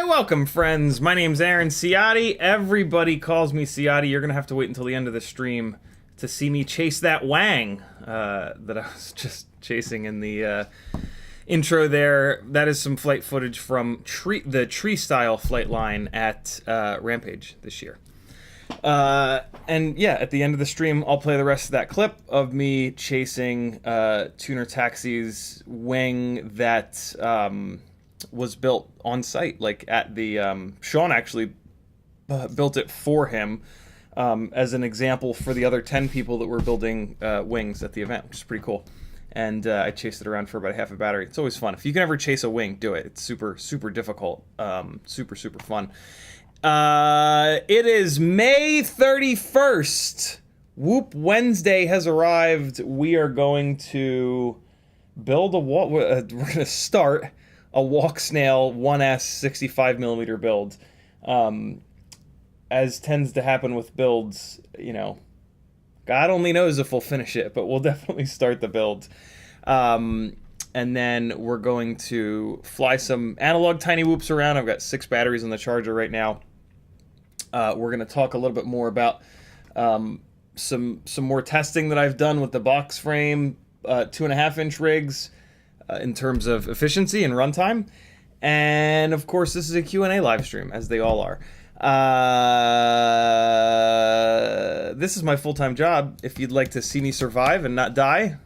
Welcome, friends. My name's Aaron Ciotti. Everybody calls me Ciotti. You're going to have to wait until the end of the stream to see me chase that wang that I was just chasing in the intro there. That is some flight footage from the tree-style flight line at Rampage this year. And yeah, at the end of the stream, I'll play the rest of that clip of me chasing Tuner Taxi's wing that was built on site, like at the Sean actually built it for him as an example for the other 10 people that were building wings at the event, which is pretty cool. And I chased it around for about half a battery. It's always fun. If you can ever chase a wing, do it. It's super difficult. Super fun. It is May 31st. Whoop Wednesday has arrived. We are going to build we're going to start a Walksnail 1S 65mm build. As tends to happen with builds, you know, God only knows if we'll finish it, but we'll definitely start the build. And then we're going to fly some analog tiny whoops around. I've got 6 batteries on the charger right now. We're going to talk a little bit more about some more testing that I've done with the box frame 2.5-inch rigs. in terms of efficiency and runtime. And of course, this is a Q&A live stream, as they all are. This is my full-time job. If you'd like to see me survive and not die,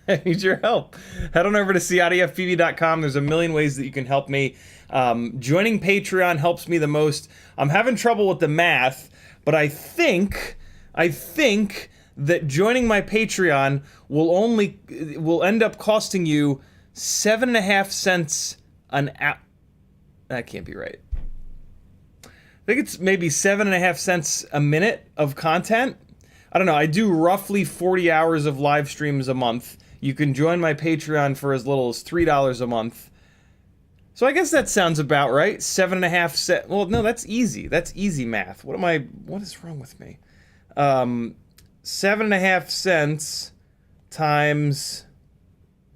I need your help. Head on over to CiottiFPV.com. There's a million ways that you can help me. Joining Patreon helps me the most. I'm having trouble with the math, but I think that joining my Patreon will end up costing you 7.5 cents an hour. That can't be right. I think it's maybe 7.5 cents a minute of content. I don't know. I do roughly 40 hours of live streams a month. You can join my Patreon for as little as $3 a month. So I guess that sounds about right. 7.5 cents. Well, no, that's easy. That's easy math. What is wrong with me? 7.5 cents times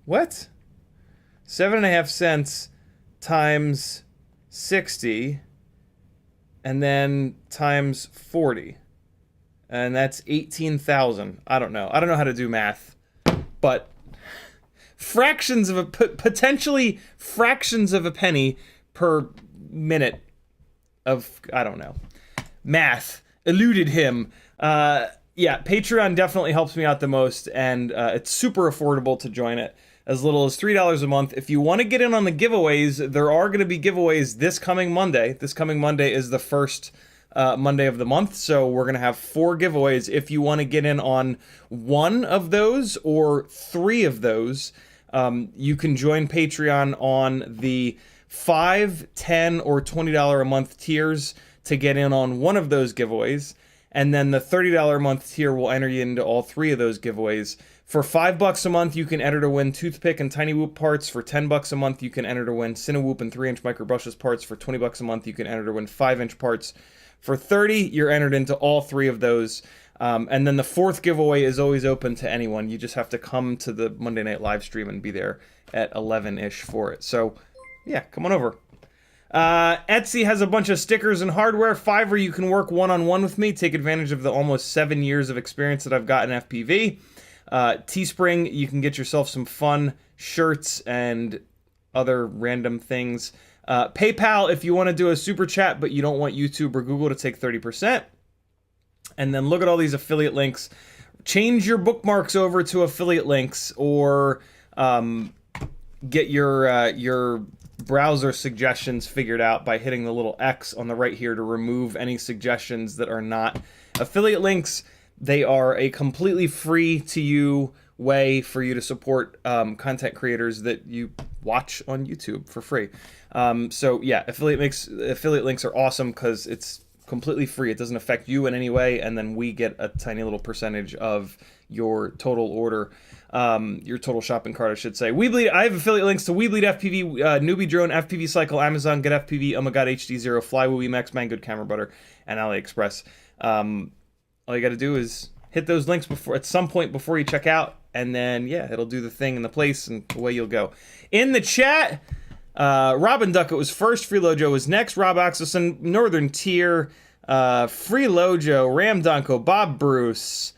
what? 7.5 cents times 60, and then times 40, and that's 18,000. I don't know how to do math, but potentially fractions of a penny per minute of, I don't know. Math eluded him. Yeah, Patreon definitely helps me out the most, and it's super affordable to join it. As little as $3 a month. If you want to get in on the giveaways, there are going to be giveaways this coming Monday. This coming Monday is the first Monday of the month, so we're going to have 4 giveaways. If you want to get in on one of those or 3 of those, you can join Patreon on the $5, $10, or $20 a month tiers to get in on one of those giveaways. And then the $30 a month tier will enter you into all 3 of those giveaways. For $5 a month, you can enter to win Toothpick and Tiny Whoop parts. For $10 a month, you can enter to win Cinewhoop and 3-inch Micro Brushless parts. For $20 a month, you can enter to win 5-inch parts. For $30, you're entered into all 3 of those. And then the 4th giveaway is always open to anyone. You just have to come to the Monday night live stream and be there at 11-ish for it. So, yeah, come on over. Etsy has a bunch of stickers and hardware. Fiverr, you can work one-on-one with me. Take advantage of the almost 7 years of experience that I've got in FPV. Teespring, you can get yourself some fun shirts and other random things. PayPal, if you want to do a super chat, but you don't want YouTube or Google to take 30%. And then look at all these affiliate links. Change your bookmarks over to affiliate links, or get your browser suggestions figured out by hitting the little X on the right here to remove any suggestions that are not affiliate links. They are a completely free to you way for you to support content creators that you watch on YouTube for free. So yeah, affiliate links are awesome because it's completely free. It doesn't affect you in any way, and then we get a tiny little percentage of your total order, your total shopping cart, I should say. I have affiliate links to Weebleed FPV, Newbie Drone, FPV Cycle, Amazon, Get FPV, Oh My God HD0, Flywoo, Emacs, Banggood Camera Butter, and AliExpress. All you got to do is hit those links at some point before you check out, and then yeah, it'll do the thing in the place, and away you'll go. In the chat, Robin Duckett was first. Freelojo was next. Rob Axelson, Northern Tier, Freelojo, Ram Donko, Bob Bruce,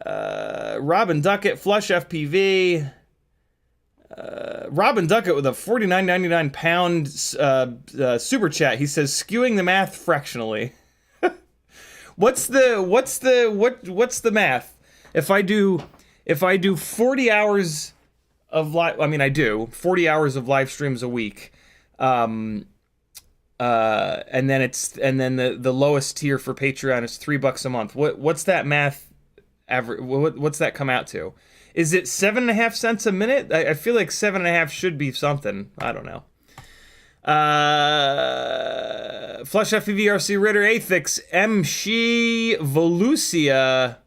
Robin Duckett, Flush FPV, Robin Duckett with a $49.99 super chat. He says, skewing the math fractionally. What's the math? If I do 40 hours of live, I do 40 hours of live streams a week, and then the lowest tier for Patreon is $3 a month. What's that math average? What's that come out to? Is it 7.5 cents a minute? I feel like 7.5 should be something. I don't know. Flush FPV, RC Ritter, Athix, M. She, Volusia,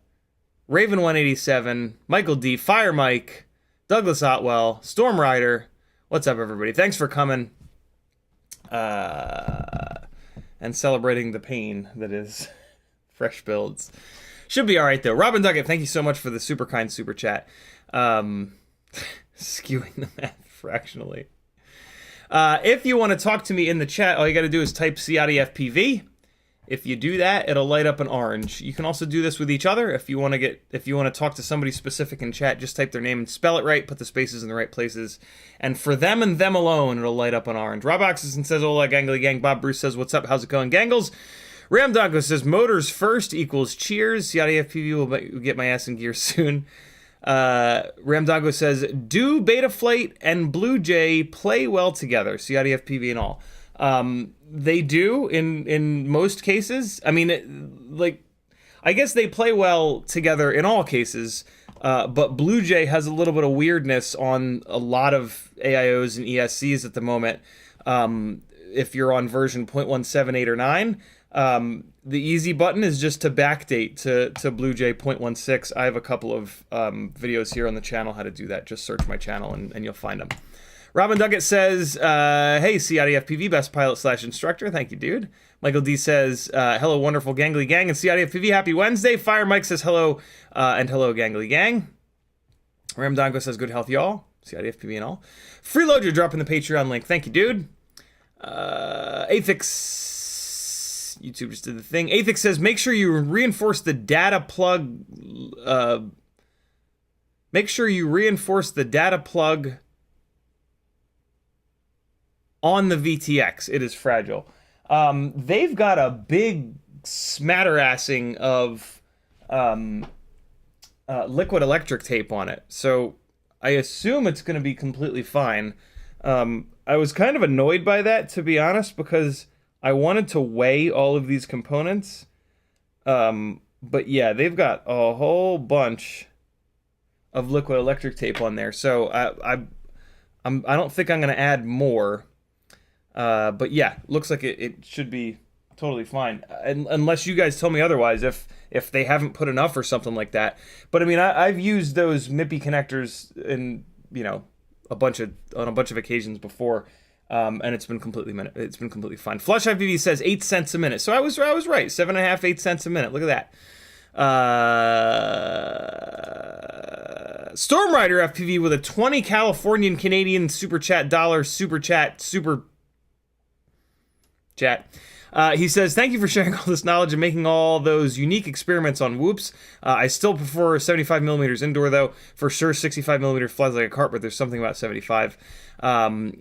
Raven 187, Michael D, Fire Mike, Douglas Otwell, Storm Rider. What's up, everybody? Thanks for coming and celebrating the pain that is fresh builds. Should be all right though. Robin Duckett, thank you so much for the super kind super chat. Skewing the math fractionally. If you want to talk to me in the chat, all you got to do is type CiottiFPV, If you do that, it'll light up an orange. You can also do this with each other. If you want to talk to somebody specific in chat, just type their name and spell it right, put the spaces in the right places, and for them and them alone, it'll light up an orange. Rob Oxison says, "Hola, gangly gang." Bob Bruce says, "What's up? How's it going, gangles?" Ram Doggo says, "Motors first equals cheers. CiottiFPV will get my ass in gear soon." Ram Doggo says, "Do Betaflight and Blue Jay play well together? CiottiFPV and all." They do in most cases. I mean, I guess they play well together in all cases, but Blue Jay has a little bit of weirdness on a lot of AIOs and ESCs at the moment. If you're on version 0.178 or 9, the easy button is just to backdate to Blue Jay 0.16. I have a couple of videos here on the channel how to do that. Just search my channel and you'll find them. Robin Duggett says, "Hey, CiottiFPV, best pilot / instructor." Thank you, dude. Michael D says, "Hello, wonderful gangly gang and CiottiFPV. Happy Wednesday." Fire Mike says, "Hello, and hello, gangly gang." Ram Dongo says, "Good health, y'all." CiottiFPV and all. Freeloader dropping the Patreon link. Thank you, dude. Athix, YouTube just did the thing. Athix says, "Make sure you reinforce the data plug. Make sure you reinforce the data plug on the VTX. It is fragile." They've got a big smatterassing of liquid electric tape on it, so I assume it's going to be completely fine. I was kind of annoyed by that, to be honest, because I wanted to weigh all of these components. But yeah, they've got a whole bunch of liquid electric tape on there, so I don't think I'm going to add more. But yeah, looks like it should be totally fine, unless you guys tell me otherwise, if they haven't put enough or something like that. But I mean, I've used those MIPI connectors in, on a bunch of occasions before, and it's been completely fine. Flush FPV says 8 cents a minute, so I was right, 7.5, 8 cents a minute. Look at that. Storm Rider FPV with a 20 Californian Canadian super chat dollar super chat. He says, "Thank you for sharing all this knowledge and making all those unique experiments on whoops. I still prefer 75 millimeters indoor, though. For sure, 65 millimeters flies like a cart, but there's something about 75.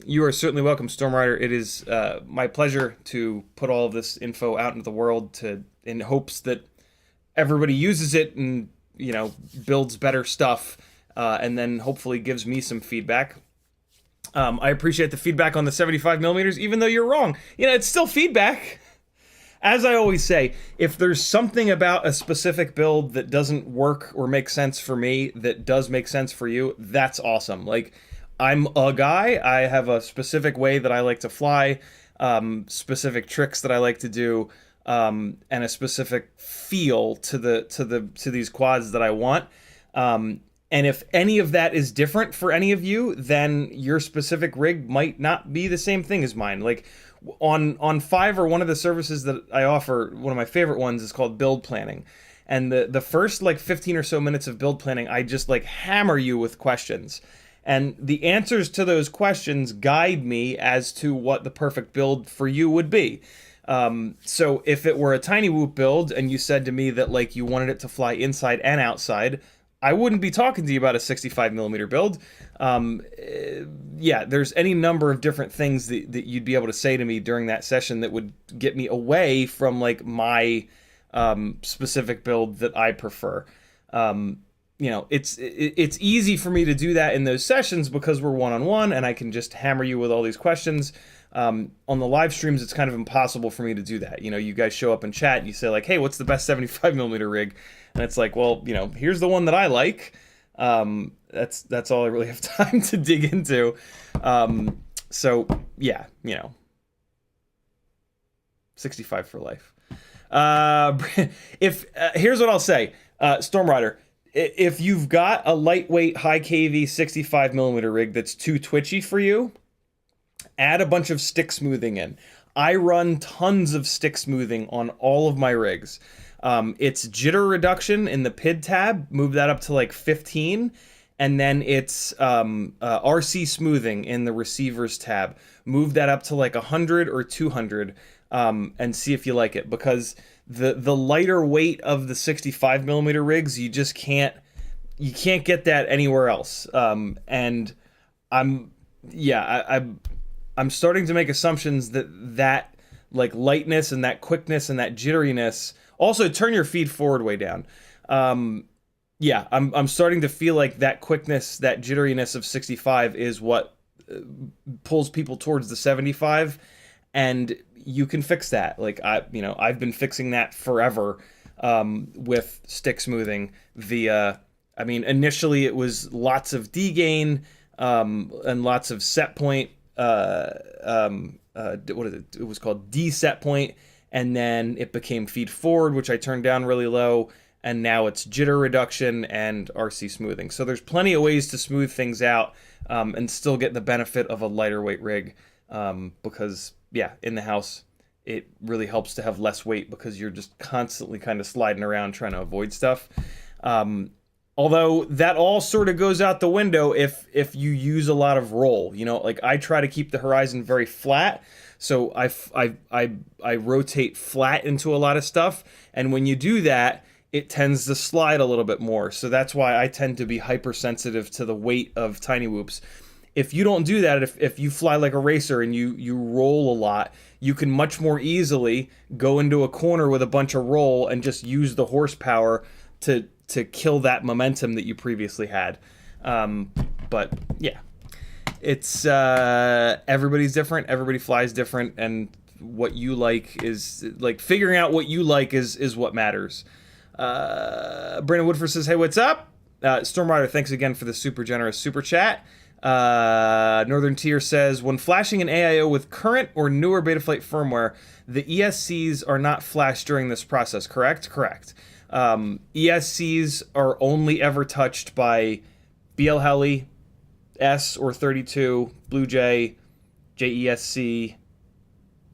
You are certainly welcome, Storm Rider. It is my pleasure to put all of this info out into the world in hopes that everybody uses it and builds better stuff, and then hopefully gives me some feedback. I appreciate the feedback on the 75 millimeters, even though you're wrong. It's still feedback. As I always say, if there's something about a specific build that doesn't work or make sense for me that does make sense for you, that's awesome. Like, I'm a guy. I have a specific way that I like to fly, specific tricks that I like to do, and a specific feel to these quads that I want. And if any of that is different for any of you, then your specific rig might not be the same thing as mine. Like on Fiverr, one of the services that I offer, one of my favorite ones, is called build planning. And the first 15 or so minutes of build planning, I just hammer you with questions. And the answers to those questions guide me as to what the perfect build for you would be. So if it were a tiny whoop build and you said to me that you wanted it to fly inside and outside, I wouldn't be talking to you about a 65 millimeter build. Yeah, there's any number of different things that you'd be able to say to me during that session that would get me away from my specific build that I prefer. It's easy for me to do that in those sessions because we're one-on-one and I can just hammer you with all these questions. On the live streams, it's kind of impossible for me to do that. You guys show up in chat and you say hey, what's the best 75 millimeter rig? And it's well, here's the one that I like. That's all I really have time to dig into. So yeah, 65 for life. Here's what I'll say, Storm Rider, if you've got a lightweight high KV 65 millimeter rig that's too twitchy for you, add a bunch of stick smoothing in. I run tons of stick smoothing on all of my rigs. It's jitter reduction in the PID tab, move that up to 15, and then it's RC smoothing in the receivers tab, move that up to 100 or 200. and see if you like it, because the lighter weight of the 65 millimeter rigs, you just can't get that anywhere else. And I'm starting to make assumptions that like lightness and that quickness and that jitteriness. Also, turn your feed forward way down. I'm starting to feel like that quickness, that jitteriness of 65 is what pulls people towards the 75, and you can fix that. Like I've been fixing that forever with stick smoothing via. I mean, initially it was lots of degain and lots of set point. What is it? It was called D set point, and then it became feed forward, which I turned down really low, and now it's jitter reduction and RC smoothing. So there's plenty of ways to smooth things out and still get the benefit of a lighter weight rig, because in the house it really helps to have less weight because you're just constantly kind of sliding around trying to avoid stuff. Although that all sort of goes out the window if you use a lot of roll. Like I try to keep the horizon very flat, so I rotate flat into a lot of stuff, and when you do that, it tends to slide a little bit more. So that's why I tend to be hypersensitive to the weight of tiny whoops. If you don't do that, if you fly like a racer and you roll a lot, you can much more easily go into a corner with a bunch of roll and just use the horsepower to kill that momentum that you previously had. But yeah, it's everybody's different. Everybody flies different, and what you like is like figuring out what you like is what matters. Brandon Woodford says, "Hey, what's up?" Stormrider, thanks again for the super generous super chat. Northern Tier says, when flashing an AIO with current or newer Betaflight firmware, the ESCs are not flashed during this process, correct? Correct. ESCs are only ever touched by BL Heli, S or 32, Blue Jay, JESC,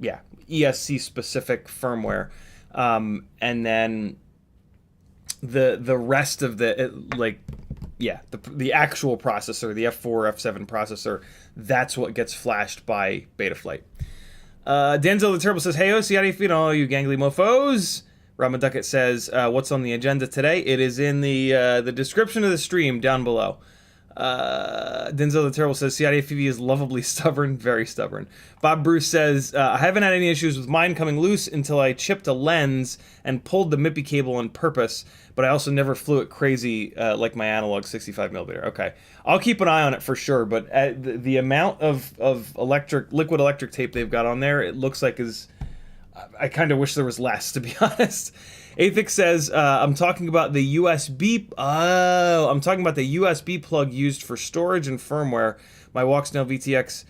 ESC specific firmware. And then the rest of the actual processor, the F4, F7 processor, that's what gets flashed by Betaflight. Denzel the Terrible says, "Hey, CiottiFPV, all you gangly mofos." Robin Duckett says, "What's on the agenda today?" It is in the description of the stream down below. Denzel the Terrible says, CiottiFPV is lovably stubborn, very stubborn. Bob Bruce says, I haven't had any issues with mine coming loose until I chipped a lens and pulled the MIPI cable on purpose, but I also never flew it crazy like my analog 65mm. Okay, I'll keep an eye on it for sure, but the amount of liquid electric tape they've got on there, it looks like I kind of wish there was less, to be honest. Athix says, I'm talking about the USB... Oh, I'm talking about the USB plug used for storage and firmware. My Walksnail VTX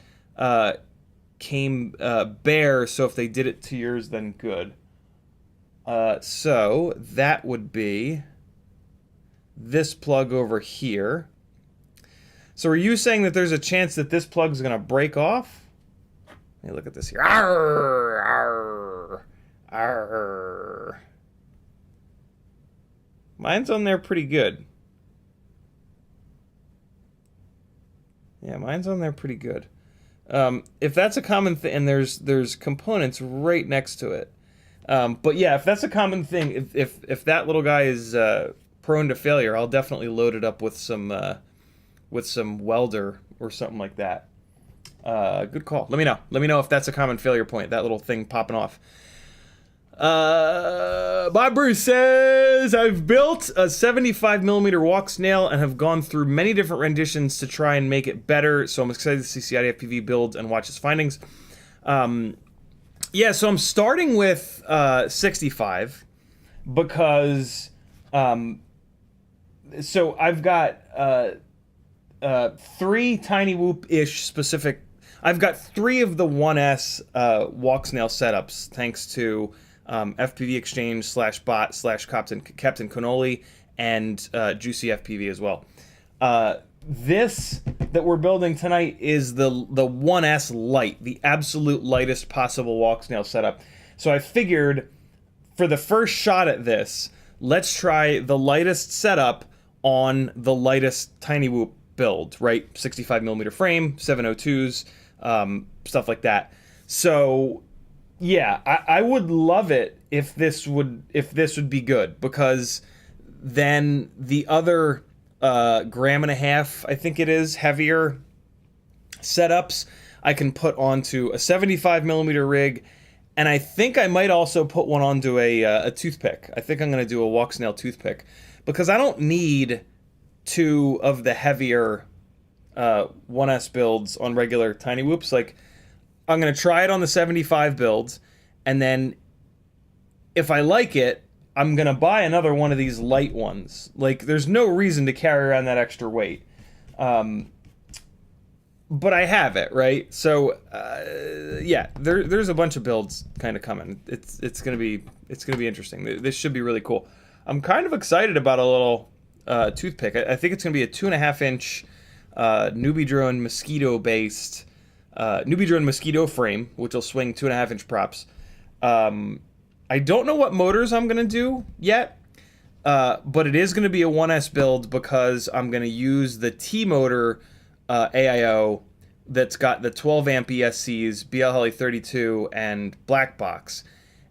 came bare, so if they did it to yours, then good. So that would be this plug over here. So are you saying that there's a chance that this plug is going to break off? Let me look at this here. Arr, arr, arr. Mine's on there pretty good. Yeah, mine's on there pretty good. If that's a common thing, and there's components right next to it. But yeah, if that's a common thing, if that little guy is prone to failure, I'll definitely load it up with some welder or something like that. Good call. Let me know. Let me know if that's a common failure point, that little thing popping off. Bob Bruce says, I've built a 75mm Walksnail and have gone through many different renditions to try and make it better, so I'm excited to see CiottiFPV build and watch his findings. Yeah, so I'm starting with 65 because so I've got 3 tiny whoop-ish specific. I've got 3 of the 1S Walksnail setups thanks to FPV Exchange /bot /Captain Cannoli and Juicy FPV as well. This that we're building tonight is the 1S Lite, the absolute lightest possible Walksnail setup. So I figured for the first shot at this, let's try the lightest setup on the lightest tiny whoop build, right? 65mm frame, 702s, stuff like that. So Yeah, I would love it if this would be good, because then the other gram and a half, I think it is, heavier setups I can put onto a 75 millimeter rig, and I think I might also put one onto a toothpick. I think I'm going to do a Walksnail toothpick, because I don't need two of the heavier 1S builds on regular tiny whoops. Like, I'm going to try it on the 75 builds, and then if I like it, I'm going to buy another one of these light ones. Like, there's no reason to carry around that extra weight. But I have it, right? So, yeah, there's a bunch of builds kind of coming. It's gonna be interesting. This should be really cool. I'm kind of excited about a little toothpick. I think it's gonna be a 2.5-inch Newbie Drone Mosquito based Newbie Drone Mosquito frame, which will swing 2.5-inch props. I don't know what motors I'm gonna do yet, but it is gonna be a 1S build, because I'm gonna use the T motor AIO that's got the 12 amp ESCs, BL-Heli-32, and black box.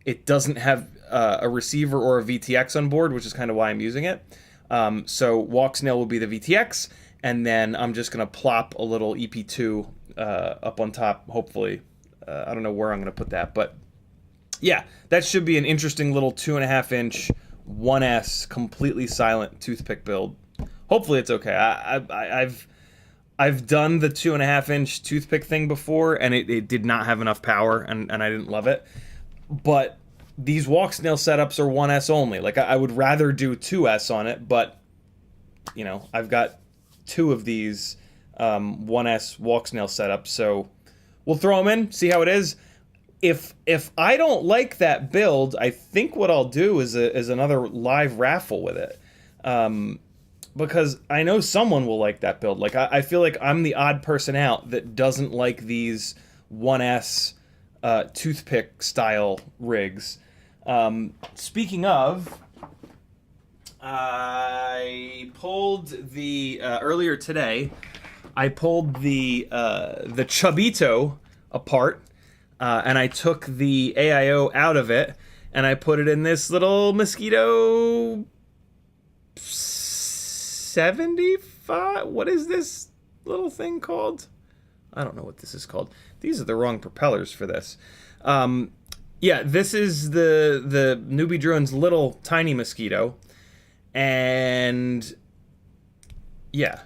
It doesn't have a receiver or a VTX on board, which is kind of why I'm using it. So Walksnail will be the VTX, and then I'm just going to plop a little EP2 up on top, hopefully. I don't know where I'm going to put that, but yeah, that should be an interesting little 2.5-inch 1S completely silent toothpick build. Hopefully it's okay. I've done the 2.5-inch toothpick thing before, and it did not have enough power, and I didn't love it. But these Walksnail setups are 1S only. Like, I would rather do 2S on it, but, you know, I've got two of these 1S Walksnail setups, so we'll throw them in, see how it is. If I don't like that build, I think what I'll do is another live raffle with it. Because I know someone will like that build. Like, I feel like I'm the odd person out that doesn't like these 1S toothpick style rigs. Speaking of, I pulled the earlier today. I pulled the Ciotti apart, and I took the AIO out of it, and I put it in this little Mosquito 75? What is this little thing called? I don't know what this is called. These are the wrong propellers for this. Yeah, this is the Newbie Drone's little tiny Mosquito, and yeah,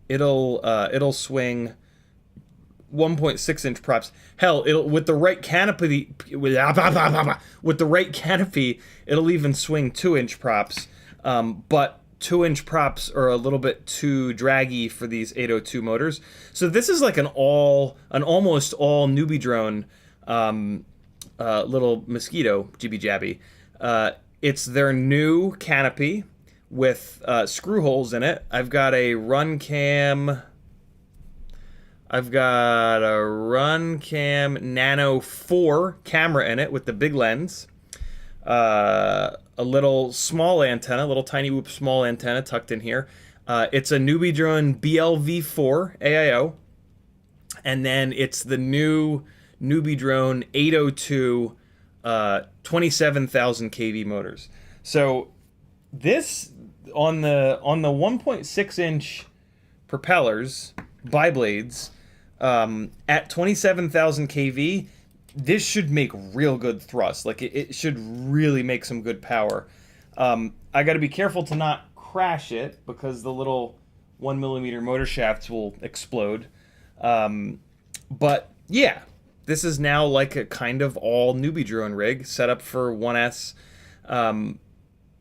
it'll swing 1.6-inch props. Hell, it'll with the right canopy with the right canopy, it'll even swing 2-inch props. But 2-inch props are a little bit too draggy for these 802 motors. So this is like an almost all Newbie Drone little Mosquito jibby jabby. It's their new canopy with screw holes in it. I've got a Runcam Nano 4 camera in it with the big lens. A little small antenna, little tiny whoop small antenna tucked in here. It's a Newbie Drone BLV4 AIO. And then it's the new Newbie Drone 802 27,000 kV motors. So this, on the 1.6-inch propellers, biblades, at 27,000 kV, this should make real good thrust. Like, it should really make some good power. I got to be careful to not crash it, because the little 1mm motor shafts will explode. But yeah, this is now like a kind of all Newbie Drone rig set up for 1S.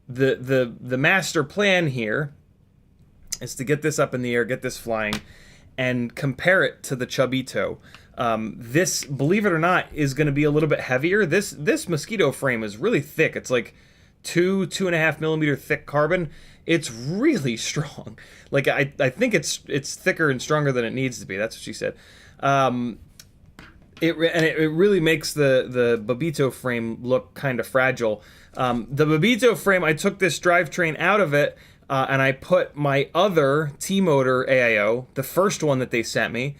The master plan here is to get this up in the air, get this flying, and compare it to the Ciotti. This, believe it or not, is going to be a little bit heavier. This Mosquito frame is really thick. It's like 2.5mm thick carbon. It's really strong. Like, I think it's thicker and stronger than it needs to be. That's what she said. It really makes the Babito frame look kind of fragile. The Babito frame, I took this drivetrain out of it, and I put my other T-motor AIO, the first one that they sent me,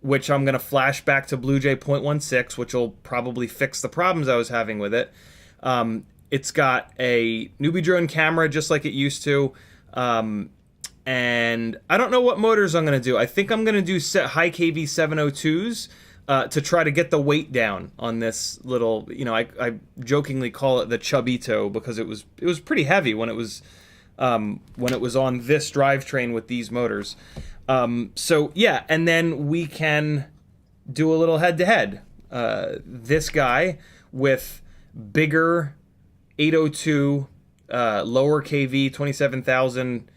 which I'm going to flash back to BlueJay 0.16, which will probably fix the problems I was having with it. It's got a newbie drone camera just like it used to. And I don't know what motors I'm going to do. I think I'm going to do high KV 702s to try to get the weight down on this little, you know, I jokingly call it the Ciotti because it was pretty heavy when it was on this drivetrain with these motors. So yeah, and then we can do a little head-to-head. This guy with bigger 802 lower KV 27,000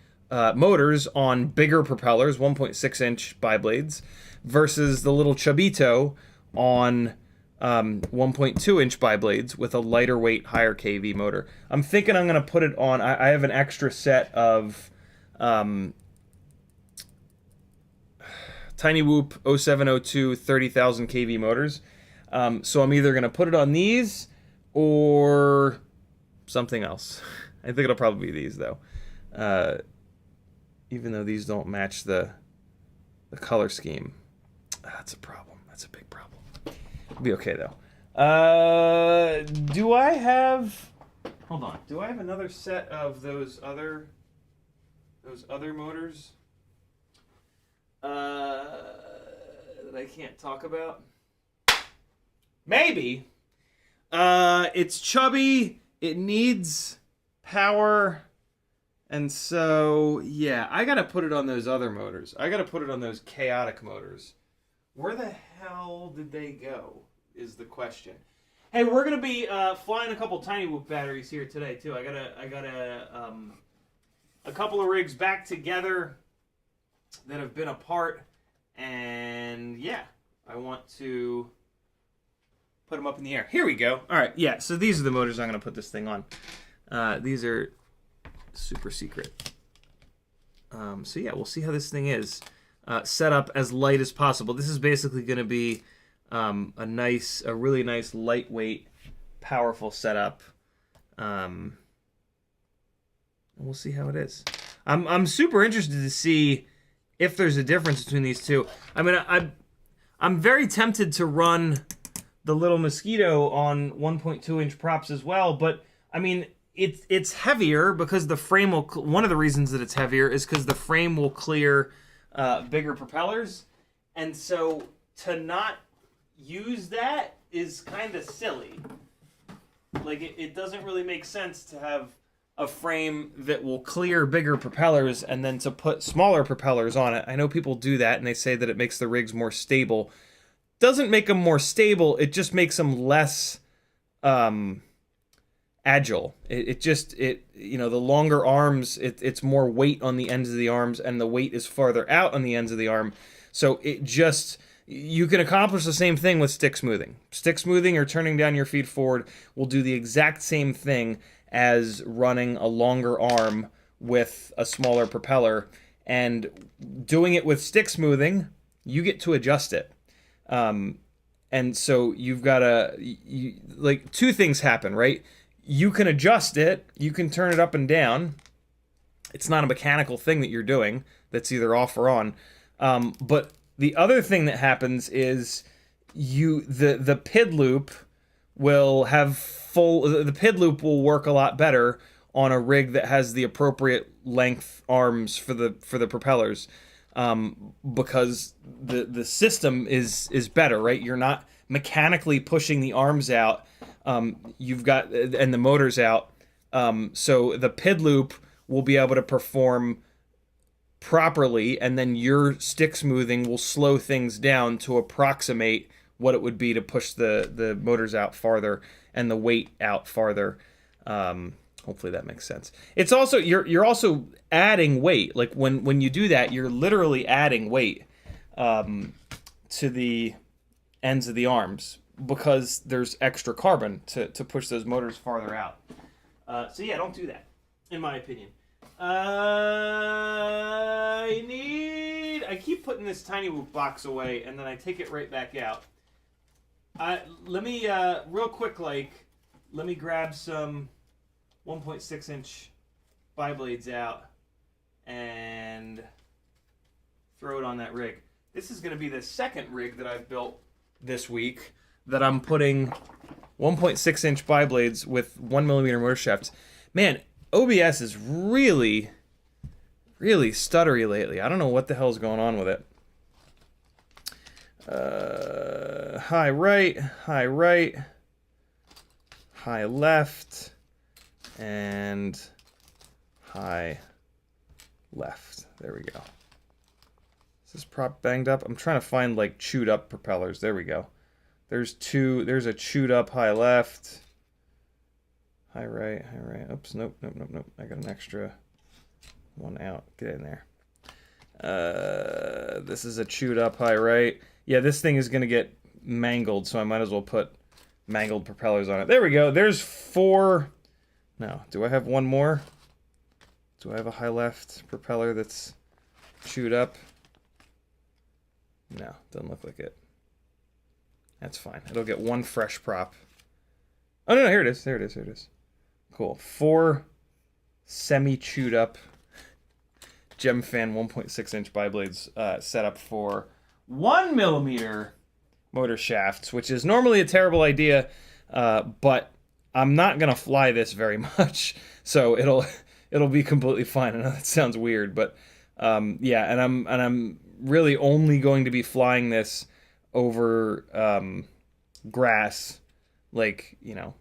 motors on bigger propellers, 1.6-inch biblades, versus the little Ciotti on 1.2-inch biblades with a lighter weight, higher KV motor. I'm thinking I'm going to put it on. I have an extra set of Tiny Whoop 0702 30,000 KV motors. So I'm either going to put it on these or something else. I think it'll probably be these, though. Even though these don't match the color scheme. That's a problem. That's a big problem. It'll be okay, though. Do I have... Hold on. Do I have another set of those other motors that I can't talk about? Maybe. It's chubby. It needs power. And so, yeah, I gotta put it on those other motors. I gotta put it on those chaotic motors. Where the hell did they go, is the question. Hey, we're gonna be flying a couple Tiny Whoop batteries here today, too. I got a couple of rigs back together that have been apart. And, yeah, I want to put them up in the air. Here we go. All right, yeah, so these are the motors I'm gonna put this thing on. These are super secret. So yeah, we'll see how this thing is set up as light as possible. This is basically going to be a really nice lightweight, powerful setup. And we'll see how it is. I'm super interested to see if there's a difference between these two. I mean, I'm very tempted to run the little Mosquito on 1.2-inch props as well, but I mean, it's heavier because the frame will... One of the reasons that it's heavier is because the frame will clear bigger propellers. And so to not use that is kind of silly. Like, it doesn't really make sense to have a frame that will clear bigger propellers and then to put smaller propellers on it. I know people do that and they say that it makes the rigs more stable. Doesn't make them more stable, it just makes them less... agile. You know, the longer arms, it's more weight on the ends of the arms, and the weight is farther out on the ends of the arm. So you can accomplish the same thing with stick smoothing. Stick smoothing or turning down your feed forward will do the exact same thing as running a longer arm with a smaller propeller. And doing it with stick smoothing, you get to adjust it. And so you've got like, two things happen, right? You can adjust it. You can turn it up and down. It's not a mechanical thing that you're doing that's either off or on. But the other thing that happens is the PID loop will the PID loop will work a lot better on a rig that has the appropriate length arms for the propellers, because the system is better, right? You're not mechanically pushing the arms out. You've got, and the motors out, so the PID loop will be able to perform properly, and then your stick smoothing will slow things down to approximate what it would be to push the motors out farther and the weight out farther. Hopefully that makes sense. It's also, you're also adding weight. Like when you do that, you're literally adding weight to the ends of the arms, because there's extra carbon to push those motors farther out. So yeah, don't do that, in my opinion. I keep putting this Tiny Whoop box away, and then I take it right back out. Let me, real quick, let me grab some 1.6-inch biblades out and throw it on that rig. This is going to be the second rig that I've built this week that I'm putting 1.6-inch bi-blades with 1mm motor shafts. Man, OBS is really, really stuttery lately. I don't know what the hell's going on with it. High right, high left, and high left. There we go. Is this prop banged up? I'm trying to find like chewed up propellers. There we go. There's a chewed up high left. High right. Oops, nope. I got an extra one out. Get in there. This is a chewed up high right. Yeah, this thing is gonna get mangled, so I might as well put mangled propellers on it. There we go. There's 4. Now, do I have one more? Do I have a high left propeller that's chewed up? No, doesn't look like it. That's fine. It'll get one fresh prop. Oh, no, here it is. There it is. Cool. 4 semi-chewed up Gemfan 1.6-inch bi-blades set up for 1mm motor shafts, which is normally a terrible idea, but I'm not gonna fly this very much, so it'll be completely fine. I know that sounds weird, but yeah, and I'm really only going to be flying this over grass, like, you know,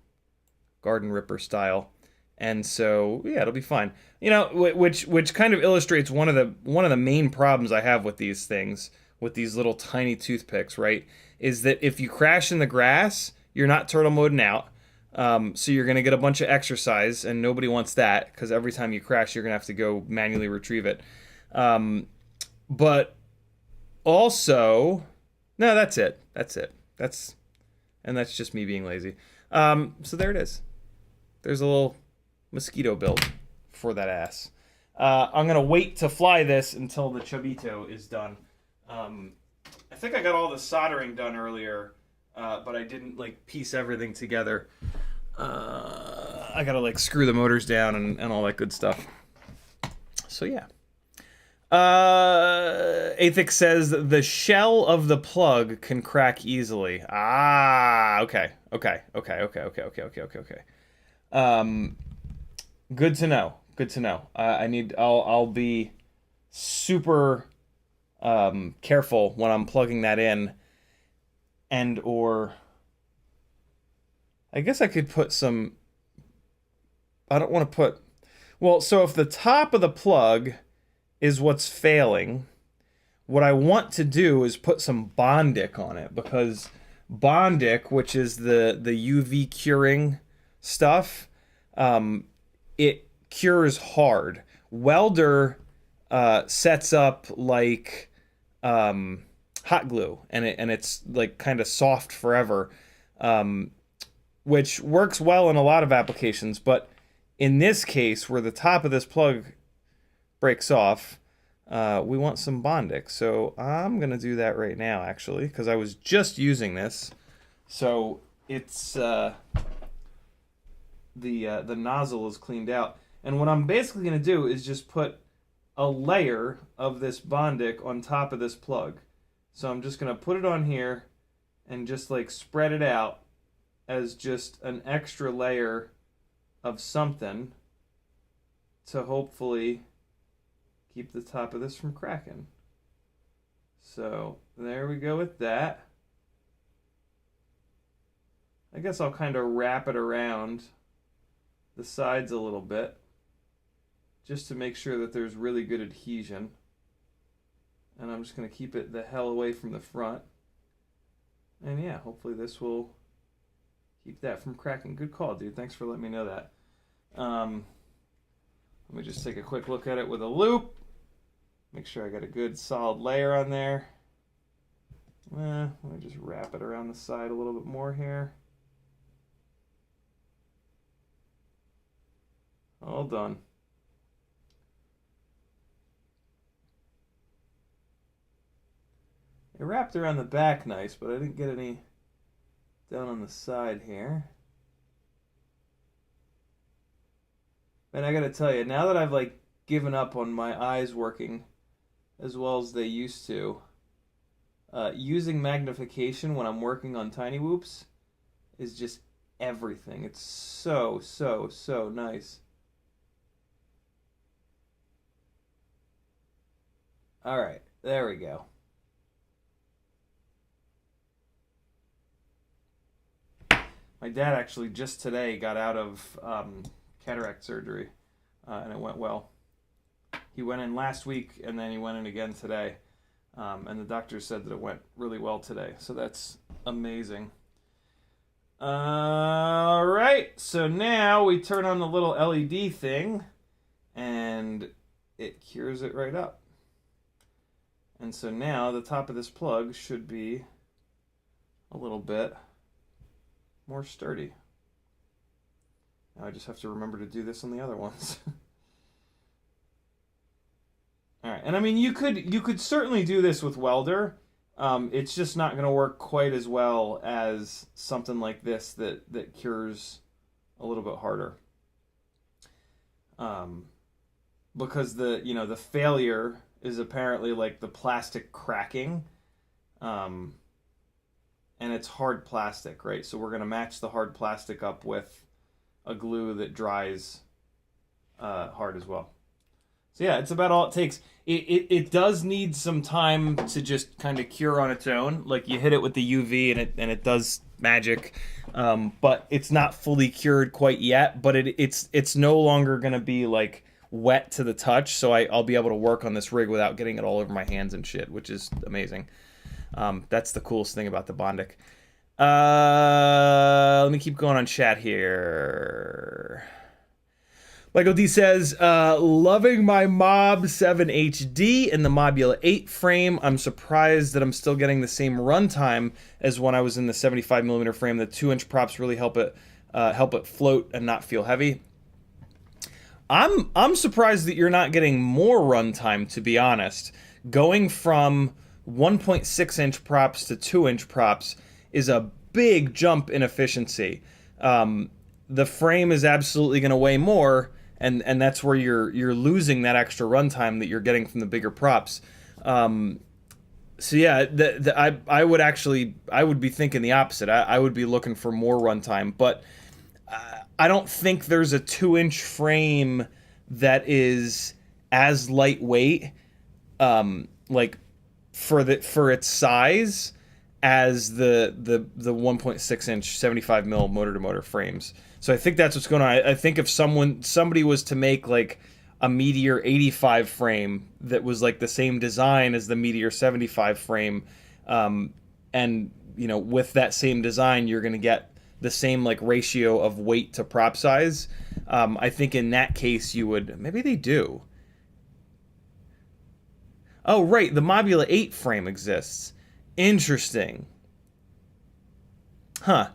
garden ripper style, and so yeah, it'll be fine. You know, which kind of illustrates one of the main problems I have with these things, with these little tiny toothpicks, right? Is that if you crash in the grass, you're not turtle moding out. So you're going to get a bunch of exercise, and nobody wants that, because every time you crash, you're going to have to go manually retrieve it. But also, no, that's it. That's just me being lazy. So there it is. There's a little Mosquito build for that ass. I'm going to wait to fly this until the Ciotti is done. I think I got all the soldering done earlier, but I didn't like piece everything together. I gotta like screw the motors down and all that good stuff. So yeah. Athix says the shell of the plug can crack easily. Ah, okay. Good to know. I'll be super careful when I'm plugging that in, and or I guess I could put some, I don't want to put, well, so if the top of the plug is what's failing, what I want to do is put some Bondic on it, because Bondic, which is the UV curing stuff, it cures hard. Welder sets up like hot glue, and it's like kind of soft forever, which works well in a lot of applications, but in this case, where the top of this plug breaks off, we want some Bondic. So I'm gonna do that right now, actually, because I was just using this. So it's the nozzle is cleaned out, and what I'm basically gonna do is just put a layer of this Bondic on top of this plug. So I'm just gonna put it on here and just like spread it out as just an extra layer of something to hopefully keep the top of this from cracking. So there we go with that. I guess I'll kind of wrap it around the sides a little bit, just to make sure that there's really good adhesion. And I'm just going to keep it the hell away from the front. And yeah, hopefully this will keep that from cracking. Good call, dude. Thanks for letting me know that. Let me just take a quick look at it with a loop. Make sure I got a good solid layer on there. Let me just wrap it around the side a little bit more here. All done. It wrapped around the back nice, but I didn't get any down on the side here. And I gotta tell you, now that I've like given up on my eyes working as well as they used to, Using magnification when I'm working on tiny whoops is just everything. It's so, so, so nice. All right, there we go. My dad actually just today got out of cataract surgery, and it went well. He went in last week, and then he went in again today. And the doctor said that it went really well today, so that's amazing. All right, so now we turn on the little LED thing, and it cures it right up. And so now the top of this plug should be a little bit more sturdy. Now I just have to remember to do this on the other ones. All right, and I mean you could certainly do this with welder. It's just not going to work quite as well as something like this that cures a little bit harder. Because the failure is apparently like the plastic cracking, and it's hard plastic, right? So we're going to match the hard plastic up with a glue that dries hard as well. So yeah, it's about all it takes. It does need some time to just kind of cure on its own. Like you hit it with the UV and it does magic, but it's not fully cured quite yet. But it's no longer going to be like wet to the touch, so I'll be able to work on this rig without getting it all over my hands and shit, which is amazing. That's the coolest thing about the Bondic. Let me keep going on chat here. Michael D says, loving my Mob 7 HD in the Mobula 8 frame. I'm surprised that I'm still getting the same runtime as when I was in the 75mm frame. The 2-inch props really help it float and not feel heavy. I'm surprised that you're not getting more runtime, to be honest. Going from 1.6-inch props to 2-inch props is a big jump in efficiency. The frame is absolutely going to weigh more, and that's where you're losing that extra runtime that you're getting from the bigger props. So yeah, I would be thinking the opposite. I would be looking for more runtime, but I don't think there's a 2-inch frame that is as lightweight, like for its size, as the 1.6-inch 75mm motor-to-motor frames. So I think that's what's going on. I think if somebody was to make like a Meteor 85 frame that was like the same design as the Meteor 75 frame, and with that same design you're going to get the same like ratio of weight to prop size, I think in that case you would. Maybe they do. Oh right, the Mobula 8 frame exists. Interesting. Huh.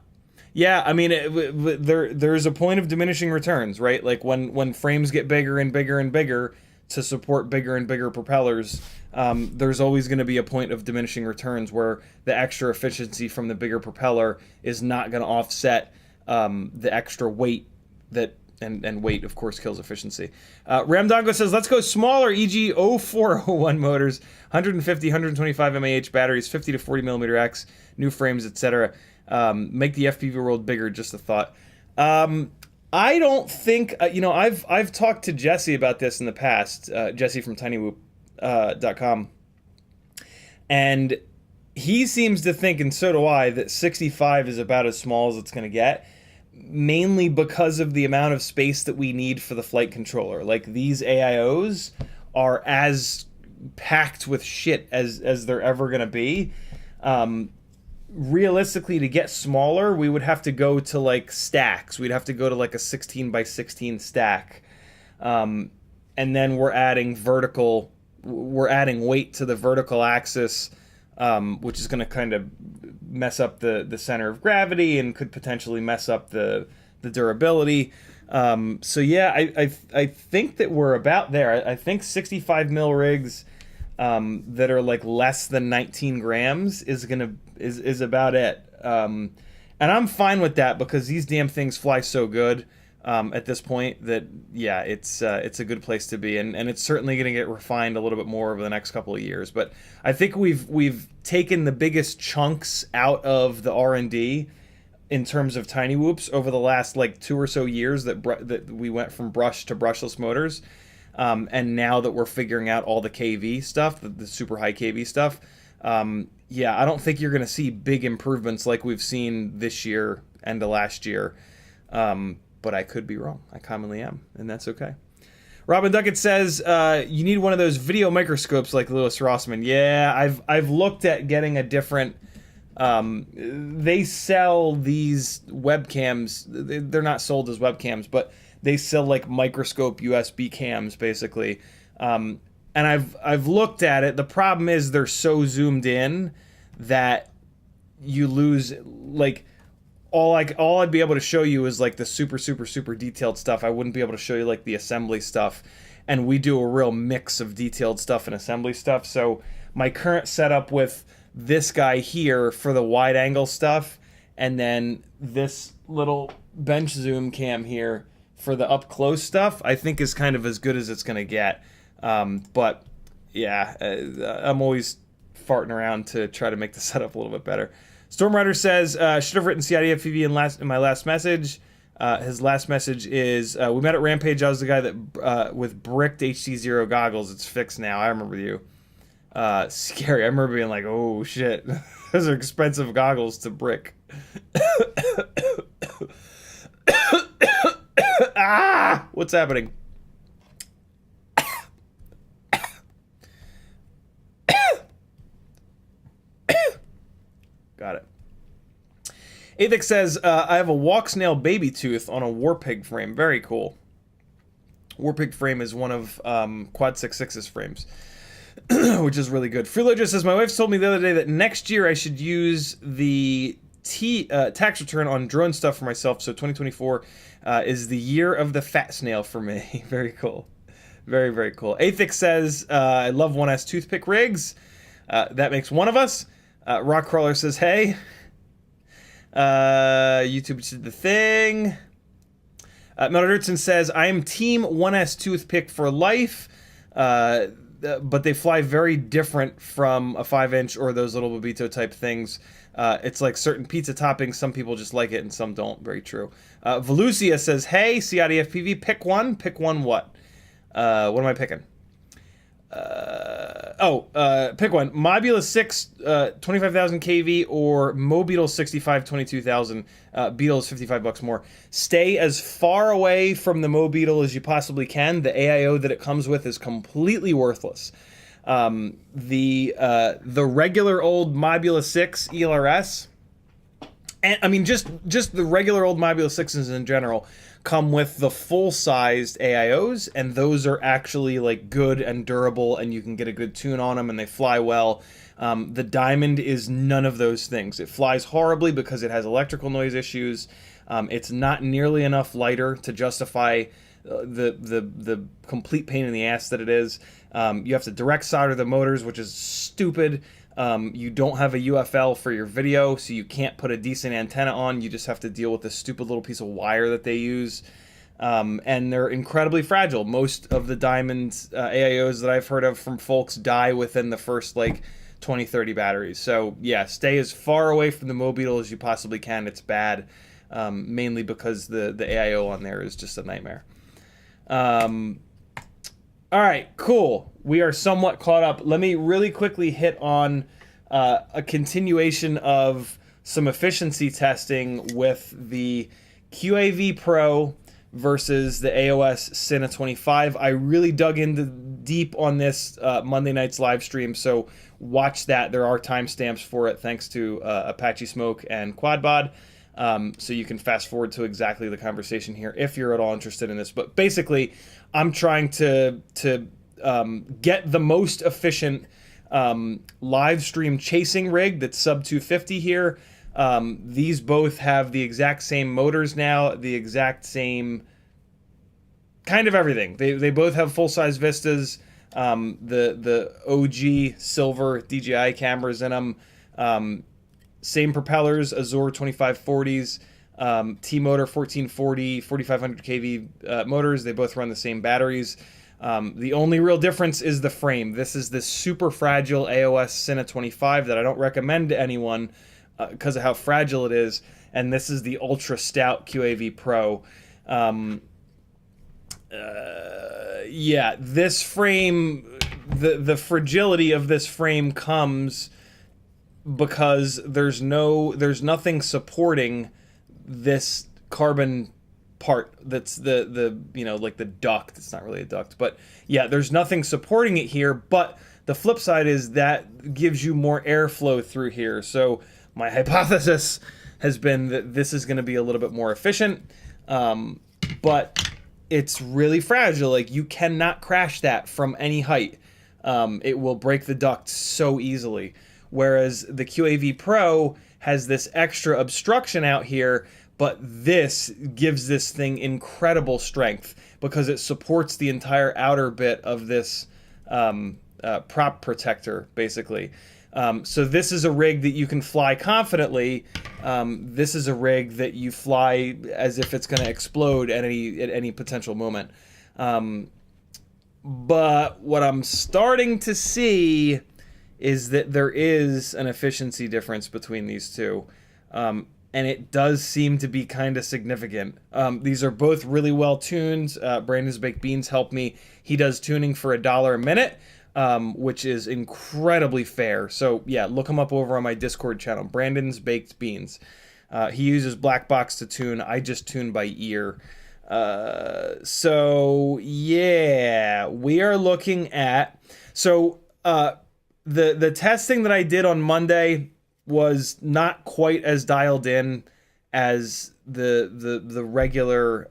Yeah, I mean, there's a point of diminishing returns, right? Like when frames get bigger and bigger and bigger to support bigger and bigger propellers, there's always going to be a point of diminishing returns where the extra efficiency from the bigger propeller is not going to offset the extra weight that. And weight, of course, kills efficiency. Ramdongo says, let's go smaller, e.g. 0401 motors, 150, 125 mAh batteries, 50 to 40 millimeter X, new frames, etc. Make the FPV world bigger, just a thought. I don't think, I've talked to Jesse about this in the past, Jesse from tinywhoop.com, and he seems to think, and so do I, that 65 is about as small as it's going to get. Mainly because of the amount of space that we need for the flight controller. Like, these AIOs are as packed with shit as they're ever going to be. Realistically, to get smaller, we would have to go to like stacks. We'd have to go to like a 16 by 16 stack. And then we're adding weight to the vertical axis, which is going to kind of mess up the center of gravity and could potentially mess up the durability. So yeah, I think that we're about there. I think 65 mil rigs that are like less than 19 grams is about it. And I'm fine with that because these damn things fly so good. at this point that, yeah, it's a good place to be, and it's certainly going to get refined a little bit more over the next couple of years. But I think we've taken the biggest chunks out of the R&D in terms of tiny whoops over the last like 2 or so years that we went from brush to brushless motors, and now that we're figuring out all the KV stuff, the super high KV stuff, yeah, I don't think you're going to see big improvements like we've seen this year and the last year. But I could be wrong. I commonly am, and that's okay. Robin Duckett says, you need one of those video microscopes like Lewis Rossman. Yeah, I've looked at getting a different... they sell these webcams. They're not sold as webcams, but they sell like microscope USB cams, basically. And I've looked at it. The problem is they're so zoomed in that you lose, like... All I'd be able to show you is like the super detailed stuff. I wouldn't be able to show you like the assembly stuff. And we do a real mix of detailed stuff and assembly stuff. So my current setup with this guy here for the wide angle stuff, and then this little bench zoom cam here for the up close stuff, I think is kind of as good as it's going to get. But yeah, I'm always farting around to try to make the setup a little bit better. Stormrider says, should have written CiottiFPV in my last message. His last message is, we met at Rampage. I was the guy that with bricked HT0 goggles. It's fixed now. I remember you. Scary. I remember being like, oh, shit. Those are expensive goggles to brick. Ah! What's happening? Got it. Athix says, I have a Walksnail baby tooth on a Warpig frame. Very cool. Warpig frame is one of Quad 6.6's frames, which is really good. Freeloader says, my wife told me the other day that next year I should use the tax return on drone stuff for myself, so 2024 is the year of the fat snail for me. Very cool. Very, very cool. Athix says, I love 1S toothpick rigs. That makes one of us. Rockcrawler says, hey. YouTube did the thing. Melodurtson says, I am team 1S toothpick for life, but they fly very different from a 5-inch or those little Bobito type things. It's like certain pizza toppings. Some people just like it and some don't. Very true. Velucia says, hey, CiottiFPV, pick one. Pick one what? What am I picking? Pick one. Mobula 6, 25,000 kV, or Mobeetle 65, 22,000. Beetle is $55 more. Stay as far away from the Mobeetle as you possibly can. The AIO that it comes with is completely worthless. The regular old Mobula 6 ELRS, and I mean just the regular old Mobula 6s in general, come with the full-sized AIOs, and those are actually like good and durable, and you can get a good tune on them, and they fly well. The Diamond is none of those things. It flies horribly because it has electrical noise issues. It's not nearly enough lighter to justify the complete pain in the ass that it is. You have to direct solder the motors, which is stupid. You don't have a UFL for your video, so you can't put a decent antenna on. You just have to deal with this stupid little piece of wire that they use. And they're incredibly fragile. Most of the Diamond AIOs that I've heard of from folks die within the first, like, 20, 30 batteries. So, yeah, stay as far away from the Mobeetle as you possibly can. It's bad, mainly because the AIO on there is just a nightmare. All right, cool. We are somewhat caught up. Let me really quickly hit on a continuation of some efficiency testing with the QAV Pro versus the AOS Cine 25. I really dug into deep on this Monday night's live stream, so watch that. There are timestamps for it, thanks to Apache Smoke and Quadbod. So you can fast forward to exactly the conversation here if you're at all interested in this. But basically, I'm trying to get the most efficient live stream chasing rig that's sub 250 here. These both have the exact same motors now, the exact same kind of everything. They both have full-size Vistas, the OG silver DJI cameras in them, same propellers, Azure 2540s. T-Motor 1440, 4500 kV motors. They both run the same batteries. The only real difference is the frame. This is this super fragile AOS Cine 25 that I don't recommend to anyone because of how fragile it is. And this is the ultra stout QAV Pro. Yeah, this frame, the fragility of this frame comes because there's nothing supporting this carbon part that's the you know, like the duct. It's not really a duct, but yeah, there's nothing supporting it here. But the flip side is that gives you more airflow through here. So my hypothesis has been that this is going to be a little bit more efficient, but it's really fragile. Like, you cannot crash that from any height. It will break the duct so easily. Whereas the QAV Pro has this extra obstruction out here, but this gives this thing incredible strength because it supports the entire outer bit of this prop protector, basically. So this is a rig that you can fly confidently. This is a rig that you fly as if it's going to explode at any potential moment. But what I'm starting to see is that there is an efficiency difference between these two. And it does seem to be kind of significant. These are both really well tuned. Brandon's Baked Beans helped me. He does tuning for $1 a minute, which is incredibly fair. So yeah, look him up over on my Discord channel, Brandon's Baked Beans. He uses Black Box to tune. I just tune by ear. So yeah, we are looking at, the testing that I did on Monday was not quite as dialed in as the regular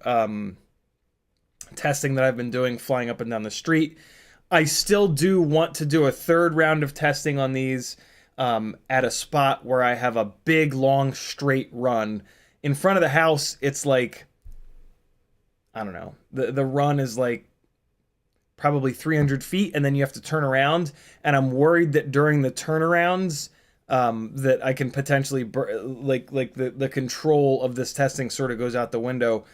testing that I've been doing flying up and down the street. I still do want to do a third round of testing on these at a spot where I have a big, long, straight run. In front of the house, it's like, I don't know, the run is like probably 300 feet, and then you have to turn around, and I'm worried that during the turnarounds, that I can potentially, the control of this testing sort of goes out the window.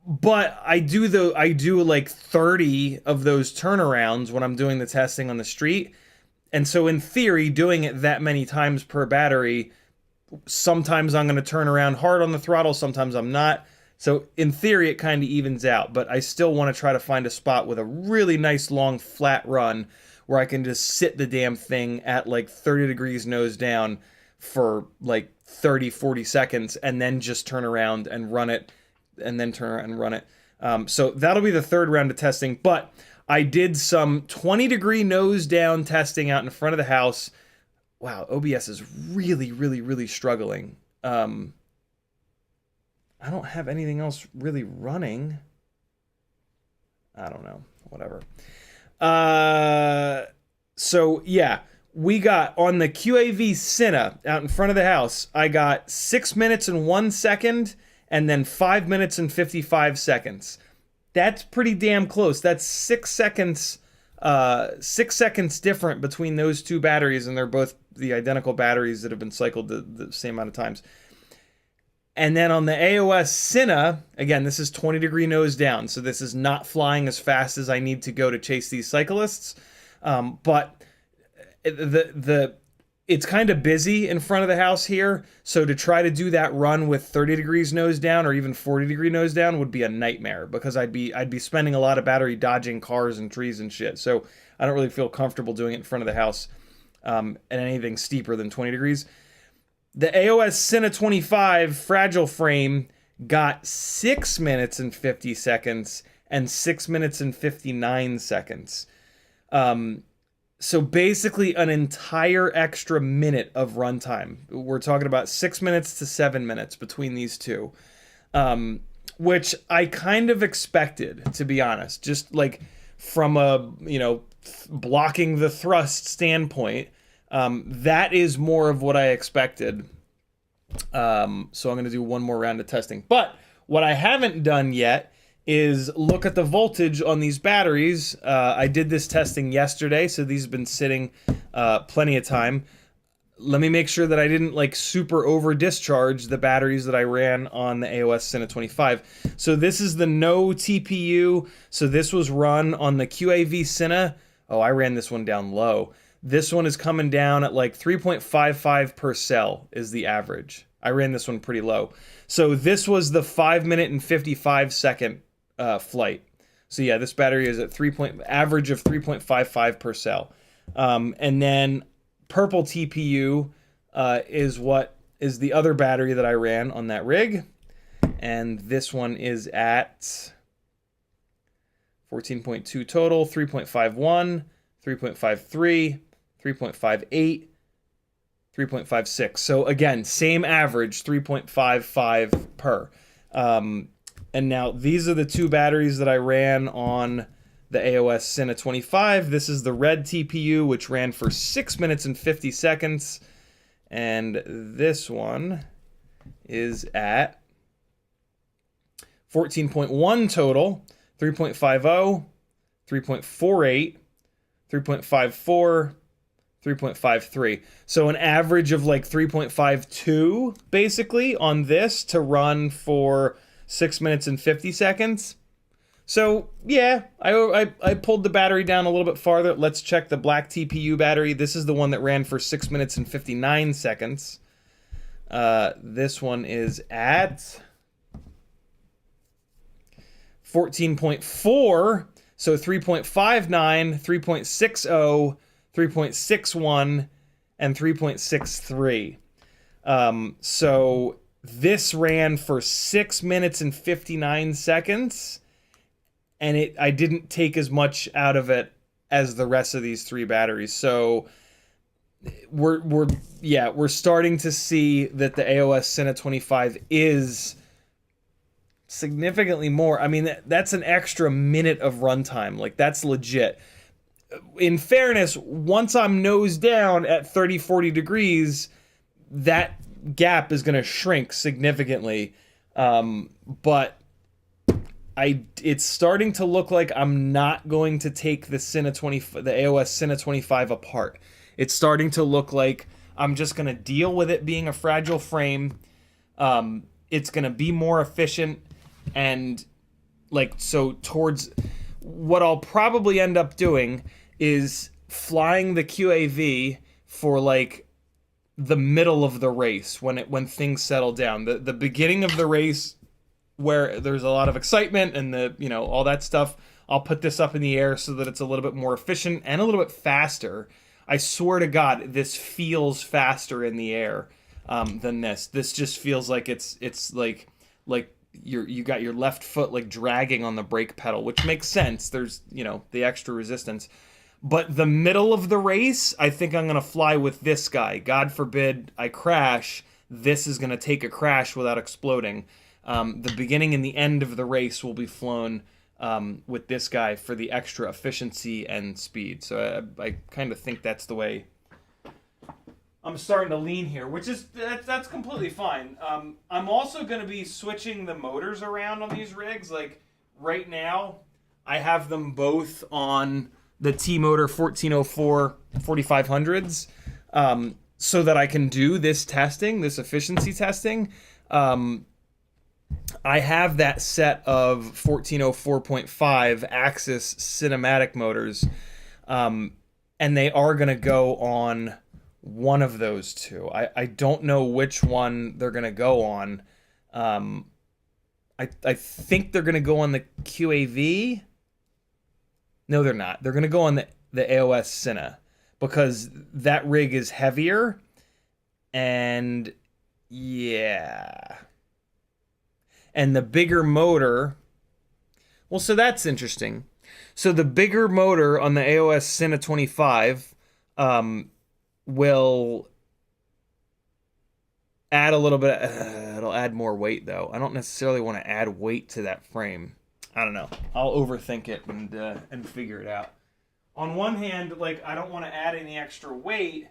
But I do like 30 of those turnarounds when I'm doing the testing on the street. And so in theory, doing it that many times per battery, sometimes I'm going to turn around hard on the throttle, sometimes I'm not. So in theory, it kind of evens out, but I still want to try to find a spot with a really nice long flat run where I can just sit the damn thing at like 30 degrees nose down for like 30, 40 seconds and then just turn around and run it, and then turn around and run it. So that'll be the third round of testing, but I did some 20 degree nose down testing out in front of the house. Wow, OBS is really, really, really struggling. I don't have anything else really running. I don't know, whatever. So yeah, we got on the QAV Cine out in front of the house, I got 6 minutes and 1 second and then 5 minutes and 55 seconds. That's pretty damn close. That's 6 seconds, 6 seconds different between those two batteries, and they're both the identical batteries that have been cycled the same amount of times. And then on the AOS Cine, again, this is 20 degree nose down, so this is not flying as fast as I need to go to chase these cyclists. But it's kind of busy in front of the house here, so to try to do that run with 30 degrees nose down or even 40 degree nose down would be a nightmare, because I'd be spending a lot of battery dodging cars and trees and shit. So I don't really feel comfortable doing it in front of the house at anything steeper than 20 degrees. The AOS Cine 25 fragile frame got 6 minutes and 50 seconds and 6 minutes and 59 seconds. So basically an entire extra minute of runtime. We're talking about 6 minutes to 7 minutes between these two, which I kind of expected, to be honest. Just like from a, blocking the thrust standpoint, that is more of what I expected. So I'm going to do one more round of testing. But what I haven't done yet is look at the voltage on these batteries. I did this testing yesterday, so these have been sitting plenty of time. let me make sure that I didn't like super over discharge the batteries that I ran on the AOS Cine 25. So this is the no TPU. So this was run on the QAV Cine. Oh, I ran this one down low. This one is coming down at like 3.55 per cell is the average. I ran this one pretty low. So this was the 5 minute and 55 second flight. So yeah, this battery is at average of 3.55 per cell. And then purple TPU is the other battery that I ran on that rig. And this one is at 14.2 total, 3.51, 3.53, 3.58, 3.56. So again, same average, 3.55 per. And now these are the two batteries that I ran on the AOS Cine 25. This is the red TPU, which ran for 6 minutes and 50 seconds. And this one is at 14.1 total, 3.50, 3.48, 3.54, 3.53. So an average of like 3.52 basically on this to run for 6 minutes and 50 seconds. So yeah, I pulled the battery down a little bit farther. Let's check the black TPU battery. This is the one that ran for 6 minutes and 59 seconds. This one is at 14.4, so 3.59, 3.60, 3.61, and 3.63. So this ran for 6 minutes and 59 seconds, and I didn't take as much out of it as the rest of these three batteries. So we're starting to see that the AOS Cine 25 is significantly more. I mean, that's an extra minute of runtime. Like, that's legit. In fairness, once I'm nose down at 30, 40 degrees, that gap is going to shrink significantly. But it's starting to look like I'm not going to take the AOS Cine 25 apart. It's starting to look like I'm just going to deal with it being a fragile frame. It's going to be more efficient. And like, so towards what I'll probably end up doing is flying the QAV for like the middle of the race when things settle down. The beginning of the race where there's a lot of excitement and all that stuff, I'll put this up in the air so that it's a little bit more efficient and a little bit faster. I swear to God, this feels faster in the air than this. This just feels like it's like you got your left foot like dragging on the brake pedal, which makes sense. There's the extra resistance. But the middle of the race, I think I'm going to fly with this guy. God forbid I crash. This is going to take a crash without exploding. The beginning and the end of the race will be flown with this guy for the extra efficiency and speed. So I kind of think that's the way I'm starting to lean here, which is that's completely fine. I'm also going to be switching the motors around on these rigs. Like right now, I have them both on the T-Motor 1404 4500s so that I can do this testing, this efficiency testing. I have that set of 1404.5 Axis cinematic motors, and they are going to go on one of those two. I don't know which one they're going to go on. I think they're going to go on the QAV. No, they're not. They're going to go on the AOS Cine because that rig is heavier. And yeah. And the bigger motor. Well, so that's interesting. So the bigger motor on the AOS Cine 25 will add a little bit. It'll add more weight, though. I don't necessarily want to add weight to that frame. I don't know. I'll overthink it and figure it out. On one hand, like, I don't want to add any extra weight,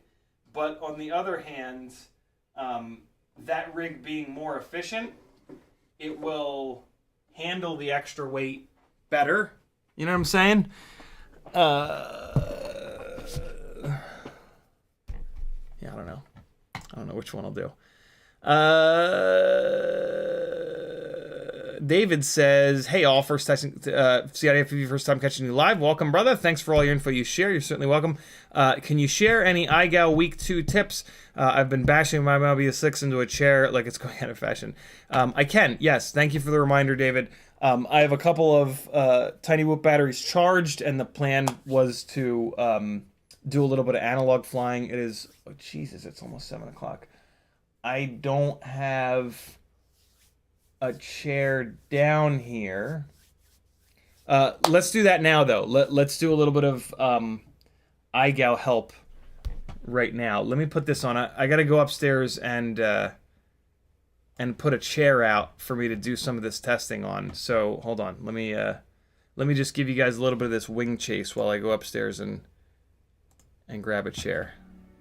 but on the other hand, that rig being more efficient, it will handle the extra weight better. You know what I'm saying? Yeah, I don't know. I don't know which one I'll do. David says, "Hey all, first time CiottiFPV, first time catching you live. Welcome, brother. Thanks for all your info you share. You're certainly welcome. Can you share any IGOW week 2 tips? I've been bashing my Mobile 6 into a chair like it's going out of fashion. I can. Yes. Thank you for the reminder, David. I have a couple of Tiny Whoop batteries charged, and the plan was to do a little bit of analog flying. It is, oh, Jesus, it's almost 7 o'clock. I don't have a chair down here. Let's do that now, though. Let's do a little bit of IGOW help right now. Let me put this on. I got to go upstairs and put a chair out for me to do some of this testing on. So hold on. Let me just give you guys a little bit of this wing chase while I go upstairs and grab a chair.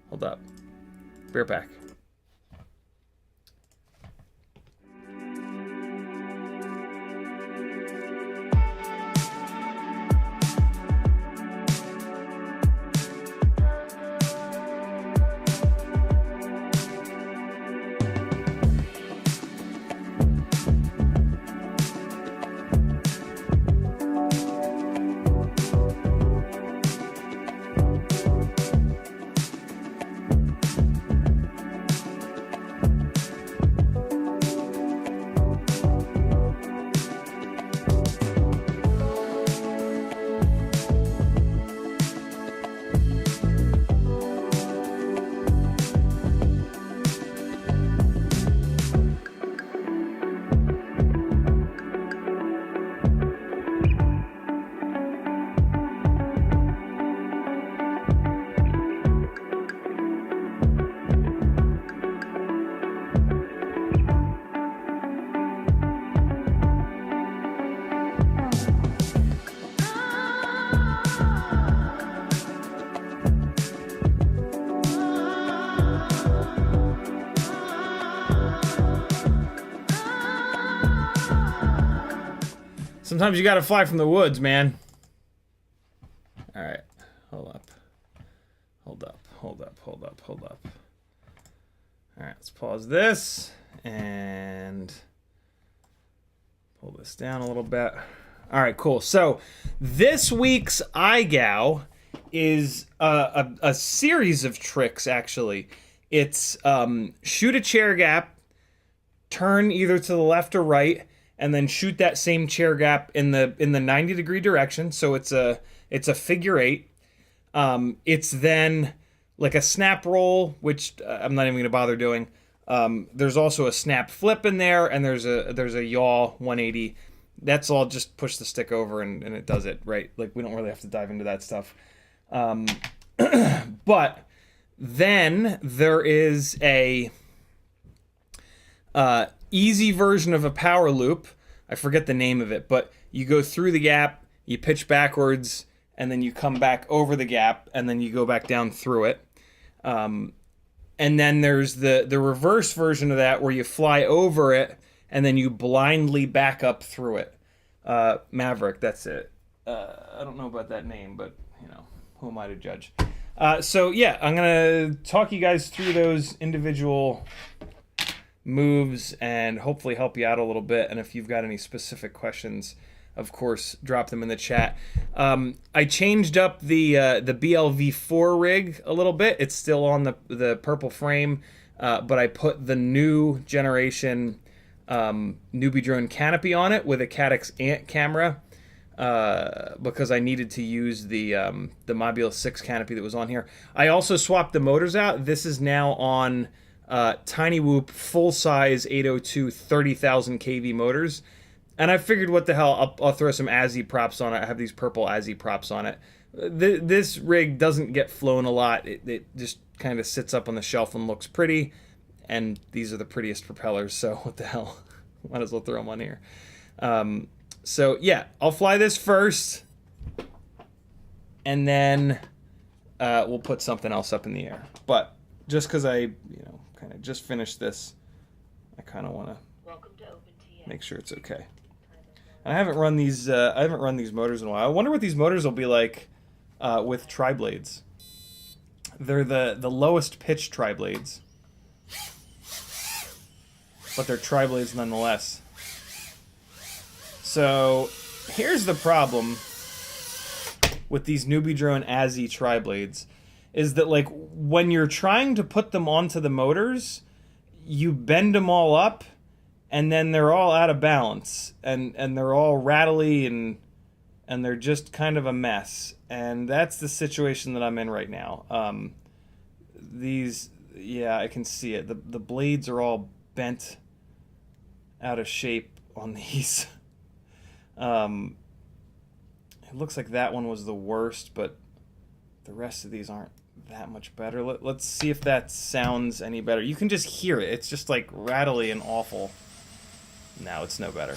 Hold up. Be right back. Sometimes you gotta fly from the woods, man. Alright, hold up. Alright, let's pause this and pull this down a little bit. Alright, cool. So, this week's IGOW is a series of tricks, actually. It's shoot a chair gap, turn either to the left or right, and then shoot that same chair gap in the 90-degree direction. So it's a figure 8. It's then like a snap roll, which I'm not even going to bother doing. There's also a snap flip in there, and there's a yaw 180. That's all just push the stick over and it does it, right? Like, we don't really have to dive into that stuff. But then there is a easy version of a power loop. I forget the name of it, but you go through the gap, you pitch backwards, and then you come back over the gap, and then you go back down through it. And then there's the reverse version of that where you fly over it, and then you blindly back up through it. Maverick, that's it. I don't know about that name, but, you know, who am I to judge? So, yeah, I'm going to talk you guys through those individual moves and hopefully help you out a little bit. And if you've got any specific questions, of course, drop them in the chat. I changed up the BLV4 rig a little bit. It's still on the purple frame, but I put the new generation Newbie drone canopy on it with a Caddx Ant camera because I needed to use the Mobile 6 canopy that was on here. I also swapped the motors out. This is now on Tiny Whoop full-size 802 30,000 kV motors. And I figured, what the hell, I'll throw some ASI props on it. I have these purple ASI props on it. This rig doesn't get flown a lot. It just kind of sits up on the shelf and looks pretty. And these are the prettiest propellers, so what the hell? Might as well throw them on here. So, yeah, I'll fly this first. And then we'll put something else up in the air. But just because I, kind of just finished this, I kind of want to make sure it's okay. I haven't run these motors in a while. I wonder what these motors will be like with tri-blades. They're the lowest pitch tri-blades, but they're tri-blades nonetheless. So here's the problem with these Newbie Drone ASI tri-blades, is that like when you're trying to put them onto the motors, you bend them all up, and then they're all out of balance, and they're all rattly, and they're just kind of a mess. And that's the situation that I'm in right now. These, yeah, I can see it. The blades are all bent out of shape on these. It looks like that one was the worst, but the rest of these aren't that much better. Let's see if that sounds any better. You can just hear it. It's just like rattly and awful. No, it's no better.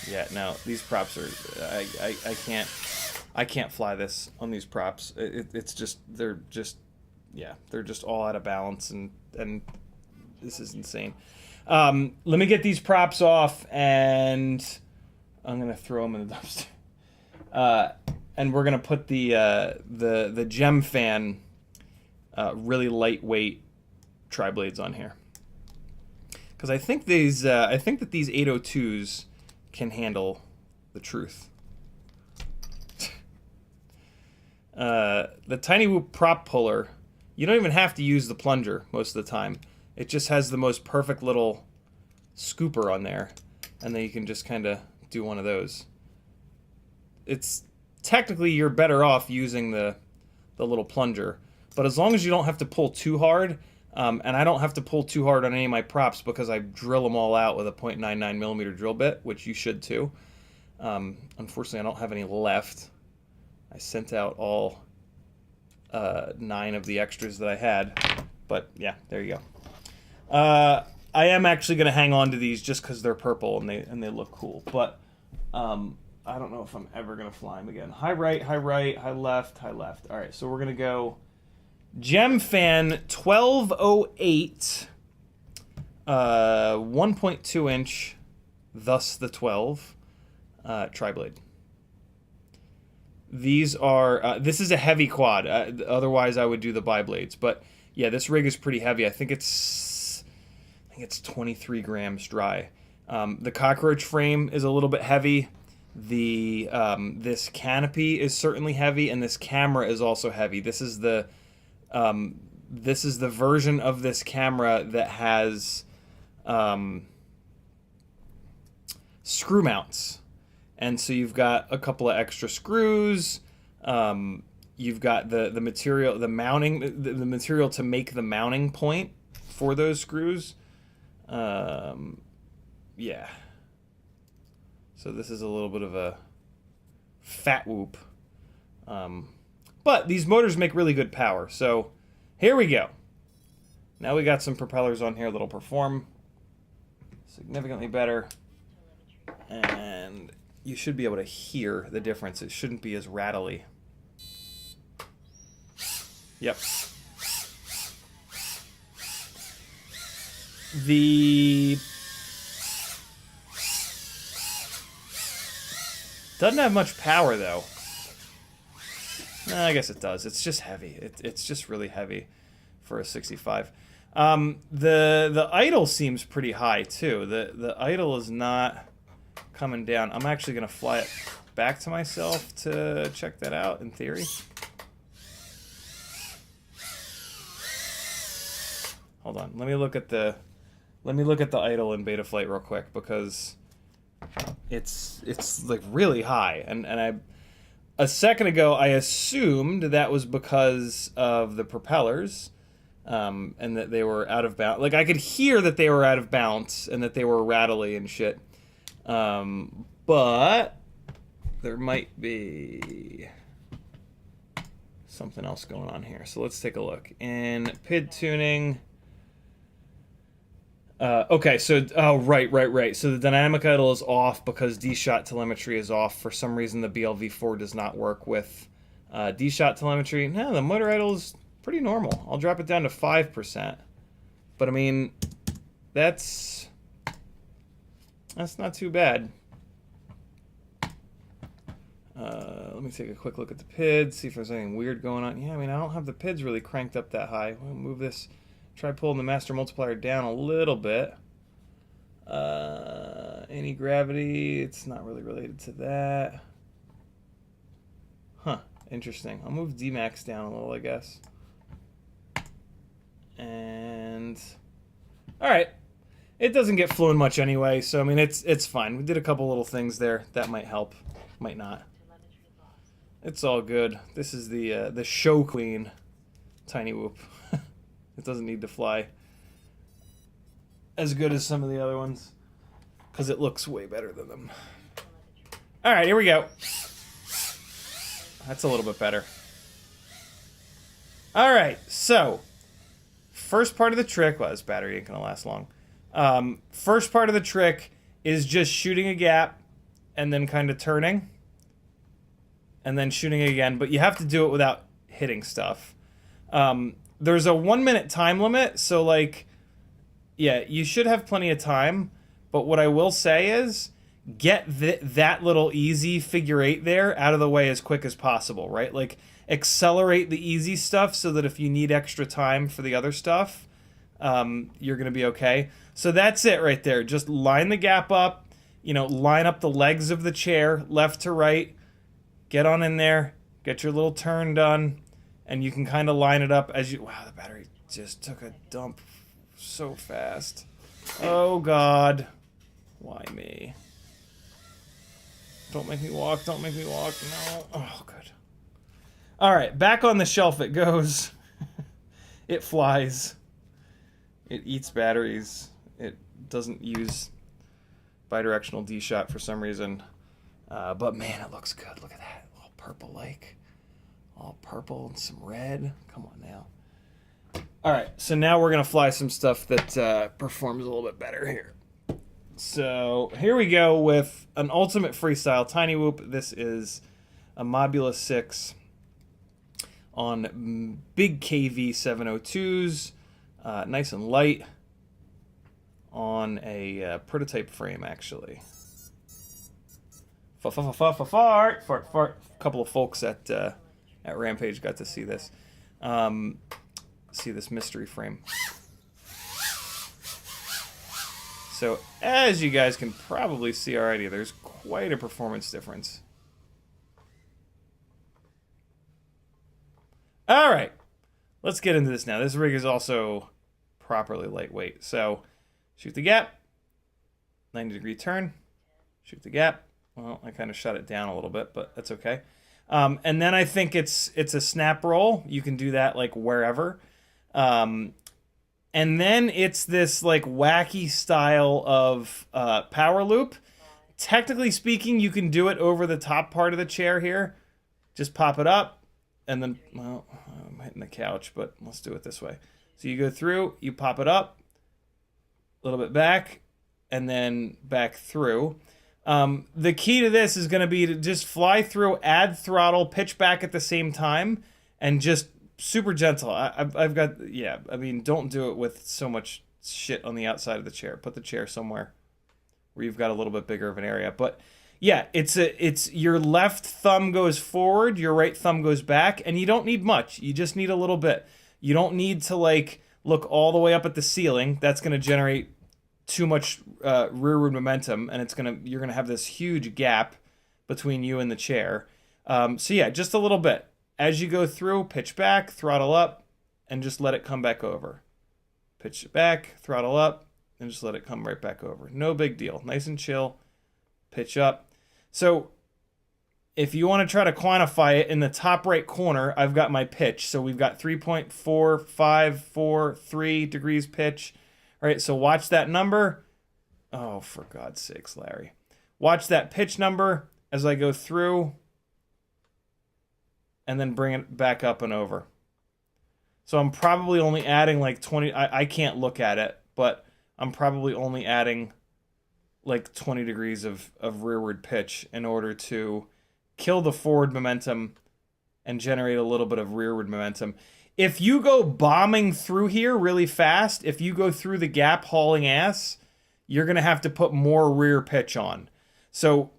Yeah, no, these props are, I can't fly this on these props. It's just, they're just all out of balance, and this is insane. Let me get these props off, and I'm gonna throw them in the dumpster. And we're gonna put the Gem Fan really lightweight tri-blades on here, because I think that these 802s can handle the truth. The Tiny Whoop prop puller, you don't even have to use the plunger most of the time. It just has the most perfect little scooper on there, and then you can just kind of do one of those. It's technically, you're better off using the little plunger, but as long as you don't have to pull too hard, and I don't have to pull too hard on any of my props because I drill them all out with a .99mm drill bit, which you should too. Unfortunately, I don't have any left. I sent out all 9 of the extras that I had, but yeah, there you go. I am actually going to hang on to these just because they're purple and they look cool, but I don't know if I'm ever going to fly them again. High right, high left, high left. All right, so we're going to go Gem Fan 1208, 1.2 inch, thus the 12, tri-blade. These are, this is a heavy quad. Otherwise, I would do the bi-blades. But yeah, this rig is pretty heavy. I think it's 23 grams dry. The cockroach frame is a little bit heavy. The this canopy is certainly heavy, and this camera is also heavy. This is the version of this camera that has screw mounts. And so you've got a couple of extra screws. You've got the material, the mounting, the material to make the mounting point for those screws. Yeah. So this is a little bit of a fat whoop. But these motors make really good power. So here we go. Now we got some propellers on here that'll perform significantly better. And you should be able to hear the difference. It shouldn't be as rattly. Yep. The doesn't have much power though. No, I guess it does. It's just heavy. It's just really heavy for a 65. The idle seems pretty high too. The idle is not coming down. I'm actually gonna fly it back to myself to check that out in theory. Hold on. Let me look at the idle in Betaflight real quick, because it's like really high, and a second ago I assumed that was because of the propellers, and that they were out of balance. Like I could hear that they were out of balance and that they were rattly and shit. But there might be something else going on here. So let's take a look. In PID tuning. Okay, so, oh, right. So the dynamic idle is off because D-Shot telemetry is off. For some reason, the BLV4 does not work with D-Shot telemetry. No, the motor idle is pretty normal. I'll drop it down to 5%. But, I mean, that's not too bad. Let me take a quick look at the PID, see if there's anything weird going on. Yeah, I mean, I don't have the PIDs really cranked up that high. We'll move this, try pulling the master multiplier down a little bit. Any gravity, it's not really related to that. Huh, interesting. I'll move Dmax down a little, I guess. And, all right. It doesn't get flown much anyway, so I mean, it's fine. We did a couple little things there. That might help, might not. It's all good. This is the show queen, Tiny Whoop. It doesn't need to fly as good as some of the other ones, because it looks way better than them. All right, here we go. That's a little bit better. All right, so first part of the trick, well, this battery ain't gonna last long. First part of the trick is just shooting a gap and then kind of turning and then shooting again, but you have to do it without hitting stuff. There's a 1 minute time limit, so like, yeah, you should have plenty of time, but what I will say is get that little easy figure 8 there out of the way as quick as possible, right? Like, accelerate the easy stuff so that if you need extra time for the other stuff, you're gonna be okay. So that's it right there. Just line the gap up, you know, line up the legs of the chair, left to right, get on in there, get your little turn done, and you can kind of line it up as you, wow, the battery just took a dump so fast. Oh God, why me? Don't make me walk, don't make me walk, no. Oh, good. All right, back on the shelf it goes. It flies. It eats batteries. It doesn't use bidirectional D-shot for some reason. But man, it looks good. Look at that. All purple like. All purple and some red. Come on now. All right, so now we're going to fly some stuff that performs a little bit better here. So here we go with an ultimate freestyle Tiny Whoop. This is a Mobula 6 on big KV 702s. Nice and light on a prototype frame, actually. Fart. A couple of folks at Rampage got to see this. See this mystery frame. So as you guys can probably see already, there's quite a performance difference. All right, let's get into this now. This rig is also properly lightweight. So shoot the gap, 90-degree turn, shoot the gap. Well, I kind of shut it down a little bit, but that's okay. And then I think it's a snap roll. You can do that like wherever. And then it's this like wacky style of power loop. Technically speaking, you can do it over the top part of the chair here. Just pop it up, and then, well, I'm hitting the couch, but let's do it this way. So you go through, you pop it up, a little bit back, and then back through. The key to this is going to be to just fly through, add throttle, pitch back at the same time, and just super gentle. I've got, yeah, I mean, don't do it with so much shit on the outside of the chair. Put the chair somewhere where you've got a little bit bigger of an area. But yeah, it's your left thumb goes forward, your right thumb goes back, and you don't need much. You just need a little bit. You don't need to like look all the way up at the ceiling. That's going to generate too much rearward momentum, and you're gonna have this huge gap between you and the chair. So yeah, just a little bit. As you go through, pitch back, throttle up, and just let it come back over. Pitch it back, throttle up, and just let it come right back over. No big deal. Nice and chill. Pitch up. So if you want to try to quantify it, in the top right corner, I've got my pitch. So we've got 3.4543 degrees pitch. All right, so watch that number. Oh, for God's sakes, Larry. Watch that pitch number as I go through, and then bring it back up and over. So I'm probably only adding like 20, I can't look at it, but I'm probably only adding like 20 degrees of rearward pitch in order to kill the forward momentum and generate a little bit of rearward momentum. If you go bombing through here really fast, if you go through the gap hauling ass, you're going to have to put more rear pitch on. So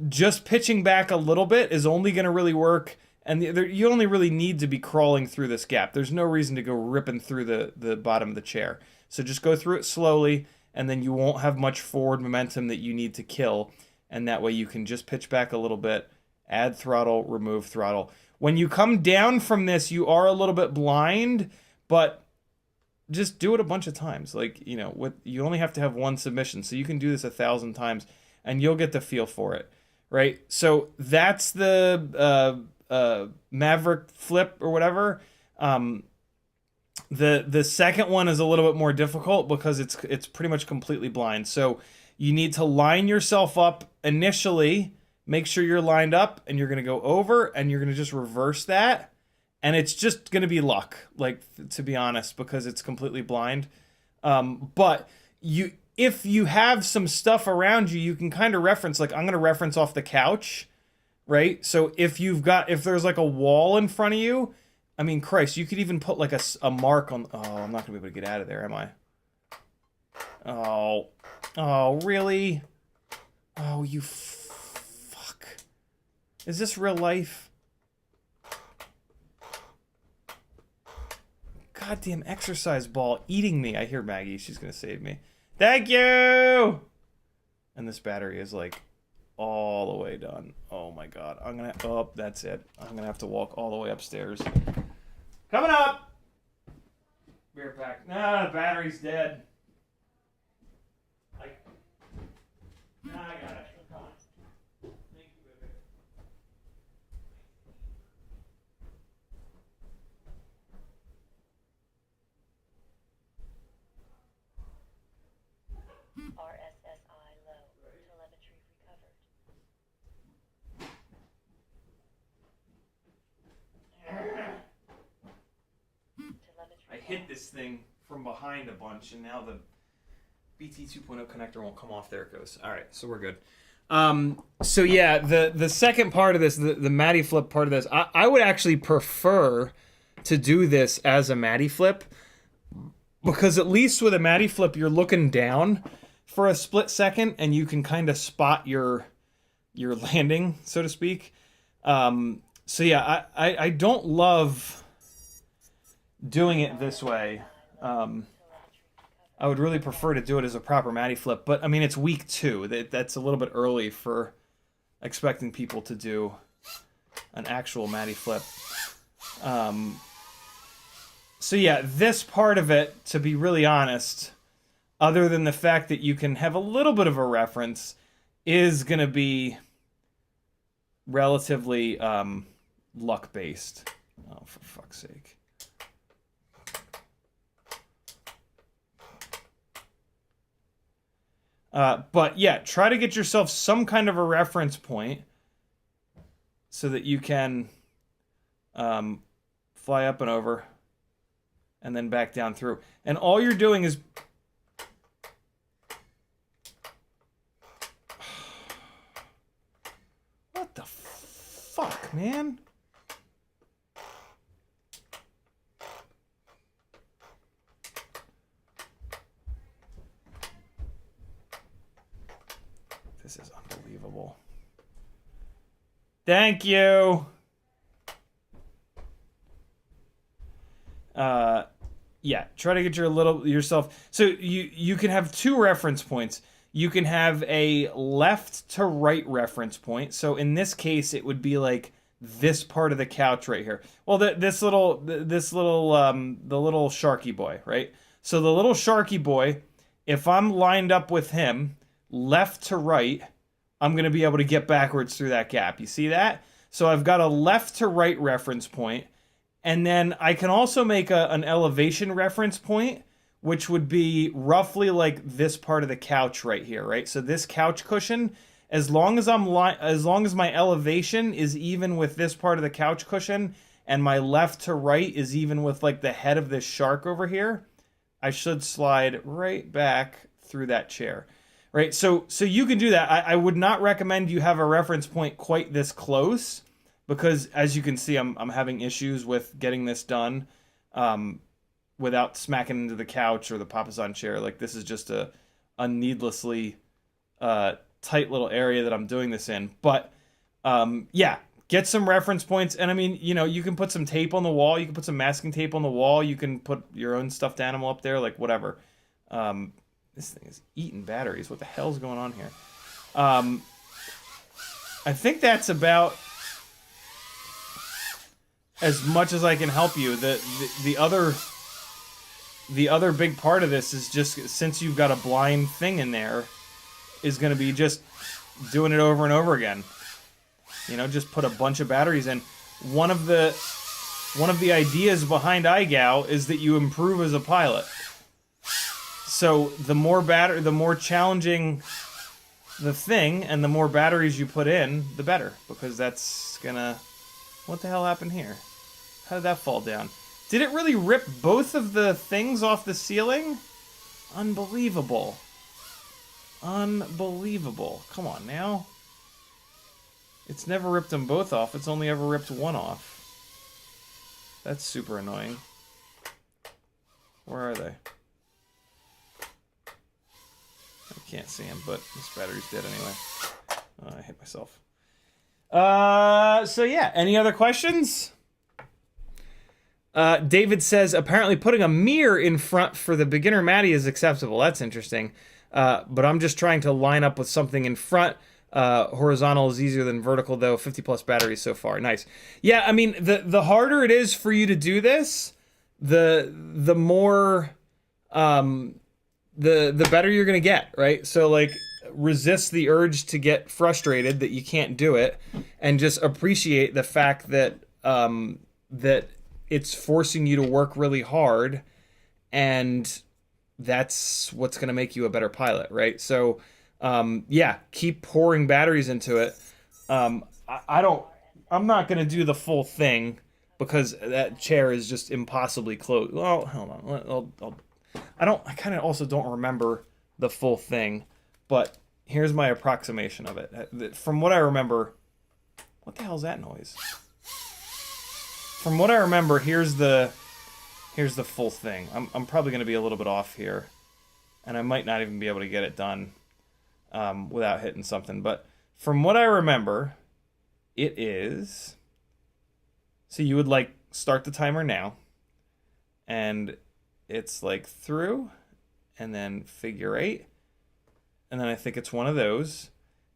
just pitching back a little bit is only going to really work. And you only really need to be crawling through this gap. There's no reason to go ripping through the bottom of the chair. So just go through it slowly, and then you won't have much forward momentum that you need to kill. And that way you can just pitch back a little bit, add throttle, remove throttle. When you come down from this, you are a little bit blind, but just do it a bunch of times. Like, you know, you only have to have one submission, so you can do this 1,000 times, and you'll get the feel for it, right? So that's the Maverick flip or whatever. The second one is a little bit more difficult because it's pretty much completely blind. So you need to line yourself up initially, make sure you're lined up, and you're going to go over, and you're going to just reverse that. And it's just going to be luck, like, to be honest, because it's completely blind. But if you have some stuff around you, you can kind of reference, like, I'm going to reference off the couch, right? So if there's like a wall in front of you, I mean, Christ, you could even put like a mark on, oh, I'm not going to be able to get out of there, am I? Oh, really? Oh, you fuck. Is this real life? Goddamn exercise ball eating me. I hear Maggie. She's going to save me. Thank you! And this battery is like all the way done. Oh my god. Oh, that's it. I'm going to have to walk all the way upstairs. Coming up! Beer pack. Nah, the battery's dead. Nah, I got it. Come on. Thank you, baby. RSSI low. Telemetry recovered. I hit this thing from behind a bunch, and now the BT 2.0 connector won't come off. There it goes. All right, so we're good. So yeah, the second part of this, the Matty flip part of this, I would actually prefer to do this as a Matty flip, because at least with a Matty flip, you're looking down for a split second, and you can kind of spot your landing, so to speak. So yeah, I don't love doing it this way. I would really prefer to do it as a proper Matty flip, but I mean, it's week 2. That's a little bit early for expecting people to do an actual Matty flip. So yeah, this part of it, to be really honest, other than the fact that you can have a little bit of a reference, is going to be relatively luck-based. Oh, for fuck's sake. But yeah, try to get yourself some kind of a reference point so that you can fly up and over and then back down through. And all you're doing is... What the fuck, man? This is unbelievable. Thank you. Yeah, try to get yourself. So you can have 2 reference points. You can have a left to right reference point. So in this case, it would be like this part of the couch right here. Well, the little Sharky boy, right? So the little Sharky boy, if I'm lined up with him, left to right, I'm going to be able to get backwards through that gap. You see that? So I've got a left to right reference point, and then I can also make an elevation reference point, which would be roughly like this part of the couch right here, right? So this couch cushion, as long as my elevation is even with this part of the couch cushion, and my left to right is even with like the head of this shark over here, I should slide right back through that chair. Right, so you can do that. I would not recommend you have a reference point quite this close, because as you can see, I'm having issues with getting this done without smacking into the couch or the Papasan chair. Like, this is just a needlessly tight little area that I'm doing this in. But yeah, get some reference points. And I mean, you know, you can put some tape on the wall. You can put some masking tape on the wall. You can put your own stuffed animal up there, like whatever. This thing is eating batteries. What the hell's going on here? I think that's about as much as I can help you. The other big part of this is just, since you've got a blind thing in there, is going to be just doing it over and over again. You know, just put a bunch of batteries in. One of the ideas behind IGOW is that you improve as a pilot. So the more challenging the thing, and the more batteries you put in, the better, because that's gonna... What the hell happened here? How did that fall down? Did it really rip both of the things off the ceiling? Unbelievable. Unbelievable. Come on now. It's never ripped them both off. It's only ever ripped one off. That's super annoying. Where are they? I can't see them, but this battery's dead anyway. Oh, I hit myself. So yeah, any other questions? David says, apparently putting a mirror in front for the beginner Matty is acceptable. That's interesting. But I'm just trying to line up with something in front. Horizontal is easier than vertical, though. 50 plus batteries so far. Nice. Yeah, I mean, the harder it is for you to do this, the more... the better you're gonna get, right? So like, resist the urge to get frustrated that you can't do it, and just appreciate the fact that that it's forcing you to work really hard, and that's what's gonna make you a better pilot, right? So yeah, keep pouring batteries into it. I'm not gonna do the full thing because that chair is just impossibly close. Well, hold on, I kind of also don't remember the full thing, but here's my approximation of it. From what I remember, what the hell's that noise? From what I remember, here's the full thing. I'm probably going to be a little bit off here, and I might not even be able to get it done without hitting something. But from what I remember, it is... So you would like start the timer now, and it's like through, and then figure 8, and then I think it's one of those,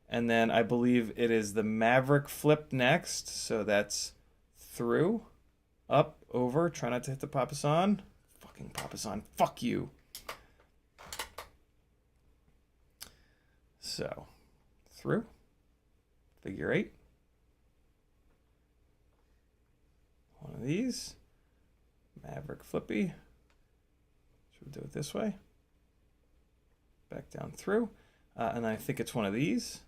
and then I believe it is the Maverick flip next, so that's through, up, over, try not to hit the papasan. Fucking papasan, fuck you. So, through, figure 8, one of these, Maverick flippy. Do it this way, back down through, and I think it's one of these,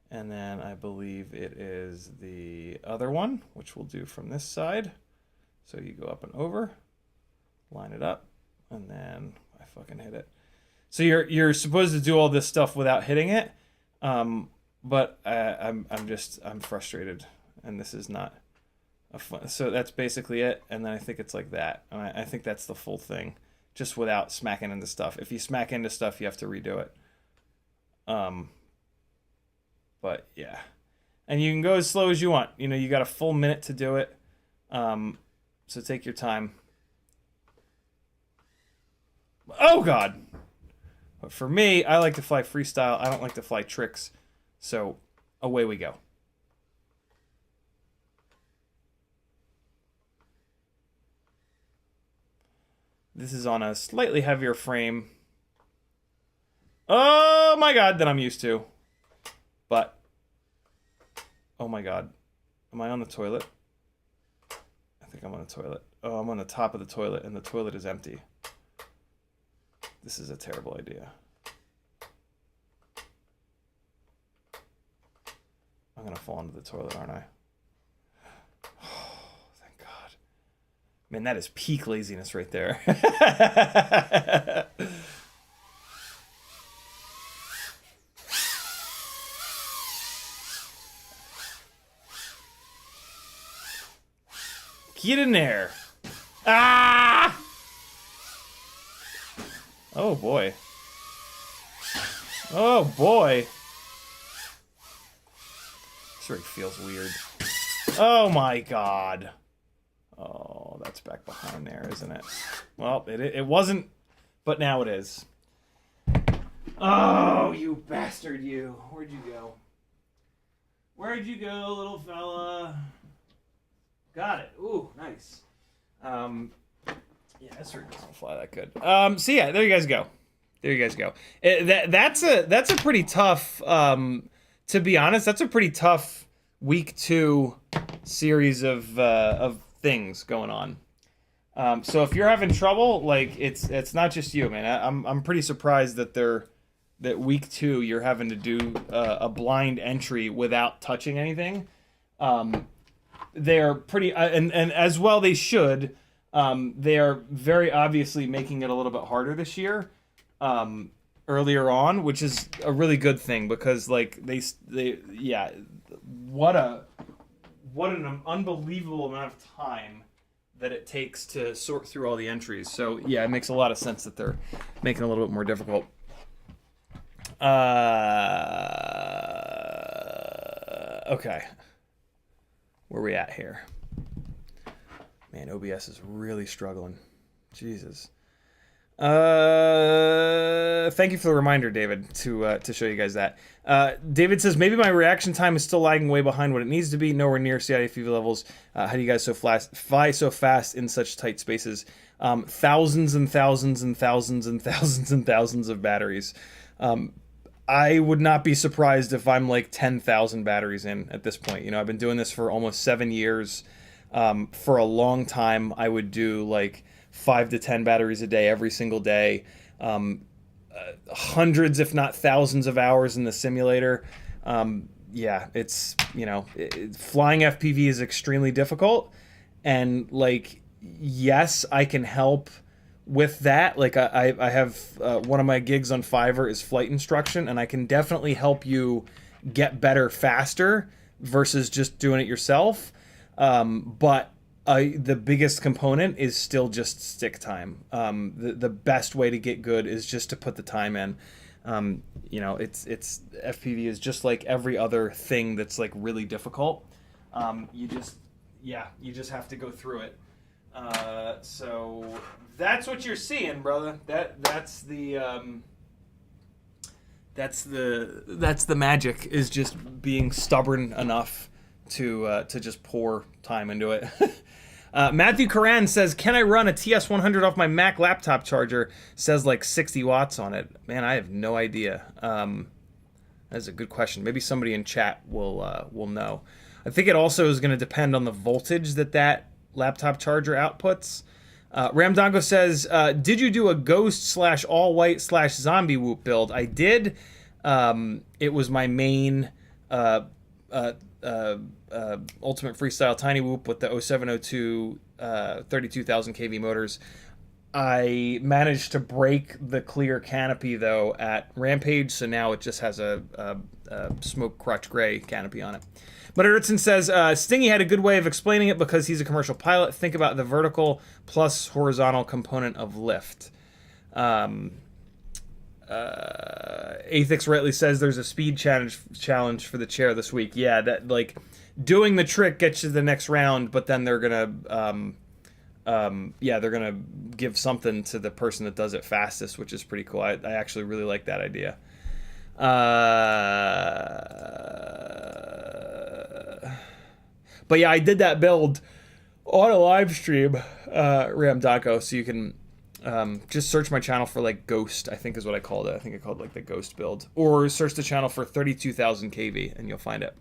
and then I believe it is the other one, which we'll do from this side. So you go up and over, line it up, and then I fucking hit it. So you're supposed to do all this stuff without hitting it, but I'm frustrated, and this is not a fun. So that's basically it, and then I think it's like that, and I think that's the full thing. Just without smacking into stuff. If you smack into stuff, you have to redo it. But yeah. And you can go as slow as you want. You know, you got a full minute to do it. So take your time. Oh, God. But for me, I like to fly freestyle. I don't like to fly tricks. So away we go. This is on a slightly heavier frame. Oh my God, than I'm used to. But, oh my God. Am I on the toilet? I think I'm on the toilet. Oh, I'm on the top of the toilet, and the toilet is empty. This is a terrible idea. I'm gonna fall into the toilet, aren't I? Man, that is peak laziness right there. Get in there. Ah! Oh, boy. Oh, boy. This rig feels weird. Oh my god. Oh, that's back behind there, isn't it? Well, it wasn't, but now it is. Oh, you bastard, you. Where'd you go? Where'd you go, little fella? Got it. Ooh, nice. Yeah, this rig doesn't fly that good. So yeah, there you guys go. There you guys go. That's a pretty tough, to be honest, that's a pretty tough week 2 series of things going on. So if you're having trouble, like it's not just you, man. I'm pretty surprised that week 2 you're having to do a blind entry without touching anything. They're pretty, and as well they should. They are very obviously making it a little bit harder this year. Earlier on, which is a really good thing because like they yeah, what an unbelievable amount of time that it takes to sort through all the entries. So yeah, it makes a lot of sense that they're making it a little bit more difficult. Okay, where are we at here? Man, OBS is really struggling. Jesus. Thank you for the reminder, David, to show you guys that. David says, maybe my reaction time is still lagging way behind what it needs to be, nowhere near CiottiFPV levels. How do you guys fly so fast in such tight spaces? Thousands and thousands and thousands and thousands and thousands of batteries. I would not be surprised if I'm like 10,000 batteries in at this point. You know, I've been doing this for almost 7 years. For a long time, I would do like 5 to 10 batteries a day every single day. Hundreds, if not thousands of hours in the simulator. Yeah, it's, you know, flying FPV is extremely difficult. And like, yes, I can help with that. Like I have one of my gigs on Fiverr is flight instruction, and I can definitely help you get better faster versus just doing it yourself. But the biggest component is still just stick time. The best way to get good is just to put the time in. You know, it's FPV is just like every other thing that's like really difficult. You just have to go through it. So that's what you're seeing, brother. That's the magic, is just being stubborn enough to just pour time into it. Matthew Karan says, can I run a TS100 off my Mac laptop charger? Says like 60 watts on it. Man, I have no idea. That's a good question. Maybe somebody in chat will know. I think it also is going to depend on the voltage that laptop charger outputs. Ramdongo says, did you do a ghost / all white / zombie whoop build? I did. It was my main Ultimate Freestyle Tiny Whoop with the 0702 32,000 kV motors. I managed to break the clear canopy though at Rampage, so now it just has a smoke crutch gray canopy on it. But Erickson says, Stingy had a good way of explaining it because he's a commercial pilot. Think about the vertical plus horizontal component of lift. Athix rightly says there's a speed challenge for the chair this week. Yeah, that like doing the trick gets you to the next round, but then they're gonna they're gonna give something to the person that does it fastest, which is pretty cool. I actually really like that idea. But yeah, I did that build on a live stream, Ramdako, so you can just search my channel for like Ghost, I think is what I called it. I think I called it like the Ghost build. Or search the channel for 32,000 kV and you'll find it.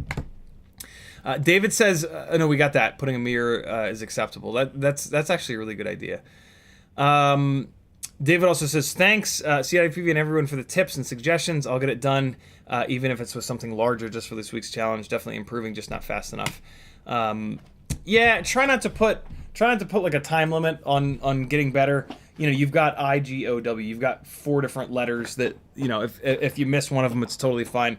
David says, no, we got that. Putting a mirror is acceptable. That's actually a really good idea. David also says, thanks, CiottiFPV and everyone for the tips and suggestions. I'll get it done, even if it's with something larger just for this week's challenge. Definitely improving, just not fast enough. Yeah, try not to put like a time limit on getting better. You know, you've got IGOW, you've got 4 different letters that, you know, if you miss one of them, it's totally fine.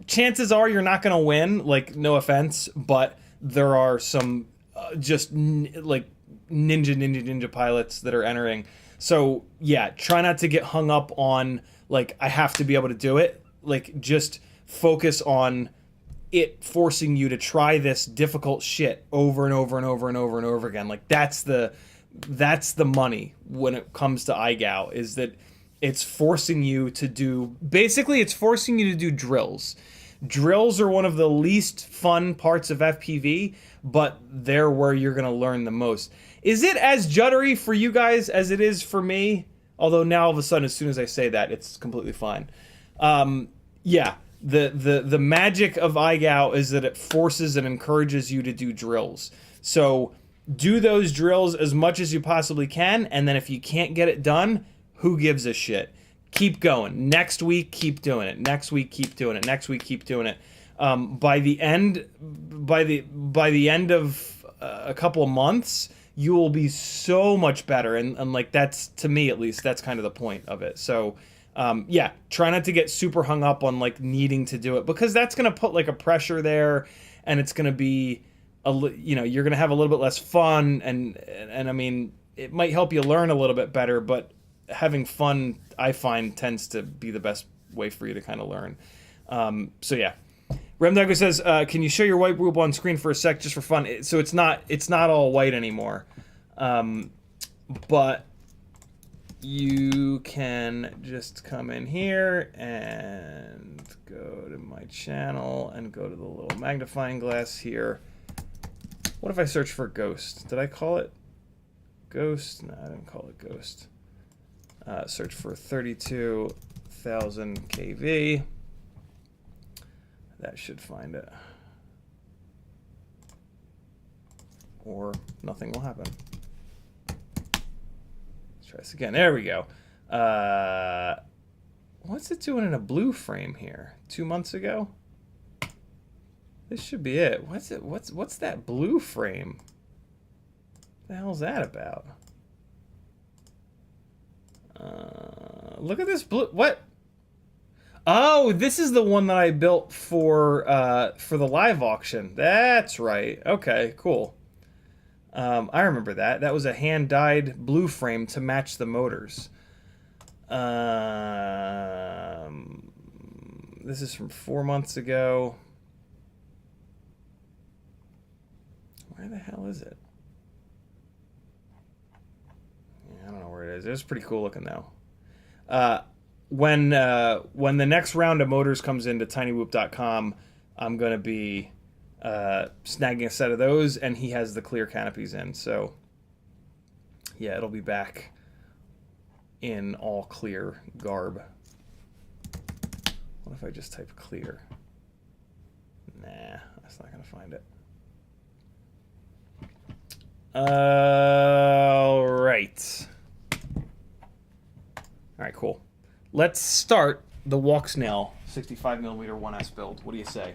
Chances are you're not going to win, like, no offense, but there are some like ninja pilots that are entering. So, yeah, try not to get hung up on, like, I have to be able to do it. Like, just focus on it forcing you to try this difficult shit over and over and over and over and over again. Like that's the money when it comes to IGOW, is that it's forcing you to do, basically it's forcing you to do drills. Drills are one of the least fun parts of FPV, but they're where you're going to learn the most. Is it as juddery for you guys as it is for me? Although now all of a sudden, as soon as I say that, it's completely fine. Yeah, the magic of IGOW is that it forces and encourages you to do drills. So do those drills as much as you possibly can, and then if you can't get it done, who gives a shit? Keep going. Next week, keep doing it. Next week, keep doing it. Next week, keep doing it. By the end of a couple of months, you will be so much better. And like that's, to me at least, that's kind of the point of it. So yeah, try not to get super hung up on like needing to do it, because that's going to put like a pressure there, and it's going to be you're going to have a little bit less fun, and I mean, it might help you learn a little bit better, but having fun, I find, tends to be the best way for you to kind of learn. So yeah. Remdugger says, can you show your white boob on screen for a sec just for fun? So it's not all white anymore. But you can just come in here and go to my channel and go to the little magnifying glass here. What if I search for ghost? Did I call it ghost? No, I didn't call it ghost. Search for 32,000 kV. That should find it. Or nothing will happen. Let's try this again. There we go. What's it doing in a blue frame here? 2 months ago? This should be it. What's that blue frame? What the hell's that about? Look at this blue. What? Oh, this is the one that I built for the live auction. That's right. Okay, cool. I remember that. That was a hand-dyed blue frame to match the motors. This is from 4 months ago. Where the hell is it? Yeah, I don't know where it is. It was pretty cool looking though. When the next round of motors comes into tinywhoop.com, I'm going to be snagging a set of those, and he has the clear canopies in. So, yeah, it'll be back in all clear garb. What if I just type clear? Nah, that's not going to find it. All right. All right, cool. Let's start the Walksnail 65mm 1S build. What do you say?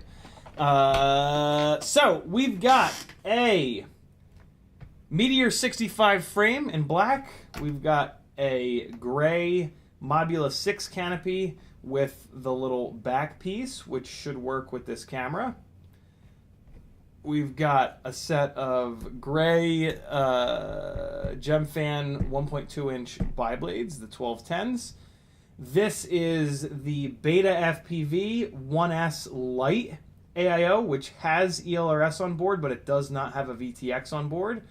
So we've got a Meteor 65 frame in black. We've got a gray Modula 6 canopy with the little back piece, which should work with this camera. We've got a set of gray Gemfan 1.2-inch biblades, the 1210s. This is the Betaflight 1S Lite AIO, which has ELRS on board, but it does not have a VTX on board.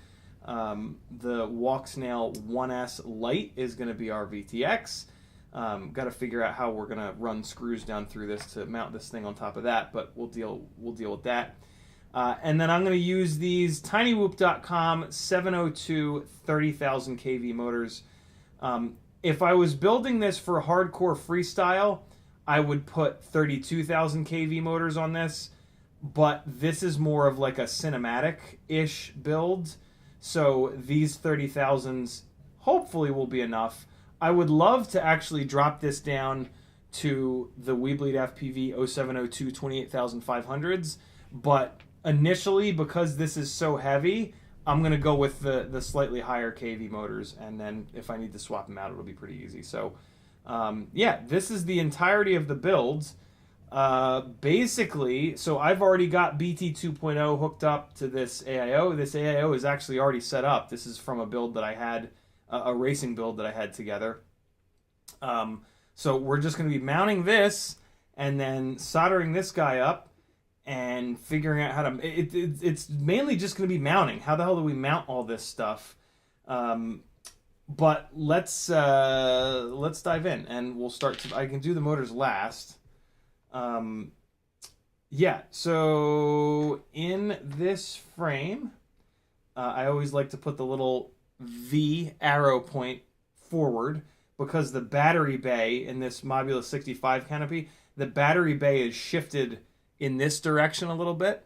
The Walksnail 1S Lite is going to be our VTX. Got to figure out how we're going to run screws down through this to mount this thing on top of that, but we'll deal with that. And then I'm going to use these tinywhoop.com 702 30,000 kV motors. If I was building this for hardcore freestyle, I would put 32,000 kV motors on this, but this is more of like a cinematic-ish build, so these 30,000s hopefully will be enough. I would love to actually drop this down to the Weebleed FPV 0702 28,500s, but initially, because this is so heavy, I'm going to go with the slightly higher kV motors, and then if I need to swap them out, it'll be pretty easy. So, yeah, this is the entirety of the build. Basically, so I've already got BT 2.0 hooked up to this AIO. This AIO is actually already set up. This is from a build that I had, a racing build that I had together. So we're just going to be mounting this and then soldering this guy up. and figuring out how to... It's mainly just going to be mounting. How the hell do we mount all this stuff? But let's dive in, and we'll start to... I can do the motors last. Yeah, so in this frame, I always like to put the little V arrow point forward, because the battery bay in this Mobula 65 canopy, the battery bay is shifted in this direction a little bit.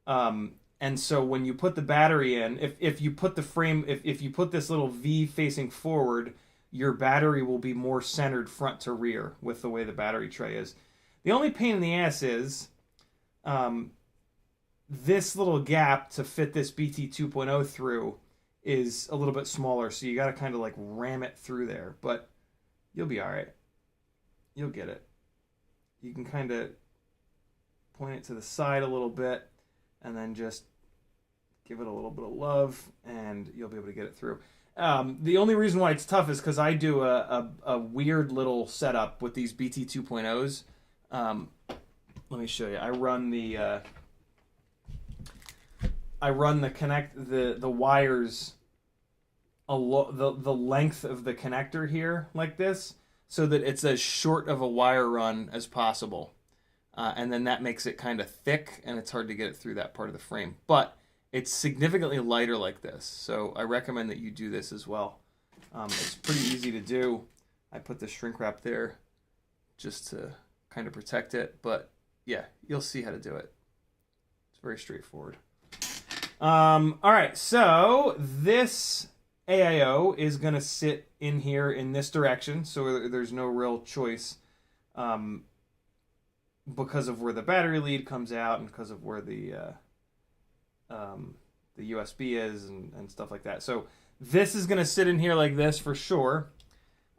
And so when you put the battery in, if you put the frame, if you put this little V facing forward, your battery will be more centered front to rear with the way the battery tray is. The only pain in the ass is this little gap to fit this BT 2.0 through is a little bit smaller, so you got to kind of like ram it through there, but you'll be all right. You'll get it. You can kind of point it to the side a little bit and then just give it a little bit of love, and you'll be able to get it through. The only reason why it's tough is because I do a weird little setup with these BT 2.0s. Let me show you. I run the the wires the length of the connector here like this, so that it's as short of a wire run as possible, and then that makes it kind of thick and it's hard to get it through that part of the frame. But it's significantly lighter like this, so I recommend that you do this as well. It's pretty easy to do. I put the shrink wrap there just to kind of protect it, but yeah, you'll see how to do it. It's very straightforward. All right, so this AIO is going to sit in here in this direction, so there's no real choice, because of where the battery lead comes out and because of where the USB is and stuff like that. So this is going to sit in here like this for sure.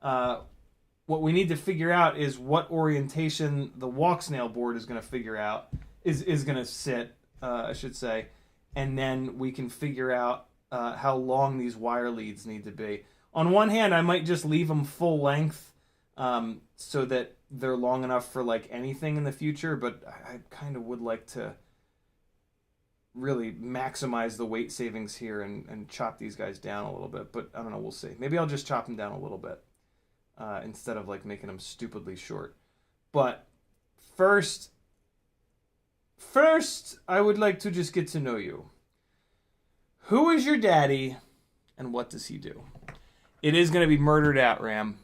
What we need to figure out is what orientation the Walksnail board is going to figure out, is going to sit, I should say, and then we can figure out how long these wire leads need to be. On one hand, I might just leave them full length, so that they're long enough for like anything in the future, but I kind of would like to really maximize the weight savings here and chop these guys down a little bit, but I don't know, we'll see. Maybe I'll just chop them down a little bit, instead of like making them stupidly short. But first, I would like to just get to know you. Who is your daddy, and what does he do? It is going to be murdered out, Ram.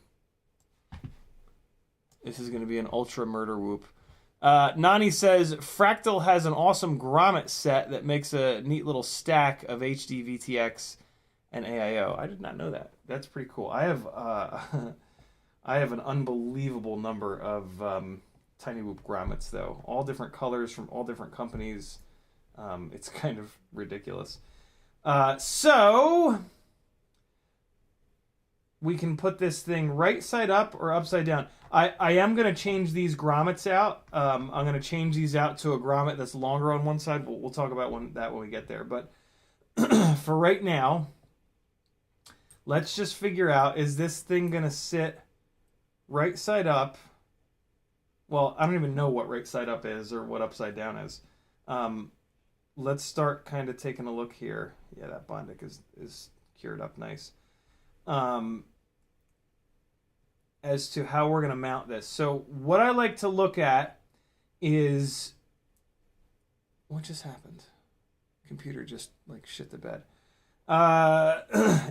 This is going to be an ultra murder whoop. Nani says, Fractal has an awesome grommet set that makes a neat little stack of HD VTX and AIO. I did not know that. That's pretty cool. I have I have an unbelievable number of Tiny Whoop grommets, though. All different colors from all different companies. It's kind of ridiculous. So we can put this thing right side up or upside down. I am going to change these grommets out. I'm going to change these out to a grommet that's longer on one side. We'll talk about that when we get there. But for right now, let's just figure out, is this thing going to sit right side up? Well, I don't even know what right side up is or what upside down is. Let's start kind of taking a look here. Yeah, that Bondic is cured up nice. As to how we're going to mount this. So what I like to look at is... What just happened? Computer just like shit the bed.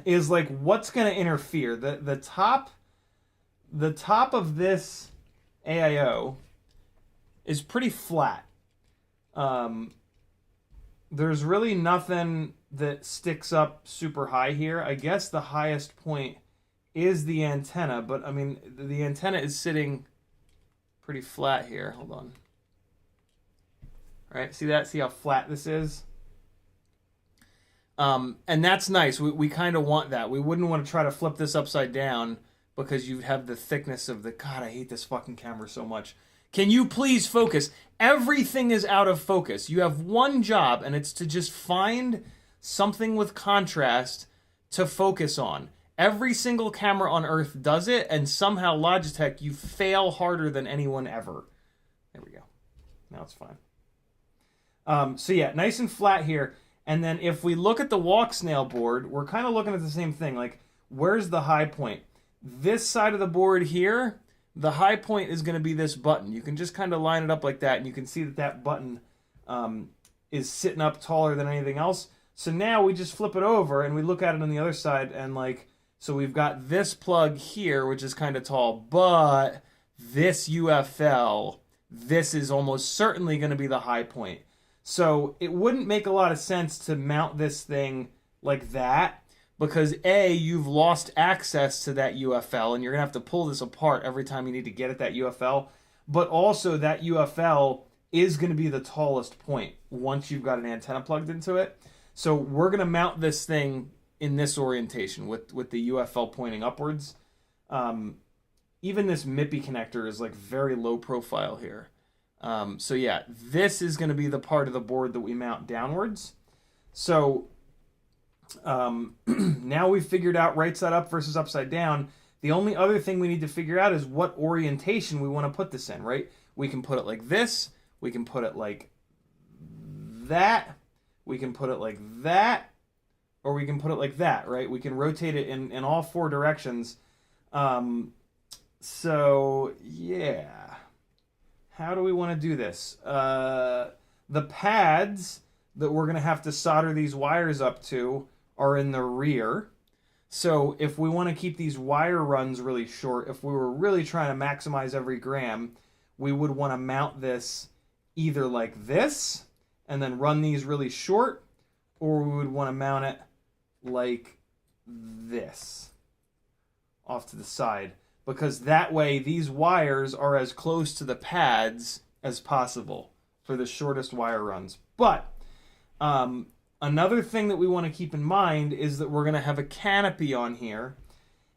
Is like what's going to interfere. The top of this AIO is pretty flat. There's really nothing that sticks up super high here. I guess the highest point is the antenna, but I mean, the antenna is sitting pretty flat here. Hold on. All right, see that? See how flat this is? And that's nice. We kind of want that. We wouldn't want to try to flip this upside down because you have the thickness of the... God, I hate this fucking camera so much. Can you please focus? Everything is out of focus. You have one job, and it's to just find something with contrast to focus on. Every single camera on Earth does it, and somehow Logitech, you fail harder than anyone ever. There we go. Now it's fine. So yeah, nice and flat here. And then if we look at the Walksnail board, we're kind of looking at the same thing. Like, where's the high point? This side of the board here, the high point is going to be this button. You can just kind of line it up like that, and you can see that that button is sitting up taller than anything else. So now we just flip it over, and we look at it on the other side, and like, so we've got this plug here, which is kind of tall, but this UFL, this is almost certainly going to be the high point. So it wouldn't make a lot of sense to mount this thing like that, because A, you've lost access to that UFL, and you're going to have to pull this apart every time you need to get at that UFL. But also that UFL is going to be the tallest point once you've got an antenna plugged into it. So we're going to mount this thing in this orientation with the UFL pointing upwards. Even this MIPI connector is like very low profile here. So yeah, this is going to be the part of the board that we mount downwards. So now we've figured out right side up versus upside down. The only other thing we need to figure out is what orientation we want to put this in, right? We can put it like this. We can put it like that. We can put it like that. Or we can put it like that, right? We can rotate it in all four directions. So, yeah. How do we want to do this? The pads that we're going to have to solder these wires up to are in the rear. So if we want to keep these wire runs really short, if we were really trying to maximize every gram, we would want to mount this either like this and then run these really short, or we would want to mount it like this off to the side, because that way these wires are as close to the pads as possible for the shortest wire runs. But another thing that we want to keep in mind is that we're going to have a canopy on here,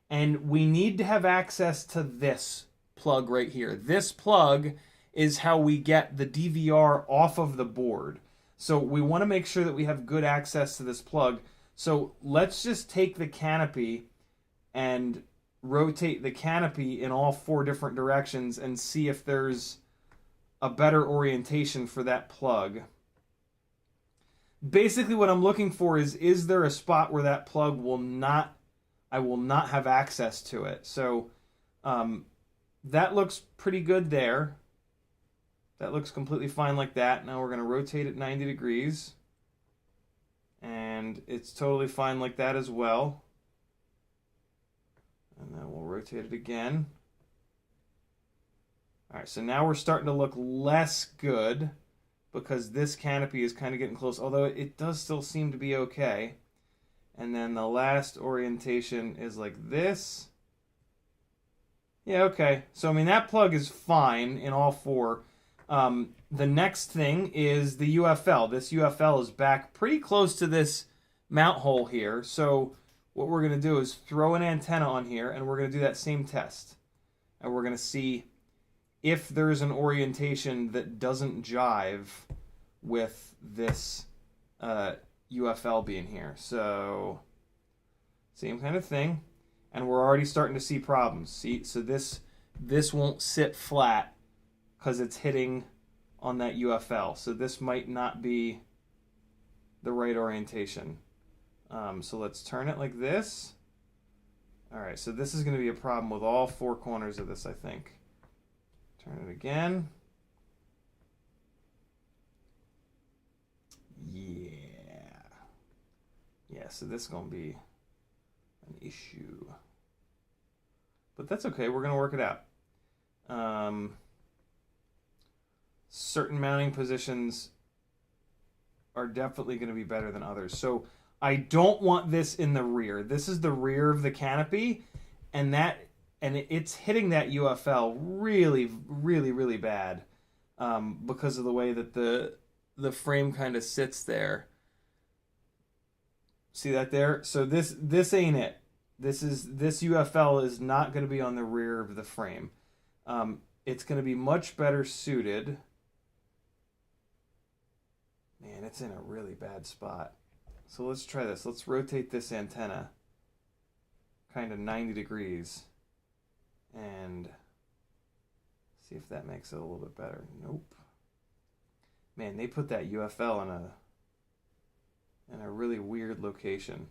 and we need to have access to this plug right here. This plug is how we get the DVR off of the board. So we want to make sure that we have good access to this plug. So let's just take the canopy and rotate the canopy in all four different directions and see if there's a better orientation for that plug. Basically what I'm looking for is there a spot where that plug I will not have access to it. So that looks pretty good there. That looks completely fine like that. Now we're going to rotate it 90 degrees. And it's totally fine like that as well. And then we'll rotate it again. All right, so now we're starting to look less good because this canopy is kind of getting close, although it does still seem to be okay. And then the last orientation is like this. Yeah, okay. So, I mean, that plug is fine in all four. The next thing is the UFL. This UFL is back pretty close to this mount hole here. So what we're going to do is throw an antenna on here, and we're going to do that same test. And we're going to see if there's an orientation that doesn't jive with this UFL being here. So same kind of thing. And we're already starting to see problems. See, so this won't sit flat because it's hitting on that UFL. So this might not be the right orientation. So let's turn it like this. All right, so this is going to be a problem with all four corners of this, I think. Turn it again. Yeah. Yeah, so this is going to be an issue. But that's okay, we're going to work it out. Certain mounting positions are definitely going to be better than others. So I don't want this in the rear. This is the rear of the canopy, and it's hitting that UFL really, really, really bad because of the way that the frame kind of sits there. See that there? So this ain't it. This UFL is not going to be on the rear of the frame. It's going to be much better suited. Man, it's in a really bad spot. So let's try this. Let's rotate this antenna kind of 90 degrees and see if that makes it a little bit better. Nope. Man, they put that UFL in a really weird location.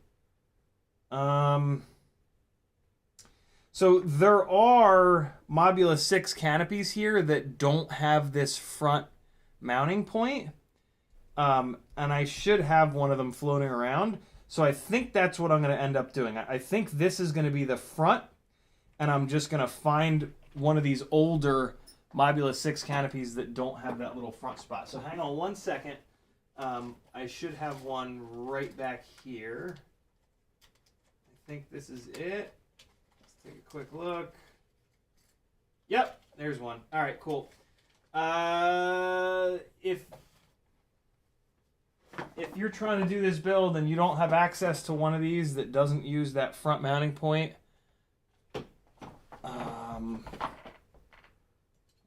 So there are Modulus 6 canopies here that don't have this front mounting point. And I should have one of them floating around. So I think that's what I'm going to end up doing. I think this is going to be the front, and I'm just going to find one of these older Modulus 6 canopies that don't have that little front spot. So hang on one second. I should have one right back here. I think this is it. Let's take a quick look. Yep, there's one. All right, cool. If you're trying to do this build and you don't have access to one of these that doesn't use that front mounting point, I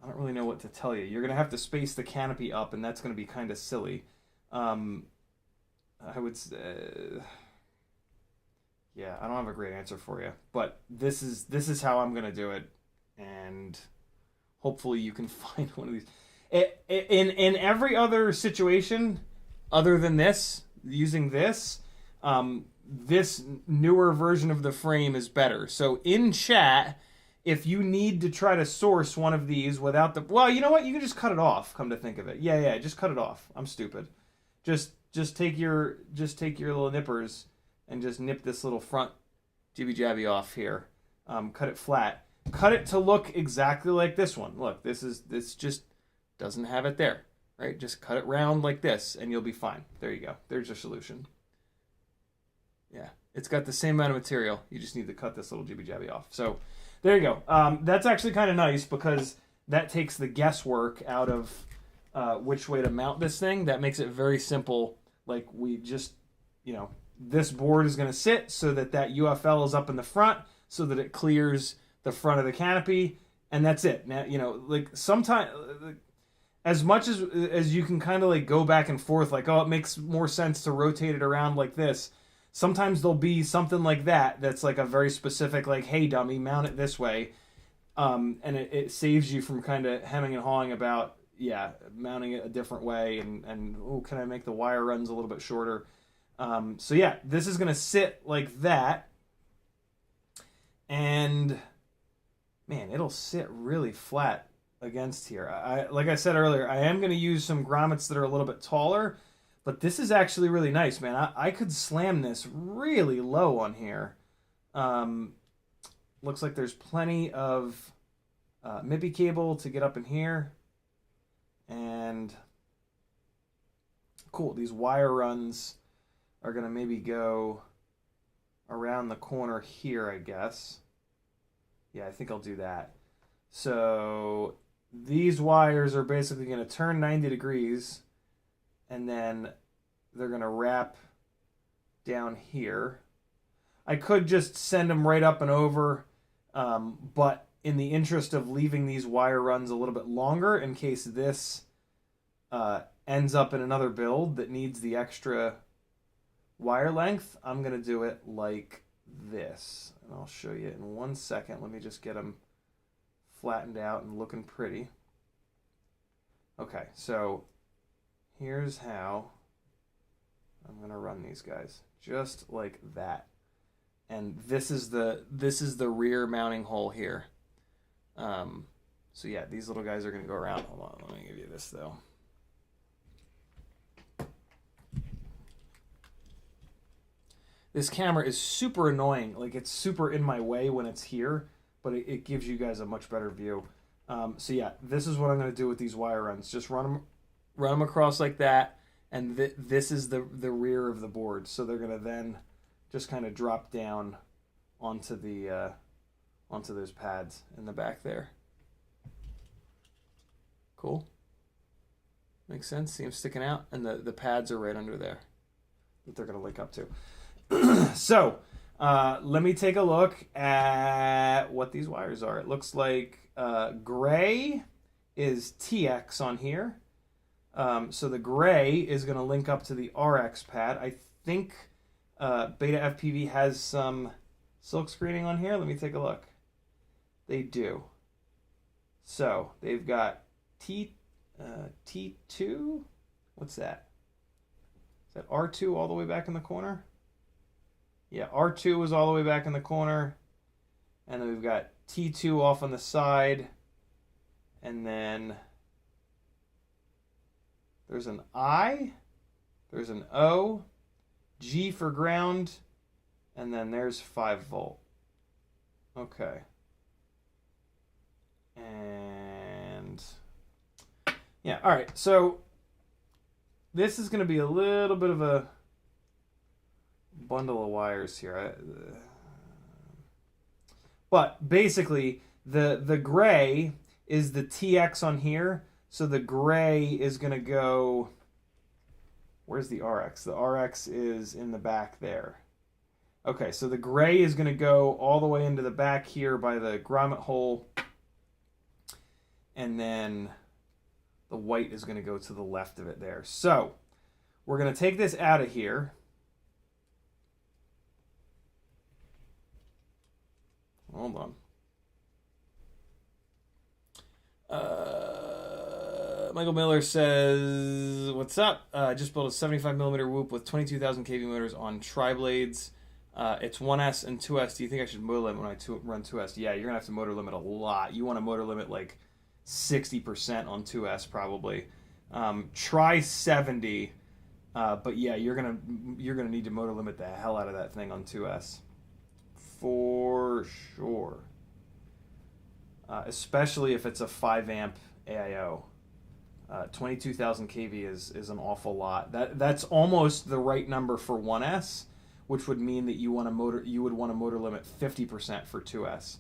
don't really know what to tell you. You're going to have to space the canopy up, and that's going to be kind of silly. I would say, yeah, I don't have a great answer for you, but this is how I'm going to do it, and hopefully you can find one of these. In every other situation other than this, using this, this newer version of the frame is better. So in chat, if you need to try to source one of these without the... Well, you know what? You can just cut it off, come to think of it. Yeah, just cut it off. I'm stupid. Just take your little nippers and just nip this little front jibby-jabby off here. Cut it flat. Cut it to look exactly like this one. Look, this just doesn't have it there, right? Just cut it round like this, and you'll be fine. There you go. There's your solution. Yeah, it's got the same amount of material. You just need to cut this little jibby-jabby off. So there you go. That's actually kind of nice because that takes the guesswork out of which way to mount this thing. That makes it very simple. Like we just, this board is going to sit so that UFL is up in the front so that it clears the front of the canopy, and that's it. Now, like sometimes, as much as you can kind of like go back and forth, like, oh, it makes more sense to rotate it around like this. Sometimes there'll be something like that that's like a very specific, like, hey, dummy, mount it this way. And it saves you from kind of hemming and hawing about, mounting it a different way. And oh, can I make the wire runs a little bit shorter? So yeah, this is going to sit like that. And man, it'll sit really flat against here. Like I said earlier, I am going to use some grommets that are a little bit taller. But this is actually really nice, man. I could slam this really low on here. Looks like there's plenty of MIPI cable to get up in here. And cool, these wire runs are going to maybe go around the corner here, I guess. Yeah, I think I'll do that. So these wires are basically going to turn 90 degrees. And then they're going to wrap down here. I could just send them right up and over, but in the interest of leaving these wire runs a little bit longer in case this ends up in another build that needs the extra wire length, I'm going to do it like this. And I'll show you in 1 second. Let me just get them flattened out and looking pretty. Okay, so here's how I'm going to run these guys. Just like that. And this is the rear mounting hole here. So yeah, these little guys are going to go around. Hold on, let me give you this though. This camera is super annoying. Like, it's super in my way when it's here, but it gives you guys a much better view. So yeah, this is what I'm going to do with these wire runs. Just run them across like that, and this is the rear of the board. So they're going to then just kind of drop down onto those pads in the back there. Cool. Makes sense. See them sticking out, and the pads are right under there that they're going to link up to. So let me take a look at what these wires are. It looks like gray is TX on here. So the gray is going to link up to the RX pad. I think Betaflight has some silk screening on here. Let me take a look. They do. So they've got T2 What's that? Is that R2 all the way back in the corner? Yeah, R2 is all the way back in the corner. And then we've got T2 off on the side. And then there's an I, there's an O, G for ground, and then there's 5 volt. Okay. And yeah, all right. So this is going to be a little bit of a bundle of wires here. But basically, the gray is the TX on here. So the gray is going to go... Where's the RX? The RX is in the back there. Okay, so the gray is going to go all the way into the back here by the grommet hole. And then the white is going to go to the left of it there. So we're going to take this out of here. Hold on. Michael Miller says, what's up? I just built a 75mm whoop with 22,000 kV motors on tri-blades. It's 1S and 2S. Do you think I should motor limit when I run 2S? Yeah, you're going to have to motor limit a lot. You want to motor limit like 60% on 2S probably. Try 70, but yeah, you're gonna need to motor limit the hell out of that thing on 2S. For sure. Especially if it's a 5 amp AIO. 22,000 kV is an awful lot. That's almost the right number for 1S, which would mean that you would want to motor limit 50% for 2S.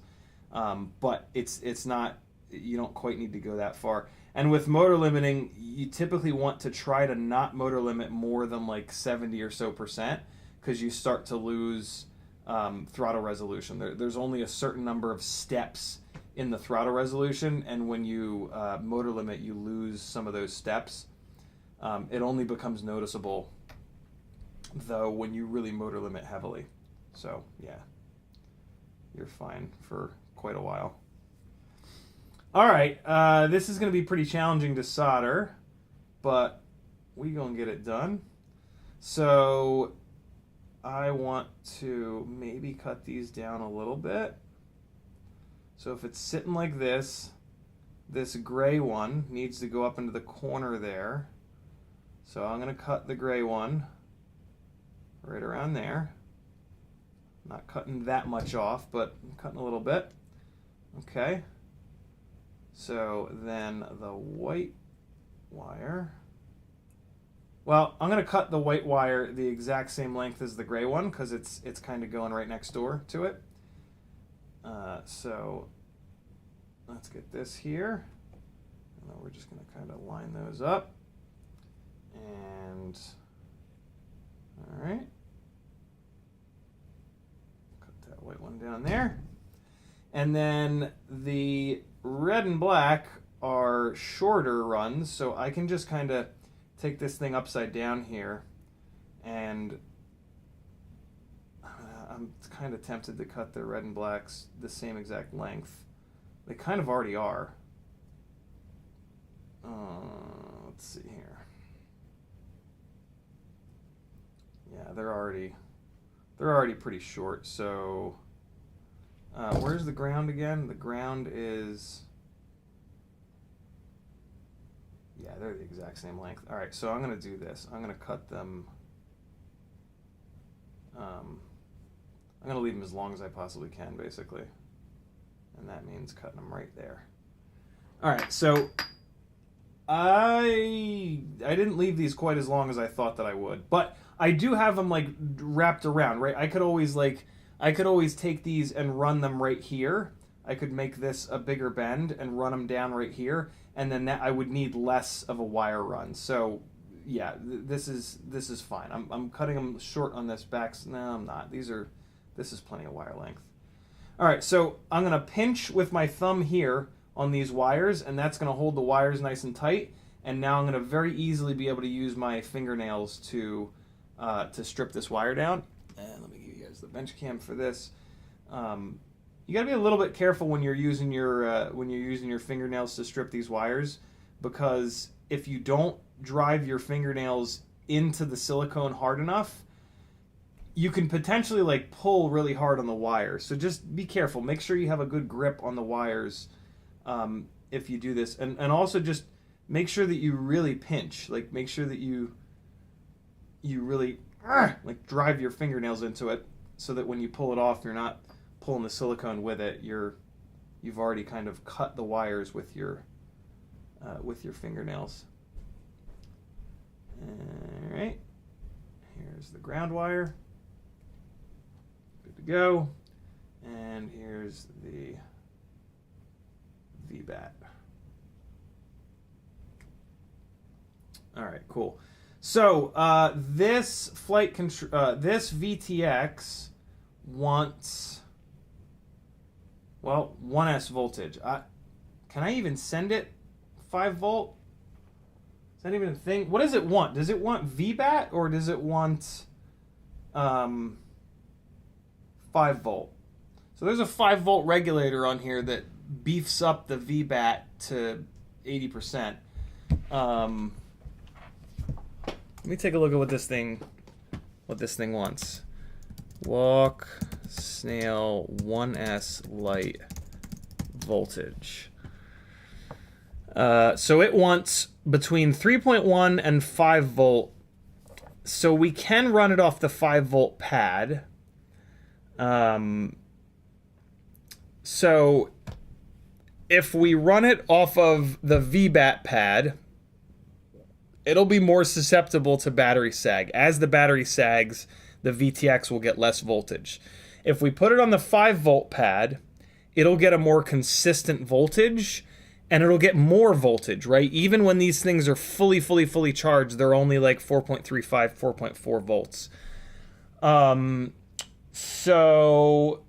But it's not, you don't quite need to go that far. And with motor limiting, you typically want to try to not motor limit more than like 70 or so percent, because you start to lose throttle resolution. There's only a certain number of steps in the throttle resolution, and when you motor limit, you lose some of those steps. It only becomes noticeable, though, when you really motor limit heavily. So, yeah, you're fine for quite a while. All right, this is going to be pretty challenging to solder, but we're going to get it done. So I want to maybe cut these down a little bit. So if it's sitting like this gray one needs to go up into the corner there. So I'm going to cut the gray one right around there. Not cutting that much off, but I'm cutting a little bit. Okay. So then the white wire. Well, I'm going to cut the white wire the exact same length as the gray one because it's kind of going right next door to it. So let's get this here. And then we're just going to kind of line those up. And all right. Cut that white one down there. And then the red and black are shorter runs, so I can just kind of take this thing upside down here, and I'm kind of tempted to cut the red and blacks the same exact length. They kind of already are. Let's see here. Yeah, they're already pretty short. So where's the ground again? The ground is, yeah, they're the exact same length. All right, so I'm going to do this. I'm going to cut them. I'm going to leave them as long as I possibly can, basically. And that means cutting them right there. All right, so I didn't leave these quite as long as I thought that I would, but I do have them like wrapped around, right? I could always take these and run them right here. I could make this a bigger bend and run them down right here, and then I would need less of a wire run. So yeah, this is fine. I'm cutting them short on this back. No, I'm not. This is plenty of wire length. All right, so I'm gonna pinch with my thumb here on these wires, and that's gonna hold the wires nice and tight. And now I'm gonna very easily be able to use my fingernails to strip this wire down. And let me give you guys the bench cam for this. You got to be a little bit careful when you're using your fingernails to strip these wires, because if you don't drive your fingernails into the silicone hard enough, you can potentially like pull really hard on the wires. So just be careful. Make sure you have a good grip on the wires if you do this. And also just make sure that you really pinch. Like make sure that you really like drive your fingernails into it so that when you pull it off, you're not pulling the silicone with it. You've already kind of cut the wires with your fingernails. All right. Here's the ground wire. Good to go. And here's the VBAT. All right, cool. So this this VTX wants, well, 1S voltage. Can I even send it 5 volt? Is that even a thing? What does it want? Does it want VBAT or does it want 5 volt? So there's a 5 volt regulator on here that beefs up the VBAT to 80%. Let me take a look at what this thing wants. Walksnail 1S light voltage. So it wants between 3.1 and 5 volt. So we can run it off the 5 volt pad. So if we run it off of the VBAT pad, it'll be more susceptible to battery sag. As the battery sags, the VTX will get less voltage. If we put it on the 5 volt pad, it'll get a more consistent voltage, and it'll get more voltage, right? Even when these things are fully charged, they're only like 4.35, 4.4 volts. So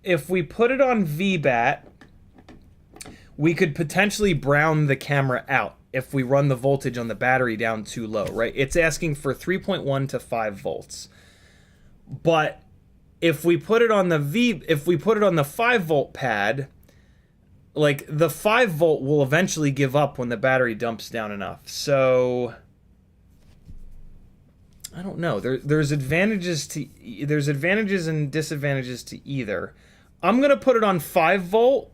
if we put it on VBAT, we could potentially brown the camera out if we run the voltage on the battery down too low, right? It's asking for 3.1 to 5 volts. But if we put it on the 5 volt pad, like the 5 volt will eventually give up when the battery dumps down enough. So I don't know. There's advantages and disadvantages to either. I'm gonna put it on 5 volt,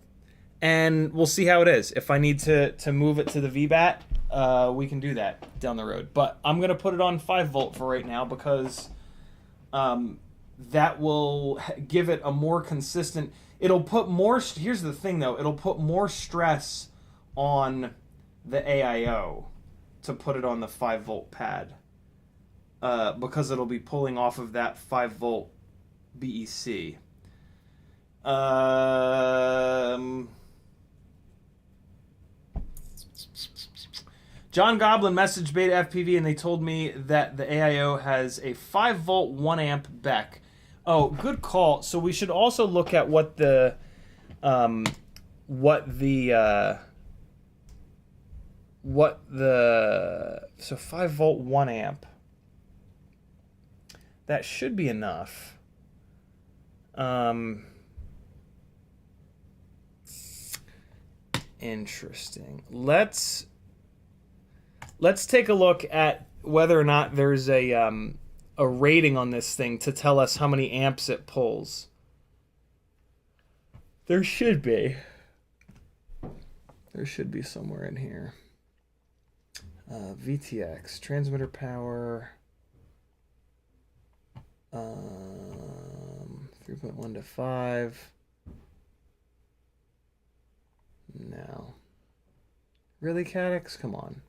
and we'll see how it is. If I need to move it to the VBAT, we can do that down the road. But I'm gonna put it on 5 volt for right now because that will give it a more consistent. It'll put more. Here's the thing, though. It'll put more stress on the AIO to put it on the 5 volt pad because it'll be pulling off of that 5 volt BEC. John Goblin messaged Betaflight and they told me that the AIO has a 5 volt 1 amp BEC. Oh, good call. So we should also look at what the so 5 volt 1 amp. That should be enough. Interesting. Let's take a look at whether or not there's a rating on this thing to tell us how many amps it pulls. There should be. There should be somewhere in here. VTX, transmitter power. 3.1 to 5. No. Really, Cadix? Come on.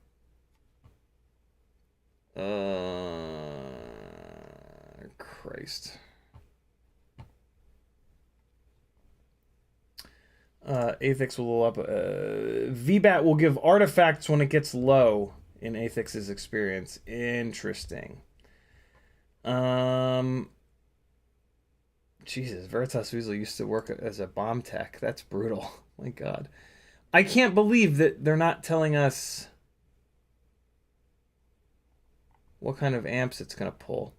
Christ. Athix will up. VBAT will give artifacts when it gets low in Athix's experience. Interesting. Jesus, Veritas Weasel used to work as a bomb tech. That's brutal. My God. I can't believe that they're not telling us what kind of amps it's going to pull.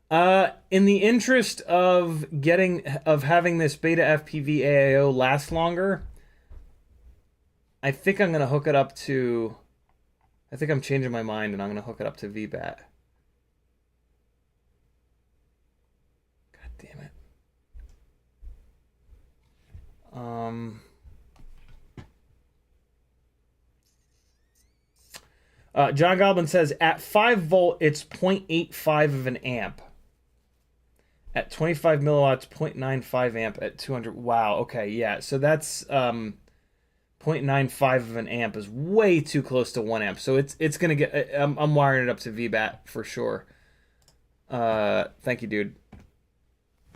In the interest of having this Betaflight AIO last longer, I think I'm going to hook it up to I think I'm changing my mind and I'm going to hook it up to VBAT. God damn it. John Goblin says at 5 volt it's 0.85 of an amp. At 25 milliwatts, 0.95 amp at 200. Wow. Okay. Yeah. So that's 0.95 of an amp is way too close to 1 amp. So it's gonna get. I'm wiring it up to VBAT for sure. Thank you, dude.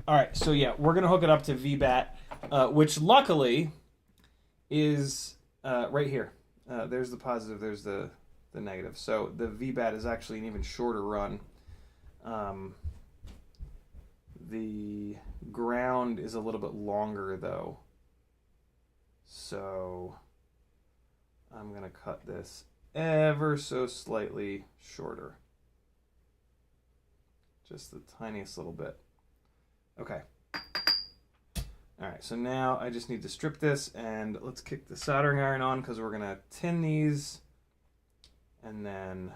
All right. So yeah, we're gonna hook it up to VBAT, which luckily is right here. There's the positive. There's the negative. So the VBAT is actually an even shorter run. The ground is a little bit longer though. So I'm going to cut this ever so slightly shorter. Just the tiniest little bit. Okay. All right, so now I just need to strip this and let's kick the soldering iron on because we're going to tin these and then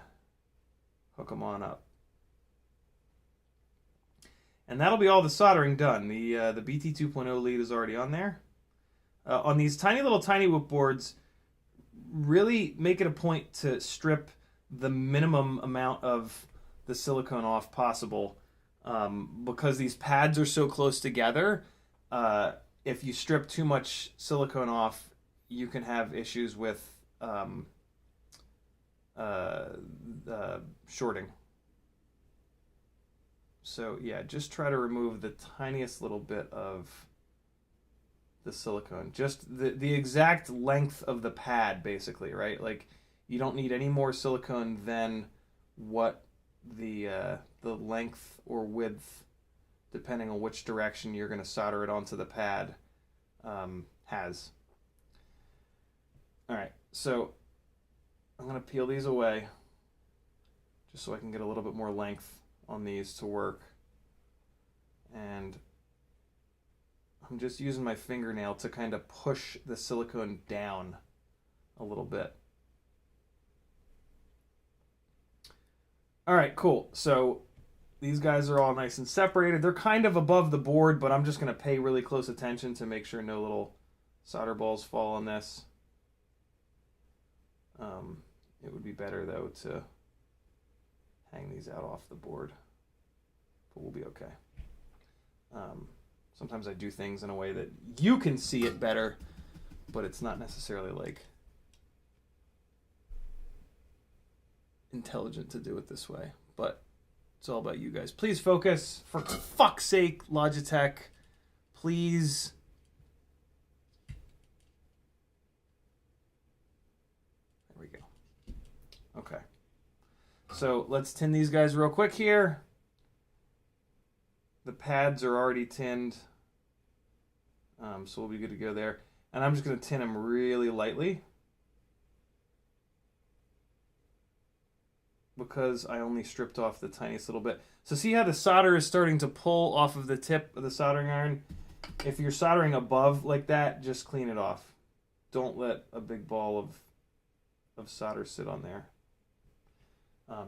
hook them on up. And that'll be all the soldering done. The BT 2.0 lead is already on there. On these tiny whoop boards, really make it a point to strip the minimum amount of the silicone off possible, because these pads are so close together. If you strip too much silicone off, you can have issues with shorting. So yeah, just try to remove the tiniest little bit of the silicone. Just the exact length of the pad, basically, right? Like, you don't need any more silicone than what the length or width, depending on which direction you're going to solder it onto the pad, has. All right, so I'm going to peel these away just so I can get a little bit more length on these to work. And I'm just using my fingernail to kind of push the silicone down a little bit. All right, cool. So these guys are all nice and separated. They're kind of above the board, but I'm just going to pay really close attention to make sure no little solder balls fall on this. It would be better, though, to hang these out off the board, but we'll be okay. Sometimes I do things in a way that you can see it better, but it's not necessarily like intelligent to do it this way. But it's all about you guys. Please focus, for fuck's sake, Logitech. Please. There we go. Okay. So let's tin these guys real quick here. The pads are already tinned, so we'll be good to go there. And I'm just going to tin them really lightly because I only stripped off the tiniest little bit. So see how the solder is starting to pull off of the tip of the soldering iron? If you're soldering above like that, just clean it off. Don't let a big ball of solder sit on there.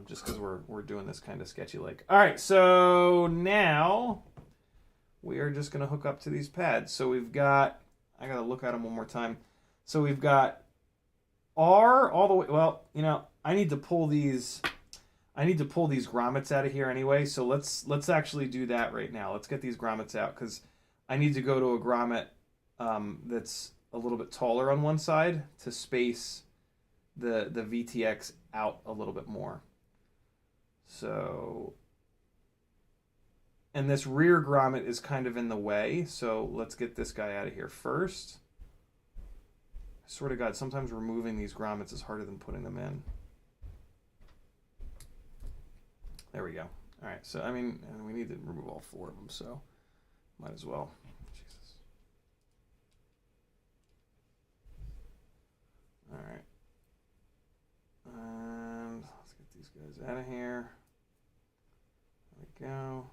Just because we're doing this kind of sketchy like. All right, so now we are just going to hook up to these pads. So we've got, I got to look at them one more time. So we've got R all the way, well, you know, I need to pull these grommets out of here anyway. So let's actually do that right now. Let's get these grommets out because I need to go to a grommet that's a little bit taller on one side to space the VTX out a little bit more. So, and this rear grommet is kind of in the way, so let's get this guy out of here first. I swear to God, sometimes removing these grommets is harder than putting them in. There we go. All right, so I mean, we need to remove all 4 of them, so might as well. Jesus. All right. And let's get these guys out of here. There we go.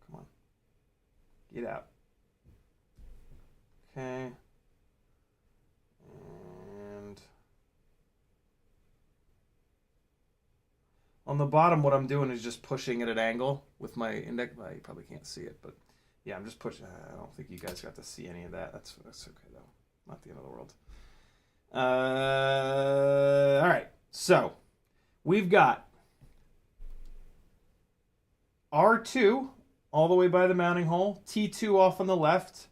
Come on. Get out. Okay. On the bottom, what I'm doing is just pushing at an angle with my index. Well, you probably can't see it, but yeah, I'm just pushing. I don't think you guys got to see any of that. That's okay though. Not the end of the world. All right, so we've got R2 all the way by the mounting hole, T2 off on the left,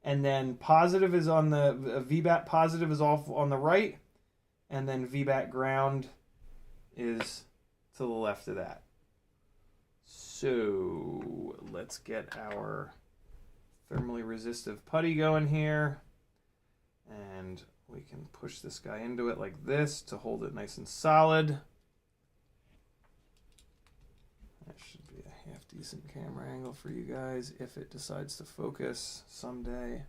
and then positive is on the VBAT positive is off on the right, and then VBAT ground is to the left of that. So let's get our thermally resistive putty going here, and we can push this guy into it like this to hold it nice and solid. That should be a half decent camera angle for you guys if it decides to focus someday.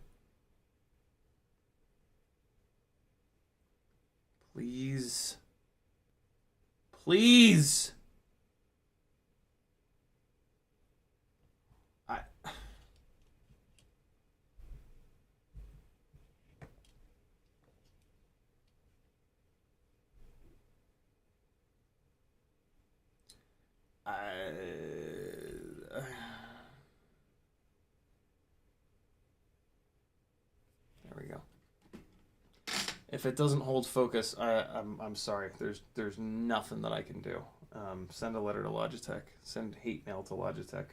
Please. Please. There we go. If it doesn't hold focus, I'm sorry. There's nothing that I can do. Send a letter to Logitech. Send hate mail to Logitech.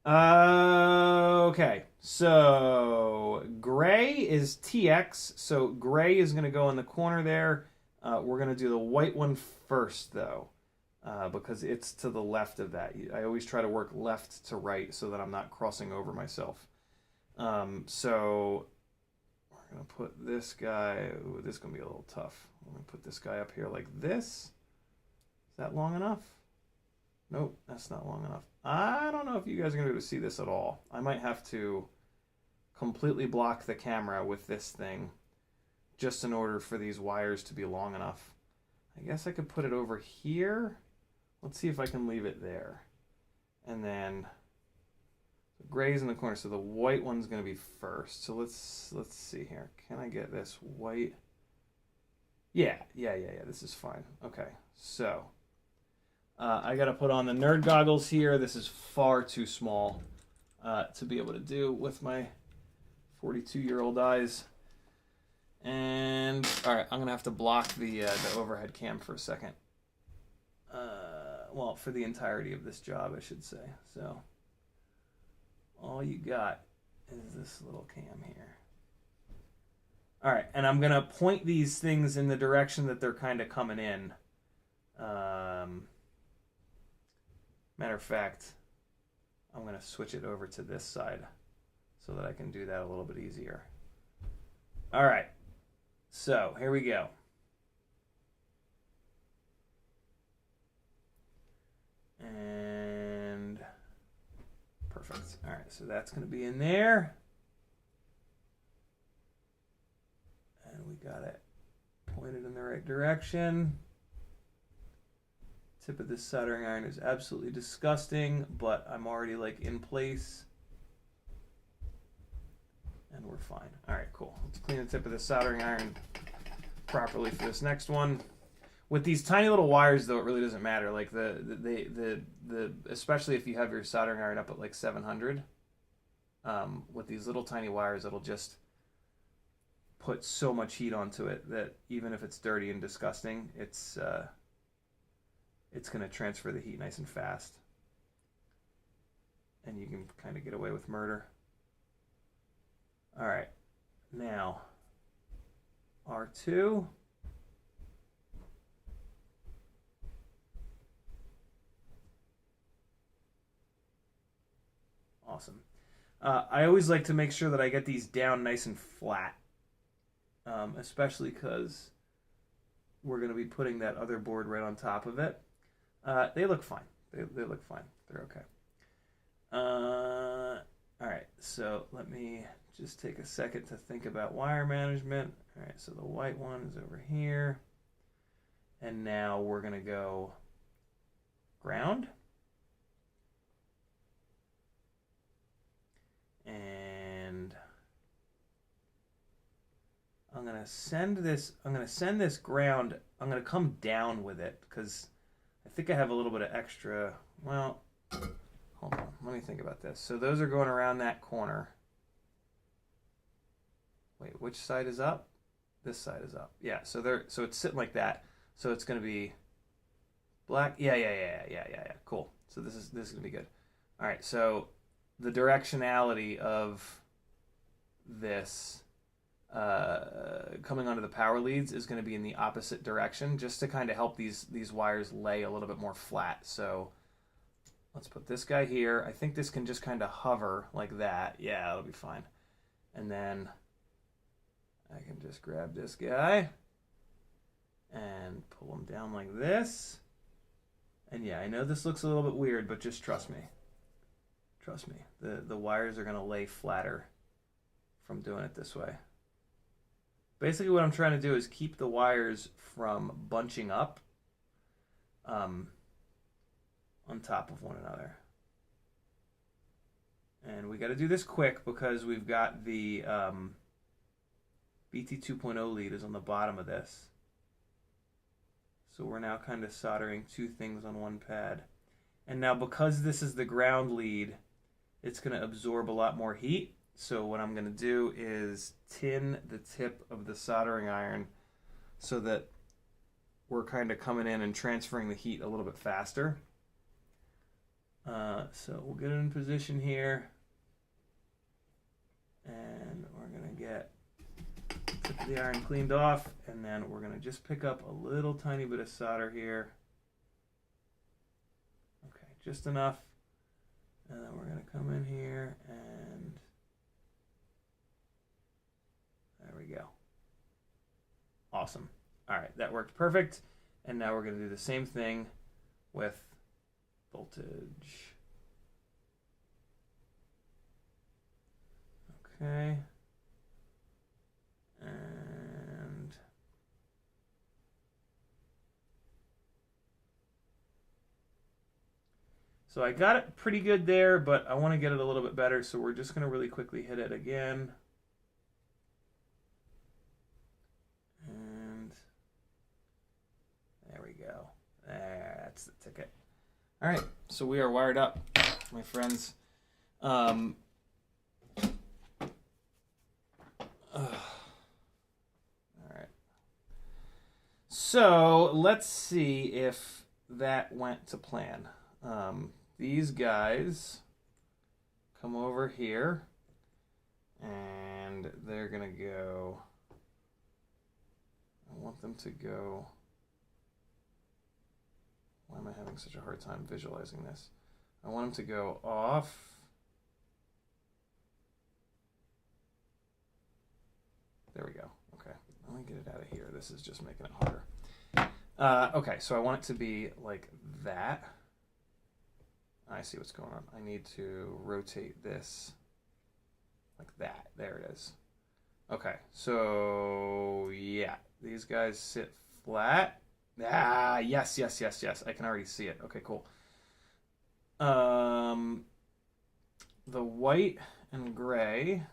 Okay, so gray is TX. So gray is going to go in the corner there. We're going to do the white one first, though, because it's to the left of that. I always try to work left to right so that I'm not crossing over myself. So we're going to put this guy... Ooh, this is going to be a little tough. I'm going to put this guy up here like this. Is that long enough? Nope, that's not long enough. I don't know if you guys are going to be able to see this at all. I might have to completely block the camera with this thing just in order for these wires to be long enough. I guess I could put it over here. Let's see if I can leave it there. And then the gray's in the corner, so the white one's going to be first. So let's see here. Can I get this white? Yeah. This is fine. Okay, so I got to put on the nerd goggles here. This is far too small to be able to do with my 42-year-old eyes. And all right, I'm gonna have to block the overhead cam for a second. Well, for the entirety of this job, I should say. So all you got is this little cam here. All right, and I'm gonna point these things in the direction that they're kind of coming in. Matter of fact, I'm gonna switch it over to this side so that I can do that a little bit easier. All right. So, here we go. And perfect. All right, so that's going to be in there. And we got it pointed in the right direction. Tip of this soldering iron is absolutely disgusting, but I'm already like in place. And we're fine. All right, cool. Let's clean the tip of the soldering iron properly for this next one. With these tiny little wires, though, it really doesn't matter. Like the especially if you have your soldering iron up at like 700, with these little tiny wires, it'll just put so much heat onto it that even if it's dirty and disgusting, it's going to transfer the heat nice and fast, and you can kind of get away with murder. All right, now R2. Awesome. I always like to make sure that I get these down nice and flat, especially because we're going to be putting that other board right on top of it. They look fine. They look fine. They're okay. All right, so let me just take a second to think about wire management. All right, so the white one is over here. And now we're going to go ground. And I'm going to send this ground. I'm going to come down with it because I think I have a little bit of extra. Well, hold on. Let me think about this. So those are going around that corner. Wait, which side is up? This side is up. Yeah, so it's sitting like that. So it's going to be black. Yeah. Cool. So this is going to be good. All right, so the directionality of this coming onto the power leads is going to be in the opposite direction, just to kind of help these wires lay a little bit more flat. So let's put this guy here. I think this can just kind of hover like that. Yeah, that'll be fine. And then I can just grab this guy and pull him down like this. And yeah, I know this looks a little bit weird, but just trust me. Trust me. The wires are going to lay flatter from doing it this way. Basically what I'm trying to do is keep the wires from bunching up on top of one another. And we got to do this quick because we've got the BT 2.0 lead is on the bottom of this. So we're now kind of soldering two things on one pad. And now because this is the ground lead, it's going to absorb a lot more heat. So what I'm going to do is tin the tip of the soldering iron so that we're kind of coming in and transferring the heat a little bit faster. So we'll get it in position here. And we're going to get tip of the iron cleaned off, and then we're going to just pick up a little tiny bit of solder here. Okay, just enough. And then we're going to come in here and there we go. Awesome. All right, that worked perfect. And now we're going to do the same thing with voltage. Okay. And so I got it pretty good there, but I want to get it a little bit better, so we're just going to really quickly hit it again. And there we go. That's the ticket. All right, so we are wired up, my friends. So let's see if that went to plan. These guys come over here and they're gonna go, I want them to go, why am I having such a hard time visualizing this? I want them to go off. There we go. Okay, let me get it out of here. This is just making it harder. Okay, so I want it to be like that. I see what's going on. I need to rotate this like that. There it is. Okay, so yeah, these guys sit flat. Ah, yes. I can already see it. Okay, cool. The white and gray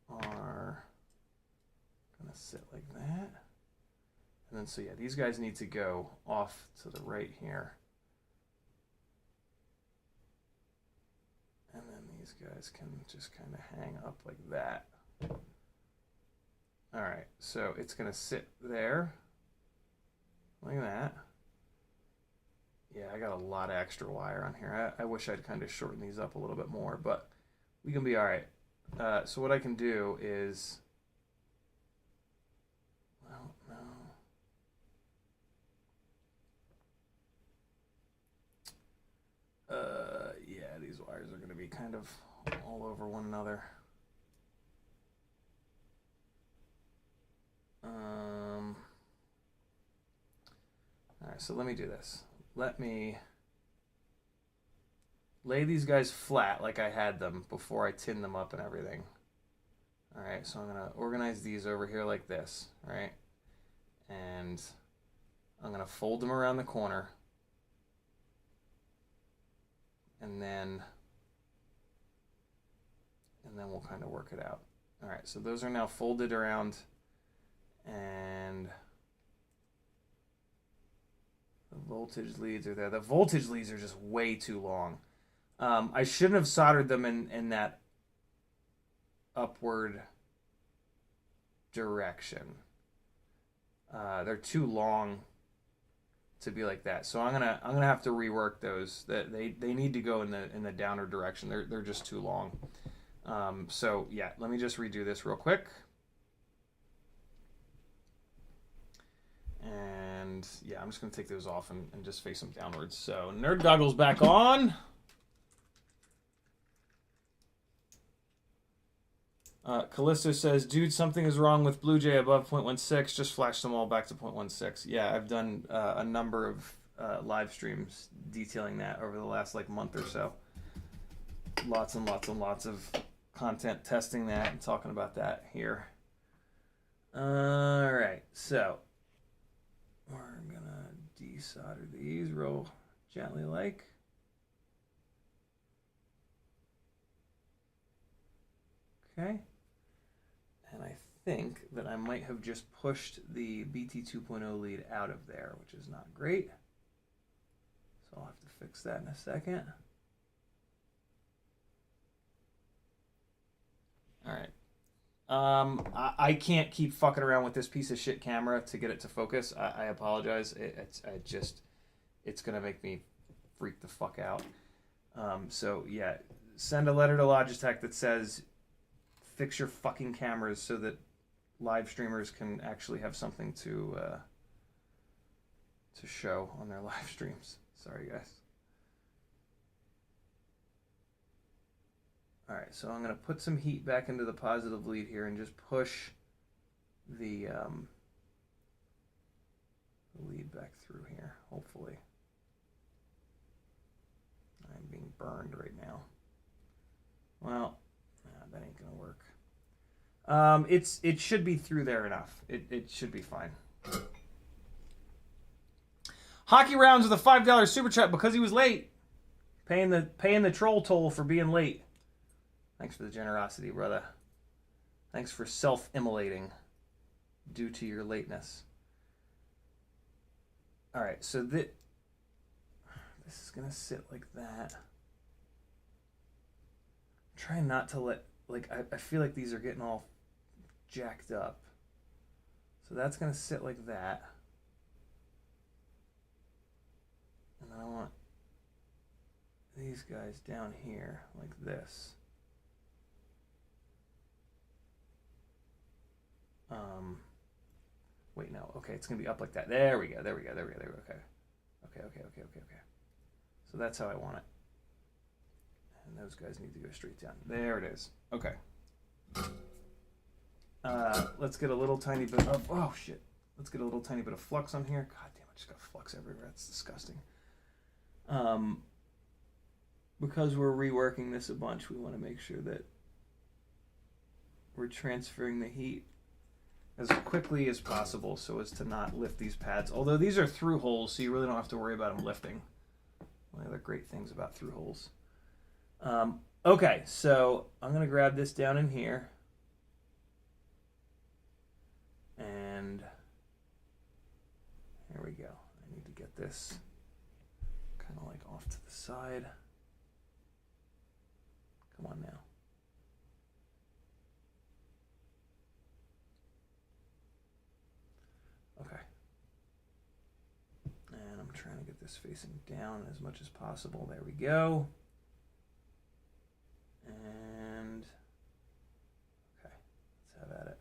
are gonna sit like that. And then, so yeah, these guys need to go off to the right here. And then these guys can just kind of hang up like that. All right, so it's gonna sit there, like that. Yeah, I got a lot of extra wire on here. I wish I'd kind of shorten these up a little bit more, but we can be all right. So what I can do is, well, no. Yeah, these wires are going to be kind of all over one another. All right, so let me do this. Let me lay these guys flat like I had them before I tin them up and everything. All right, so I'm going to organize these over here like this, right? And I'm going to fold them around the corner. And then we'll kind of work it out. All right, so those are now folded around, and The voltage leads are there. The voltage leads are just way too long. I shouldn't have soldered them in that upward direction. They're too long to be like that. So I'm gonna have to rework those. That they need to go in the downward direction. They're just too long. So yeah, let me just redo this real quick. And yeah, I'm just gonna take those off and just face them downwards. So nerd goggles back on. Callisto says, dude, something is wrong with Blue Jay above 0.16. Just flash them all back to 0.16. Yeah, I've done a number of live streams detailing that over the last like month or so. Lots and lots and lots of content testing that and talking about that here. All right, so we're gonna desolder these real gently like. Okay. And I think that I might have just pushed the BT 2.0 lead out of there, which is not great. So I'll have to fix that in a second. All right. I can't keep fucking around with this piece of shit camera to get it to focus. I apologize. It's gonna make me freak the fuck out. So yeah, send a letter to Logitech that says, fix your fucking cameras so that live streamers can actually have something to show on their live streams. Sorry, guys. All right, so I'm going to put some heat back into the positive lead here and just push the lead back through here, hopefully. I'm being burned right now. Well, that ain't gonna work. It should be through there enough. It should be fine. Hockey Rounds with a $5 super chat because he was late, paying the troll toll for being late. Thanks for the generosity, brother. Thanks for self-immolating due to your lateness. All right, so this is gonna sit like that. I'm trying not to let. Like, I feel like these are getting all jacked up. So that's going to sit like that. And then I want these guys down here like this. Wait, no. Okay, it's going to be up like that. There we go. Okay. Okay. So that's how I want it. And those guys need to go straight down. There it is. Okay. Let's get a little tiny bit of... Oh, shit. Let's get a little tiny bit of flux on here. God damn, I just got flux everywhere. That's disgusting. Because we're reworking this a bunch, we want to make sure that we're transferring the heat as quickly as possible so as to not lift these pads. Although these are through holes, so you really don't have to worry about them lifting. One of the great things about through holes. Okay, so I'm going to grab this down in here. And here we go. I need to get this kind of like off to the side. Come on now. Okay. And I'm trying to get this facing down as much as possible. There we go. And okay, let's have at it.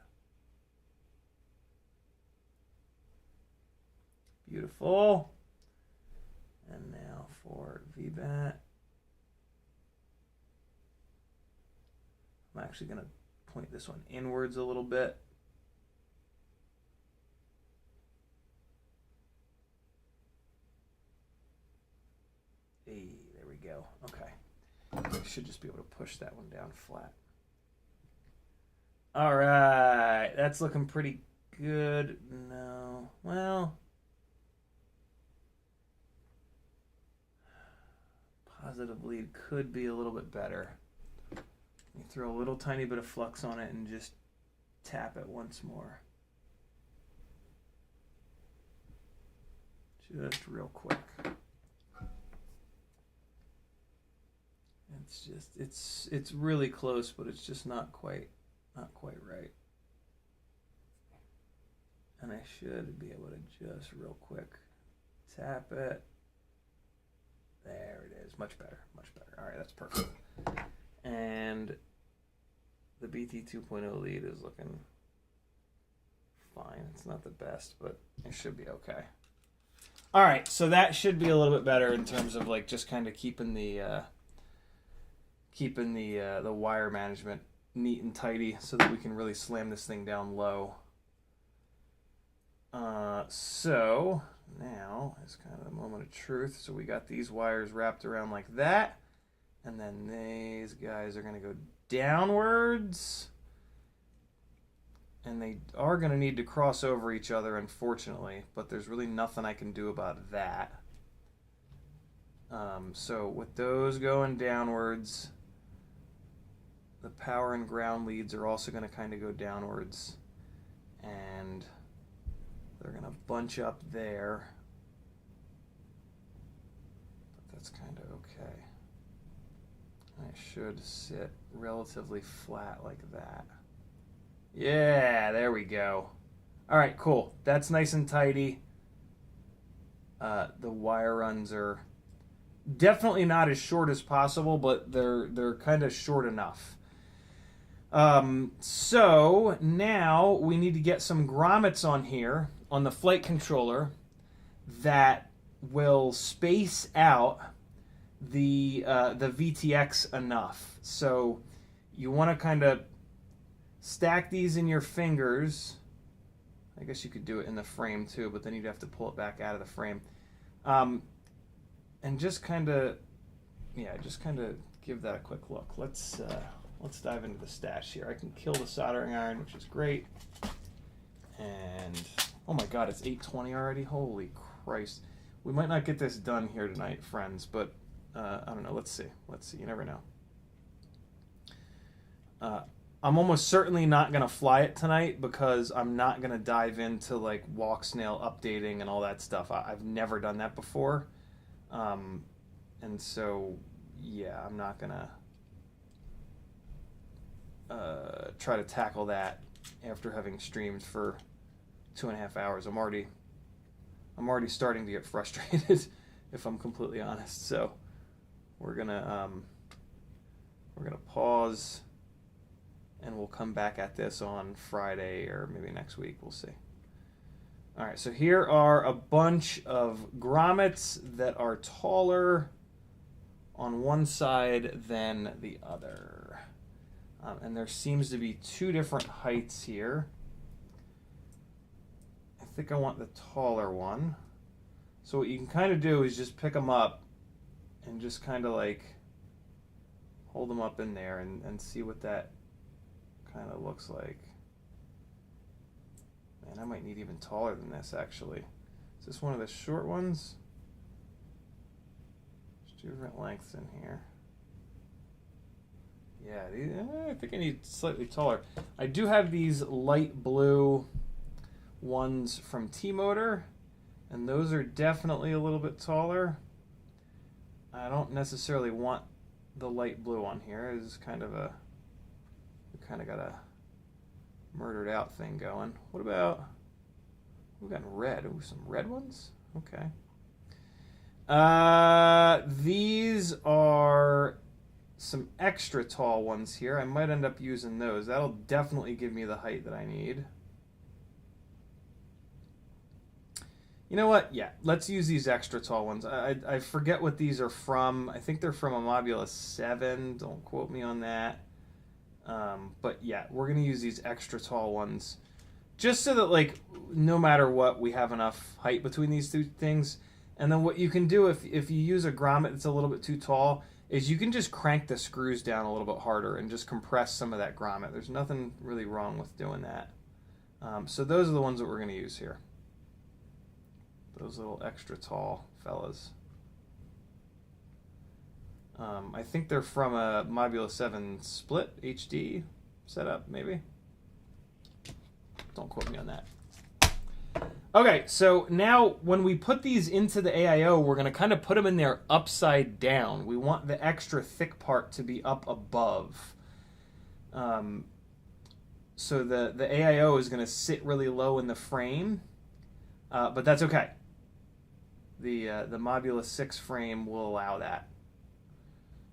Beautiful. And now for VBAT. I'm actually going to point this one inwards a little bit. Hey, there we go. Okay. I should just be able to push that one down flat. All right. That's looking pretty good. No. Well. Positive lead could be a little bit better. You throw a little tiny bit of flux on it and just tap it once more. just real quick. It's just it's really close, but it's just not quite right. And I should be able to just real quick tap it. There it is. Much better. Much better. All right, that's perfect. And the BT 2.0 lead is looking fine. It's not the best, but it should be okay. All right, so that should be a little bit better in terms of like just kind of keeping the wire management neat and tidy so that we can really slam this thing down low. So now is kind of the moment of truth. So we got these wires wrapped around like that, and then these guys are going to go downwards, and they are going to need to cross over each other, unfortunately, but there's really nothing I can do about that. So with those going downwards, the power and ground leads are also going to kind of go downwards, and they're going to bunch up there, but that's kind of okay. I should sit relatively flat like that. Yeah, there we go. All right, cool. That's nice and tidy. The wire runs are definitely not as short as possible, but they're kind of short enough. So now we need to get some grommets on here on the flight controller that will space out the VTX enough. So you want to kind of stack these in your fingers. I guess you could do it in the frame too, but then you'd have to pull it back out of the frame. And just kind of, yeah, just kind of give that a quick look. Let's dive into the stash here. I can kill the soldering iron, which is great. And oh my God, it's 8:20 already. Holy Christ! We might not get this done here tonight, friends. But I don't know. Let's see. Let's see. You never know. I'm almost certainly not gonna fly it tonight because I'm not gonna dive into like Walksnail updating and all that stuff. I've never done that before, and so yeah, I'm not gonna try to tackle that after having streamed for 2.5 hours. I'm already starting to get frustrated, if I'm completely honest. So we're gonna pause, and we'll come back at this on Friday or maybe next week. We'll see. All right, so here are a bunch of grommets that are taller on one side than the other. And there seems to be two different heights here. I think I want the taller one. So what you can kind of do is just pick them up and just kind of like hold them up in there and see what that kind of looks like. Man, I might need even taller than this, actually. Is this one of the short ones? There's two different lengths in here. Yeah, I think I need slightly taller. I do have these light blue ones from T-Motor, and those are definitely a little bit taller. I don't necessarily want the light blue on here. It's kind of a, we kind of got a murdered out thing going. What about, we've got red. Ooh, some red ones? Okay. These are some extra tall ones here. I might end up using those. That'll definitely give me the height that I need. You know what? Yeah, let's use these extra tall ones. I forget what these are from. I think they're from a Mobula 7. Don't quote me on that. But yeah, we're going to use these extra tall ones just so that, like, no matter what, we have enough height between these two things. And then what you can do if you use a grommet that's a little bit too tall is you can just crank the screws down a little bit harder and just compress some of that grommet. There's nothing really wrong with doing that. So those are the ones that we're going to use here. Those little extra tall fellas. I think they're from a Mobula 7 split HD setup, maybe. Don't quote me on that. Okay, so now when we put these into the AIO, we're going to kind of put them in there upside down. We want the extra thick part to be up above. So the AIO is going to sit really low in the frame, but that's okay. The Modulus 6 frame will allow that.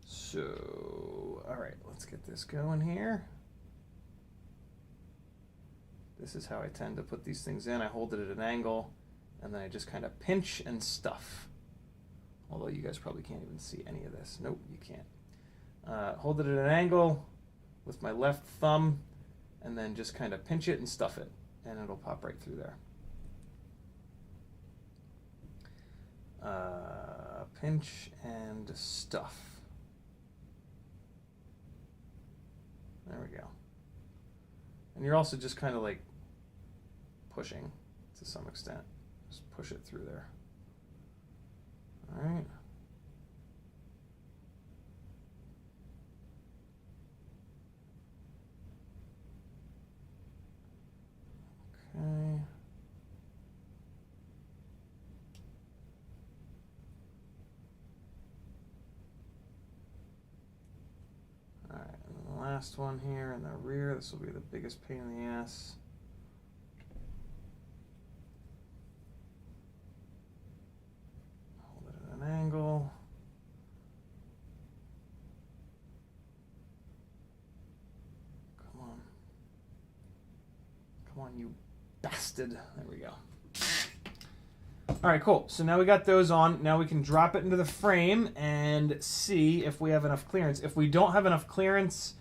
So, all right, let's get this going here. This is how I tend to put these things in. I hold it at an angle, and then I just kind of pinch and stuff. Although you guys probably can't even see any of this. Nope, you can't. Hold it at an angle with my left thumb, and then just kind of pinch it and stuff it, and it'll pop right through there. Pinch and stuff. There we go. And you're also just kind of like pushing to some extent. Just push it through there. All right. Okay. All right, and the last one here in the rear. This will be the biggest pain in the ass. Hold it at an angle. Come on. Come on, you bastard. There we go. All right, cool. So now we got those on. Now we can drop it into the frame and see if we have enough clearance. If we don't have enough clearance,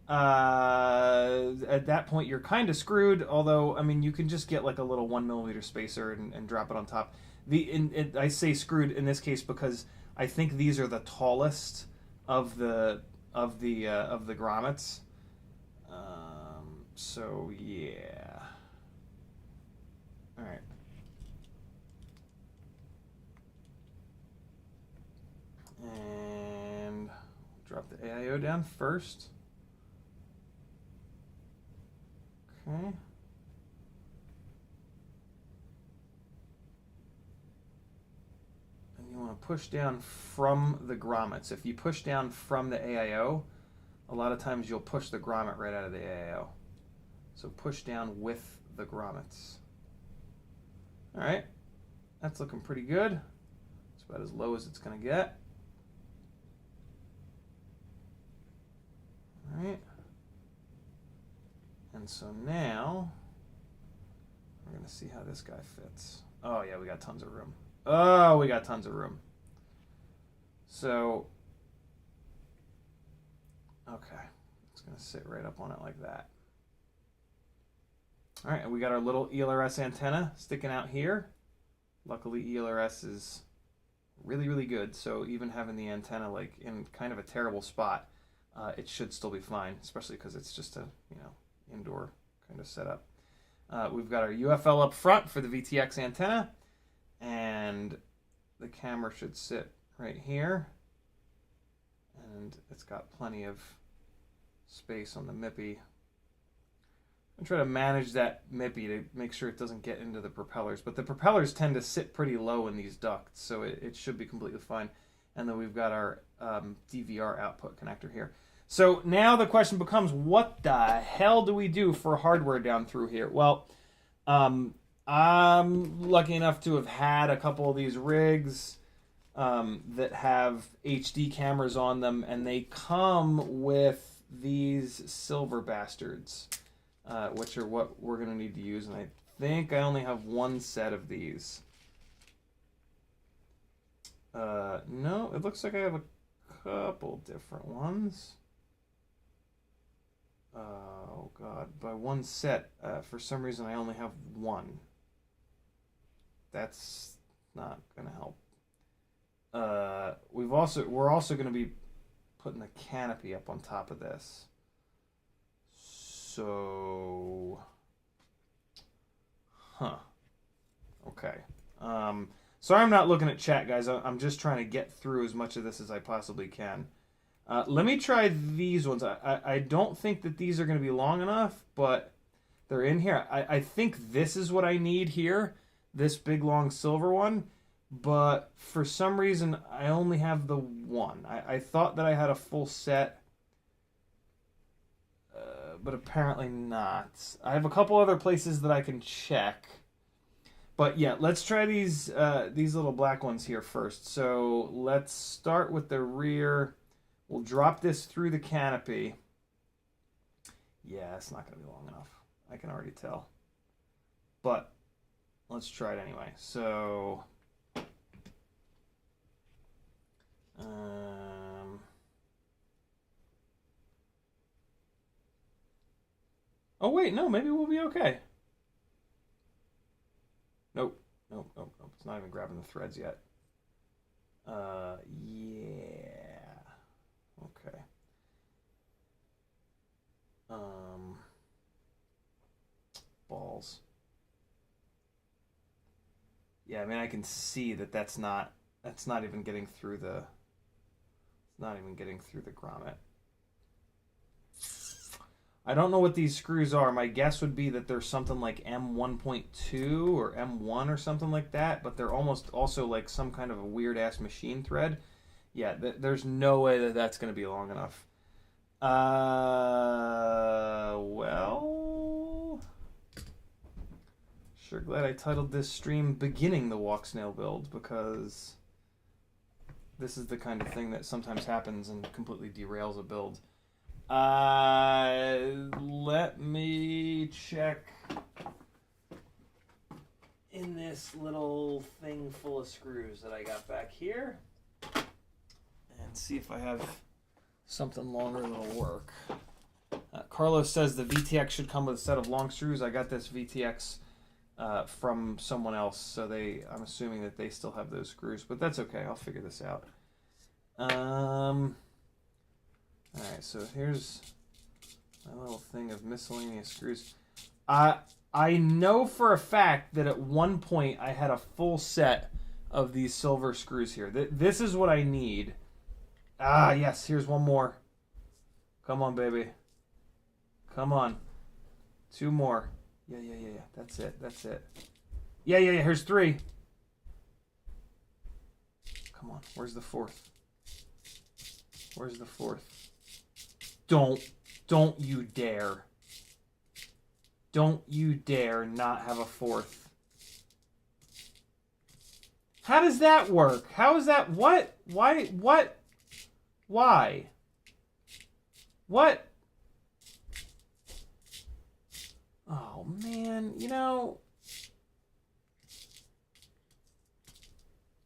at that point you're kind of screwed. Although, I mean, you can just get like a little 1mm spacer and drop it on top. I say screwed in this case because I think these are the tallest of the grommets. So yeah. All right. And drop the AIO down first. Okay. And you want to push down from the grommets. If you push down from the AIO, a lot of times you'll push the grommet right out of the AIO. So push down with the grommets. All right. That's looking pretty good. It's about as low as it's going to get. All right. And so now we're going to see how this guy fits. Oh, yeah, we got tons of room. Oh, we got tons of room. So, okay. It's going to sit right up on it like that. All right, and we got our little ELRS antenna sticking out here. Luckily, ELRS is really, really good. So even having the antenna like in kind of a terrible spot, it should still be fine, especially because it's just a, indoor kind of setup. We've got our UFL up front for the VTX antenna, and the camera should sit right here, and it's got plenty of space on the MIPI. I'm trying to manage that MIPI to make sure it doesn't get into the propellers, but the propellers tend to sit pretty low in these ducts, so it should be completely fine. And then we've got our DVR output connector here. So now the question becomes, what the hell do we do for hardware down through here? Well, I'm lucky enough to have had a couple of these rigs that have HD cameras on them, and they come with these silver bastards, which are what we're going to need to use. And I think I only have one set of these. No, it looks like I have a couple different ones. Oh god, by one set, for some reason I only have one. That's not gonna help. We're also gonna be putting the canopy up on top of this. So, okay. Sorry I'm not looking at chat, guys. I'm just trying to get through as much of this as I possibly can. Let me try these ones. I don't think that these are going to be long enough, but they're in here. I think this is what I need here. this big long silver one, but for some reason I only have the one. I thought that I had a full set, but apparently not. I have a couple other places that I can check. But yeah, let's try these little black ones here first. So let's start with the rear. We'll drop this through the canopy. Yeah, it's not going to be long enough. I can already tell. But let's try it anyway. So oh wait, no, maybe we'll be okay. Nope. It's not even grabbing the threads yet. Yeah. Okay. Balls. Yeah, I mean, I can see that that's not even getting through the, it's not even getting through the grommet. I don't know what these screws are. My guess would be that they're something like M1.2 or M1 or something like that, but they're almost also like some kind of a weird-ass machine thread. Yeah, there's no way that that's going to be long enough. Well, sure glad I titled this stream Beginning the Walksnail Build, because this is the kind of thing that sometimes happens and completely derails a build. Let me check in this little thing full of screws that I got back here and see if I have something longer that'll work. Carlos says the VTX should come with a set of long screws. I got this VTX from someone else, so I'm assuming that they still have those screws, but that's okay. I'll figure this out. Alright, so here's my little thing of miscellaneous screws. I know for a fact that at one point I had a full set of these silver screws here. This is what I need. Ah, yes, here's one more. Come on, baby. Come on. Two more. Yeah. That's it. Yeah. Here's three. Come on. Where's the fourth? Where's the fourth? Don't you dare. Don't you dare not have a fourth. How does that work? How is that? What? Why? What? Why? What? Oh, man. You know,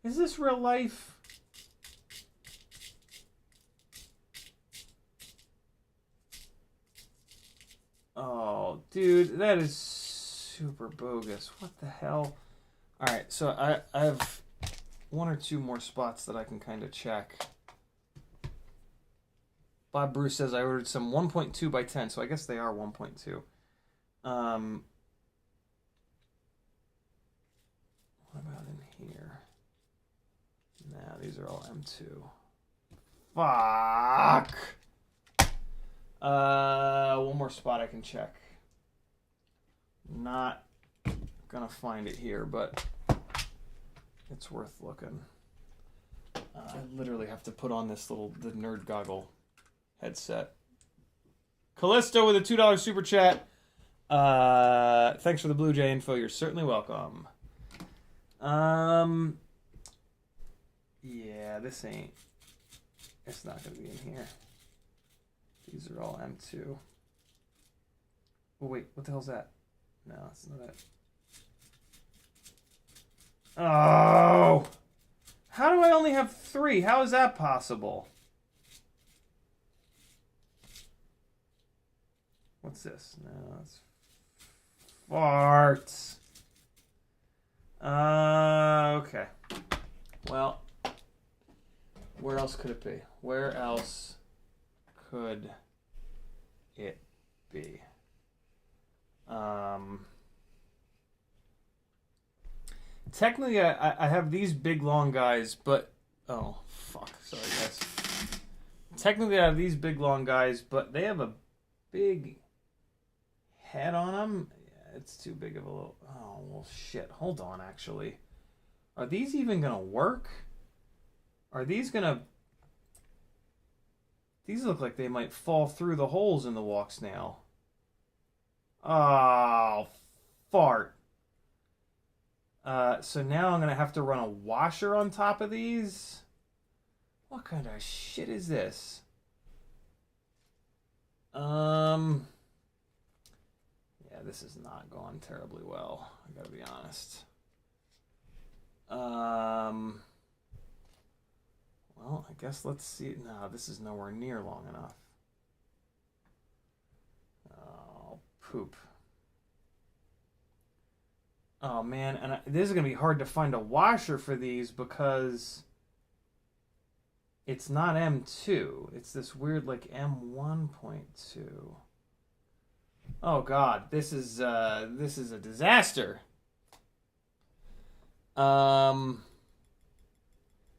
is this real life? Oh, dude, that is super bogus. What the hell? Alright, so I have one or two more spots that I can kind of check. Bob Bruce says I ordered some 1.2 by 10, so I guess they are 1.2. What about in here? Nah, these are all M2. Fuck! One more spot I can check. Not gonna find it here, but it's worth looking. I literally have to put on the nerd goggle headset. Callisto with a $2 super chat. Thanks for the Blue Jay info. You're certainly welcome. Yeah, this ain't. It's not gonna be in here. These are all M2. Oh, wait. What the hell's that? No, that's not it. Oh! How do I only have 3? How is that possible? What's this? No, that's farts. Okay. Well, where else could it be? Where else could it be? Technically, I have these big long guys, but oh fuck, sorry guys. Technically, I have these big long guys, but they have a big head on them. it's too big of a little... Oh, well, shit. Hold on, actually. Are these even going to work? Are these going to... These look like they might fall through the holes in the Walksnail. Oh, fart. So now I'm going to have to run a washer on top of these? What kind of shit is this? Yeah, this is not going terribly well. I gotta be honest. Well, I guess let's see. No, this is nowhere near long enough. Oh, poop. Oh, man. And this is going to be hard to find a washer for these because it's not M2. It's this weird, like, M1.2. Oh, God. This is a disaster.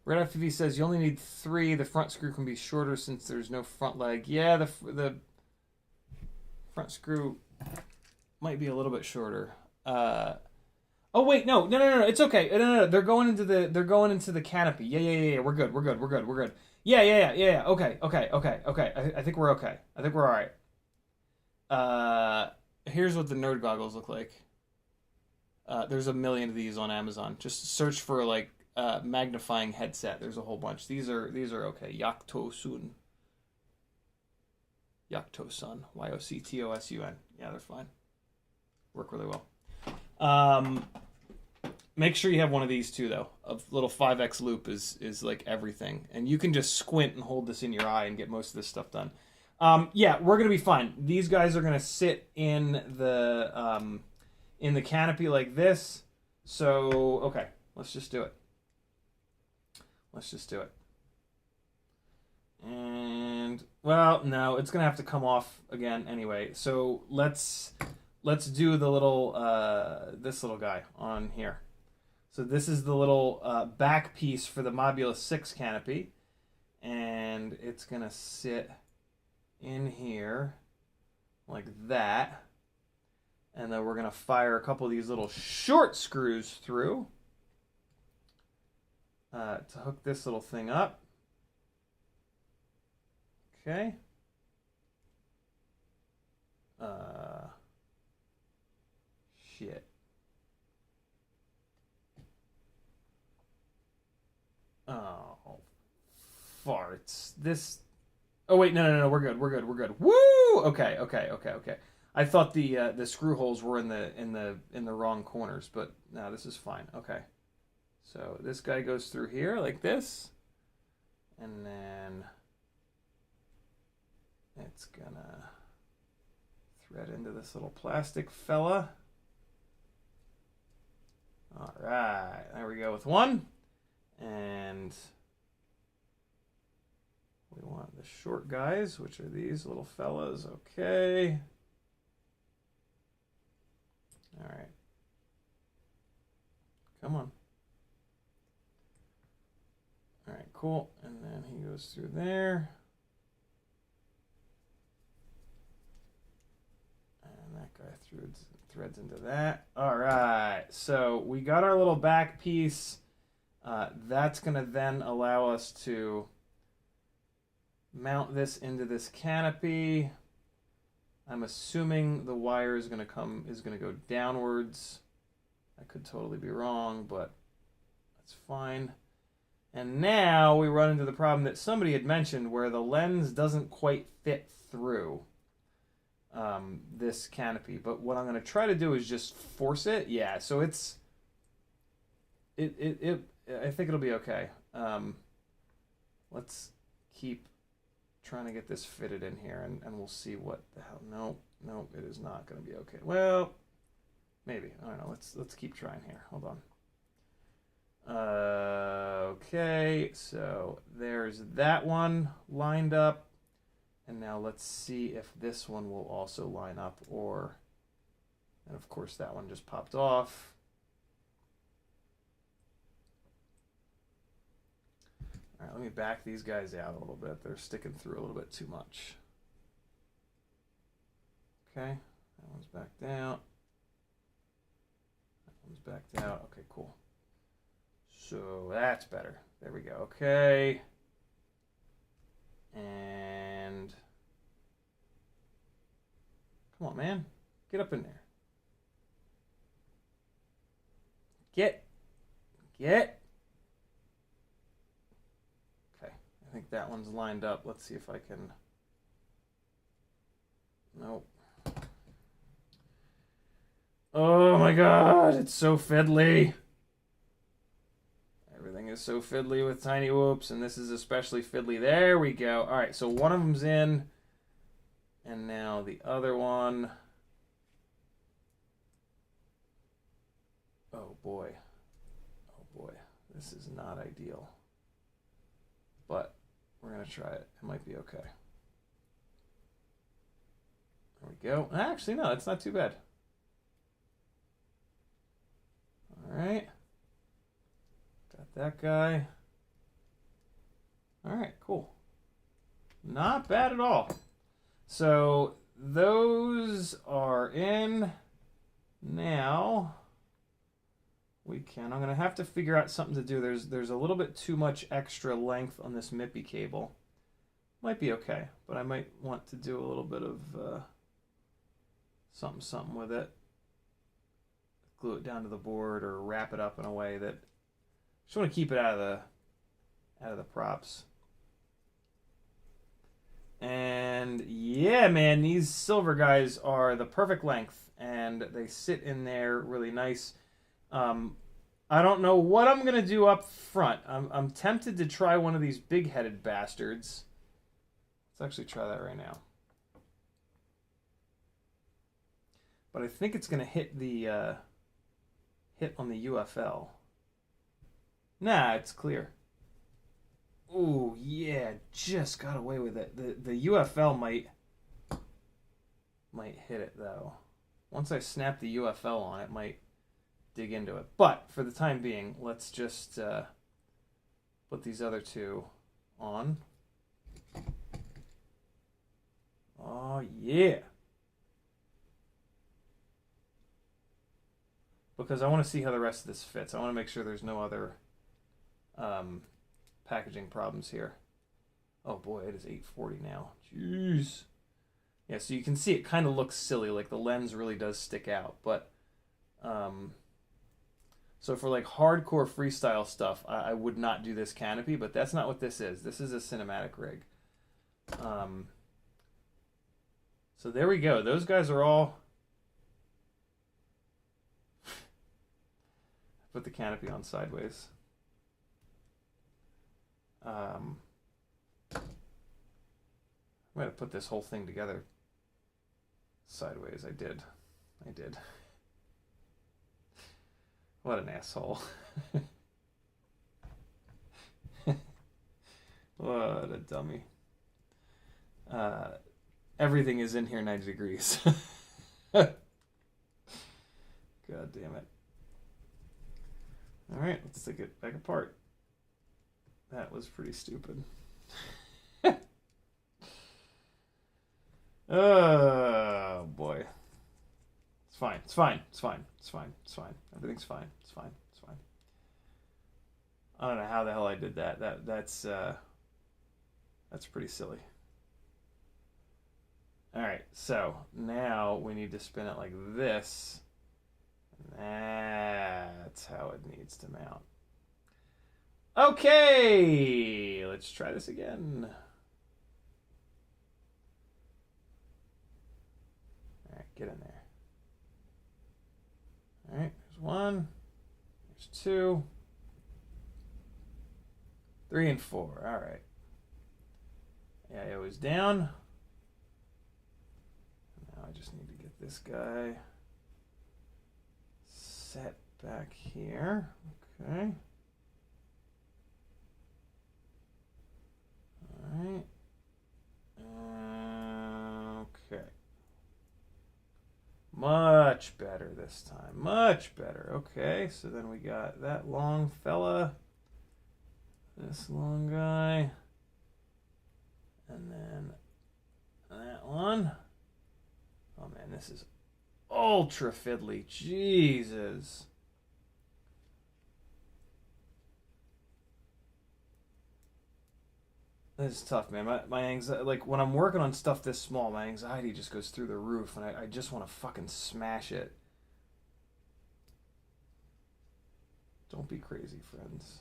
Red FPV says you only need 3. The front screw can be shorter since there's no front leg. Yeah, the front screw might be a little bit shorter. Oh wait, no. It's okay. No. They're going into the canopy. Yeah. We're good. Yeah. Okay. I think we're okay. I think we're all right. Here's what the nerd goggles look like. There's a million of these on Amazon. Just search for like magnifying headset. There's a whole bunch. These are okay. Yaktosun. Yaktosun. Yoctosun. Yeah, they're fine. Work really well. Make sure you have one of these too, though. A little 5x loop is like everything, and you can just squint and hold this in your eye and get most of this stuff done. Yeah, we're gonna be fine. These guys are gonna sit in the canopy like this. So okay, let's just do it. And well, no, it's gonna have to come off again anyway. So let's do the little this little guy on here. So this is the little back piece for the Mobula 6 canopy, and it's gonna sit in here like that, and then we're gonna fire a couple of these little short screws through to hook this little thing up. Okay. Shit. Oh, farts. This. Oh wait, no. We're good. Woo! Okay. I thought the screw holes were in the wrong corners, but no, this is fine. Okay. So this guy goes through here like this, and then it's gonna thread into this little plastic fella. All right, there we go with one. And we want the short guys, which are these little fellas. Okay. All right. Come on. All right, cool. And then he goes through there. And that guy threads into that. All right. So we got our little back piece. That's going to then allow us to mount this into this canopy. I'm assuming the wire is going to go downwards. I could totally be wrong, but that's fine. And now we run into the problem that somebody had mentioned where the lens doesn't quite fit through this canopy. But what I'm going to try to do is just force it. Yeah, so I think it'll be okay. Let's keep trying to get this fitted in here, and we'll see what the hell. No, it is not going to be okay. Well, maybe. I don't know. Let's keep trying here. Hold on. Okay, so there's that one lined up, and now let's see if this one will also line up, and of course that one just popped off. All right, let me back these guys out a little bit. They're sticking through a little bit too much. Okay, that one's back down. One's backed out. Okay, cool. So that's better. There we go. Okay. And come on, man. Get up in there. Get. Okay. I think that one's lined up. Let's see if I can. Nope. Oh my god, it's so fiddly. Everything is so fiddly with tiny whoops, and this is especially fiddly. There we go. All right, so one of them's in, and now the other one. Oh boy. Oh boy. This is not ideal. But we're going to try it. It might be okay. There we go. Actually, no, it's not too bad. All right. Got that guy. All right, cool. Not bad at all. So those are in. Now we can. I'm going to have to figure out something to do. There's a little bit too much extra length on this MIPI cable. Might be okay, but I might want to do a little bit of something with it. Glue it down to the board or wrap it up in a way that just want to keep it out of the props. And yeah, man, these silver guys are the perfect length, and they sit in there really nice. I don't know what I'm gonna do up front. I'm tempted to try one of these big-headed bastards. Let's actually try that right now. But I think it's gonna hit the hit on the UFL. Nah, it's clear. Ooh, yeah, just got away with it. The UFL might hit it though. Once I snap the UFL on, it might dig into it. But for the time being, let's just put these other two on. Oh yeah. Because I want to see how the rest of this fits. I want to make sure there's no other packaging problems here. Oh boy, it is 840 now. Jeez. Yeah, so you can see it kind of looks silly, like the lens really does stick out. But so for like hardcore freestyle stuff, I would not do this canopy, but that's not what this is. This is a cinematic rig. So there we go. Those guys are all. Put the canopy on sideways. I'm going to put this whole thing together sideways. I did. What an asshole. What a dummy. Everything is in here 90 degrees. God damn it. All right, let's take it back apart. That was pretty stupid. Oh boy. It's fine. Everything's fine. It's fine. I don't know how the hell I did that. That's pretty silly. All right, so now we need to spin it like this. That's how it needs to mount. Okay, let's try this again. All right, get in there. All right, there's one, there's two, 3 and 4. All right. AIO is down. Now I just need to get this guy set back here. Okay. All right. Okay. Much better this time. Much better. Okay, so then we got that long fella, this long guy, and then that one. Oh man, this is ultra fiddly. Jesus. It's tough, man. My anxiety, like when I'm working on stuff this small, my anxiety just goes through the roof, and I just want to fucking smash it. Don't be crazy, friends.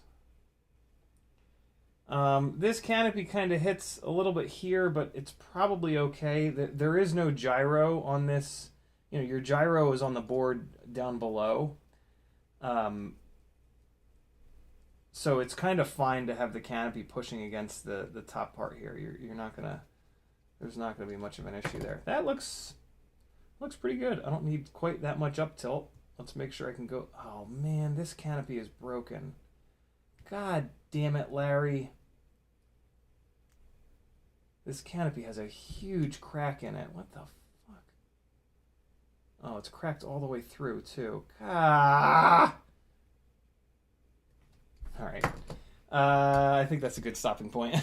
This canopy kind of hits a little bit here, but it's probably okay. There is no gyro on this. You know, your gyro is on the board down below. So it's kind of fine to have the canopy pushing against the top part here. You're not gonna, there's not gonna be much of an issue there. That looks pretty good. I don't need quite that much up tilt. Let's make sure I can go. Oh man, this canopy is broken. God damn it, Larry. This canopy has a huge crack in it. What the fuck? Oh, it's cracked all the way through too. Ah! All right. I think that's a good stopping point. Okay,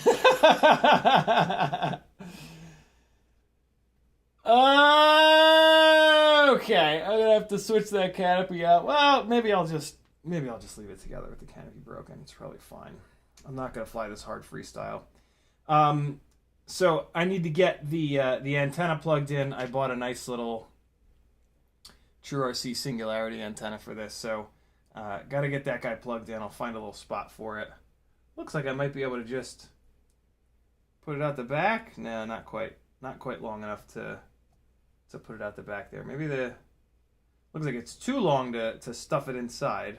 I'm gonna have to switch that canopy out. Well, maybe I'll just leave it together with the canopy broken. It's probably fine. I'm not gonna fly this hard freestyle. So I need to get the antenna plugged in. I bought a nice little True RC Singularity antenna for this, so got to get that guy plugged in. I'll find a little spot for it. Looks like I might be able to just put it out the back. No, not quite long enough to put it out the back there. Maybe looks like it's too long to stuff it inside.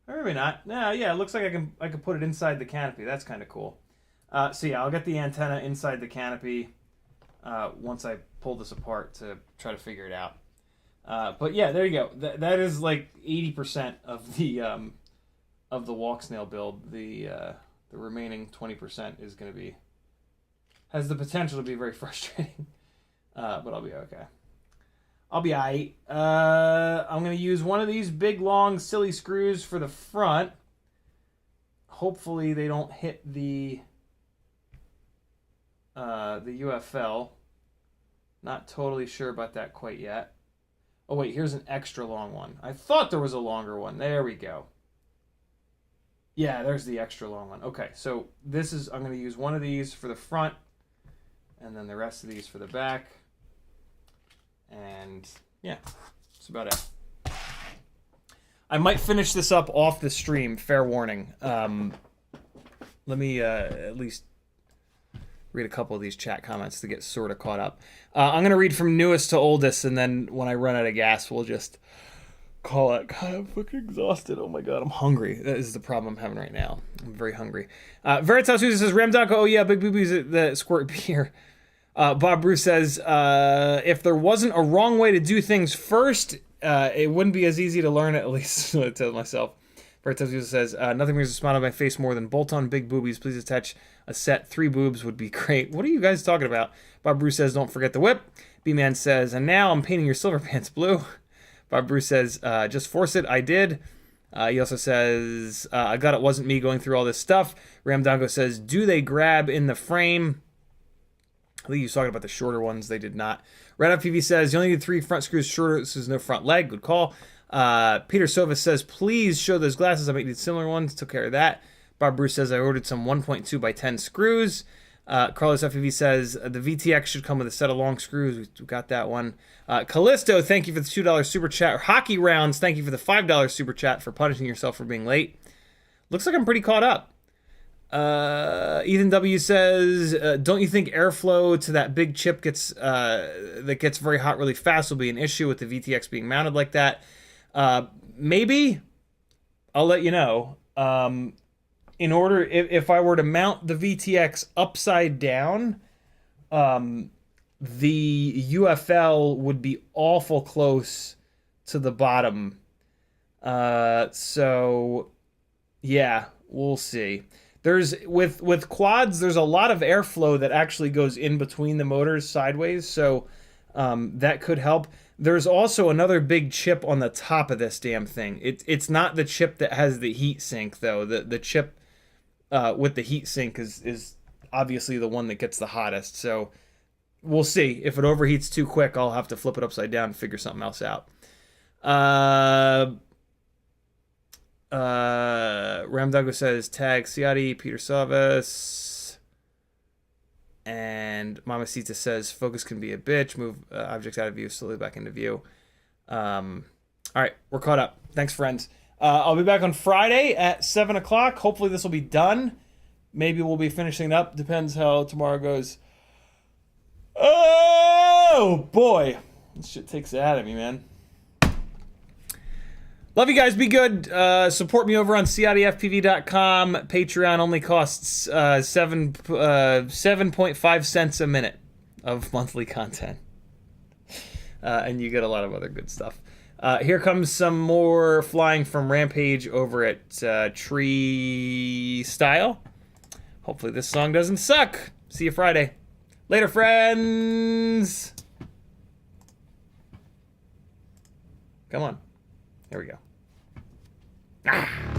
Or maybe not. No, yeah, it looks like I can put it inside the canopy. That's kind of cool. So yeah, I'll get the antenna inside the canopy once I pull this apart to try to figure it out. But yeah, there you go. That is like 80% of the Walksnail build. The remaining 20% is going to be, has the potential to be very frustrating, but I'll be okay. I'll be alright. I'm going to use one of these big long silly screws for the front. Hopefully they don't hit the UFL. Not totally sure about that quite yet. Oh wait, here's an extra long one. I thought there was a longer one. There we go. Yeah, there's the extra long one. Okay, so I'm going to use one of these for the front, and then the rest of these for the back. And yeah, that's about it. I might finish this up off the stream, fair warning. Let me at least read a couple of these chat comments to get sort of caught up. I'm going to read from newest to oldest, and then when I run out of gas, we'll just call it. God, I'm fucking exhausted. Oh my God, I'm hungry. That is the problem I'm having right now. I'm very hungry. Veritas Susan says, Ramdonko, oh yeah, big boobies at the squirt beer. Bob Bruce says, if there wasn't a wrong way to do things first, it wouldn't be as easy to learn, at least I tell myself. Veritas Susan says, nothing brings a smile on my face more than bolt-on big boobies. Please attach a set. 3 boobs would be great. What are you guys talking about? Bob Bruce says, don't forget the whip. B-Man says, and now I'm painting your silver pants blue. Bob Bruce says, just force it. I did. He also says, I got it wasn't me going through all this stuff. Ramdongo says, do they grab in the frame? I think he was talking about the shorter ones. They did not. RedFPV says, you only need 3 front screws shorter. This is no front leg. Good call. Peter Sova says, please show those glasses. I might need similar ones. Took care of that. Bob Bruce says, I ordered some 1.2 by 10 screws. Carlos FPV says, the VTX should come with a set of long screws. We got that one. Callisto, thank you for the $2 super chat. Hockey Rounds, thank you for the $5 super chat for punishing yourself for being late. Looks like I'm pretty caught up. Ethan W says, don't you think airflow to that big chip that gets very hot really fast will be an issue with the VTX being mounted like that? Maybe. I'll let you know. If I were to mount the VTX upside down, the UFL would be awful close to the bottom. So yeah, we'll see. There's with quads, there's a lot of airflow that actually goes in between the motors sideways, so that could help. There's also another big chip on the top of this damn thing. It's not the chip that has the heat sink though. The chip with the heat sink is obviously the one that gets the hottest. So we'll see. If it overheats too quick, I'll have to flip it upside down and figure something else out. Ramdago says tag Ciotti, Peter Salvis. And Mamacita says focus can be a bitch. Move objects out of view, slowly back into view. All right, we're caught up. Thanks, friends. I'll be back on Friday at 7 o'clock. Hopefully this will be done. Maybe we'll be finishing up. Depends how tomorrow goes. Oh, boy. This shit takes it out of me, man. Love you guys. Be good. Support me over on CiottiFPV.com. Patreon only costs 7.5 cents a minute of monthly content. And you get a lot of other good stuff. Here comes some more flying from Rampage over at Tree Style. Hopefully this song doesn't suck. See you Friday. Later, friends. Come on. Here we go. Ah.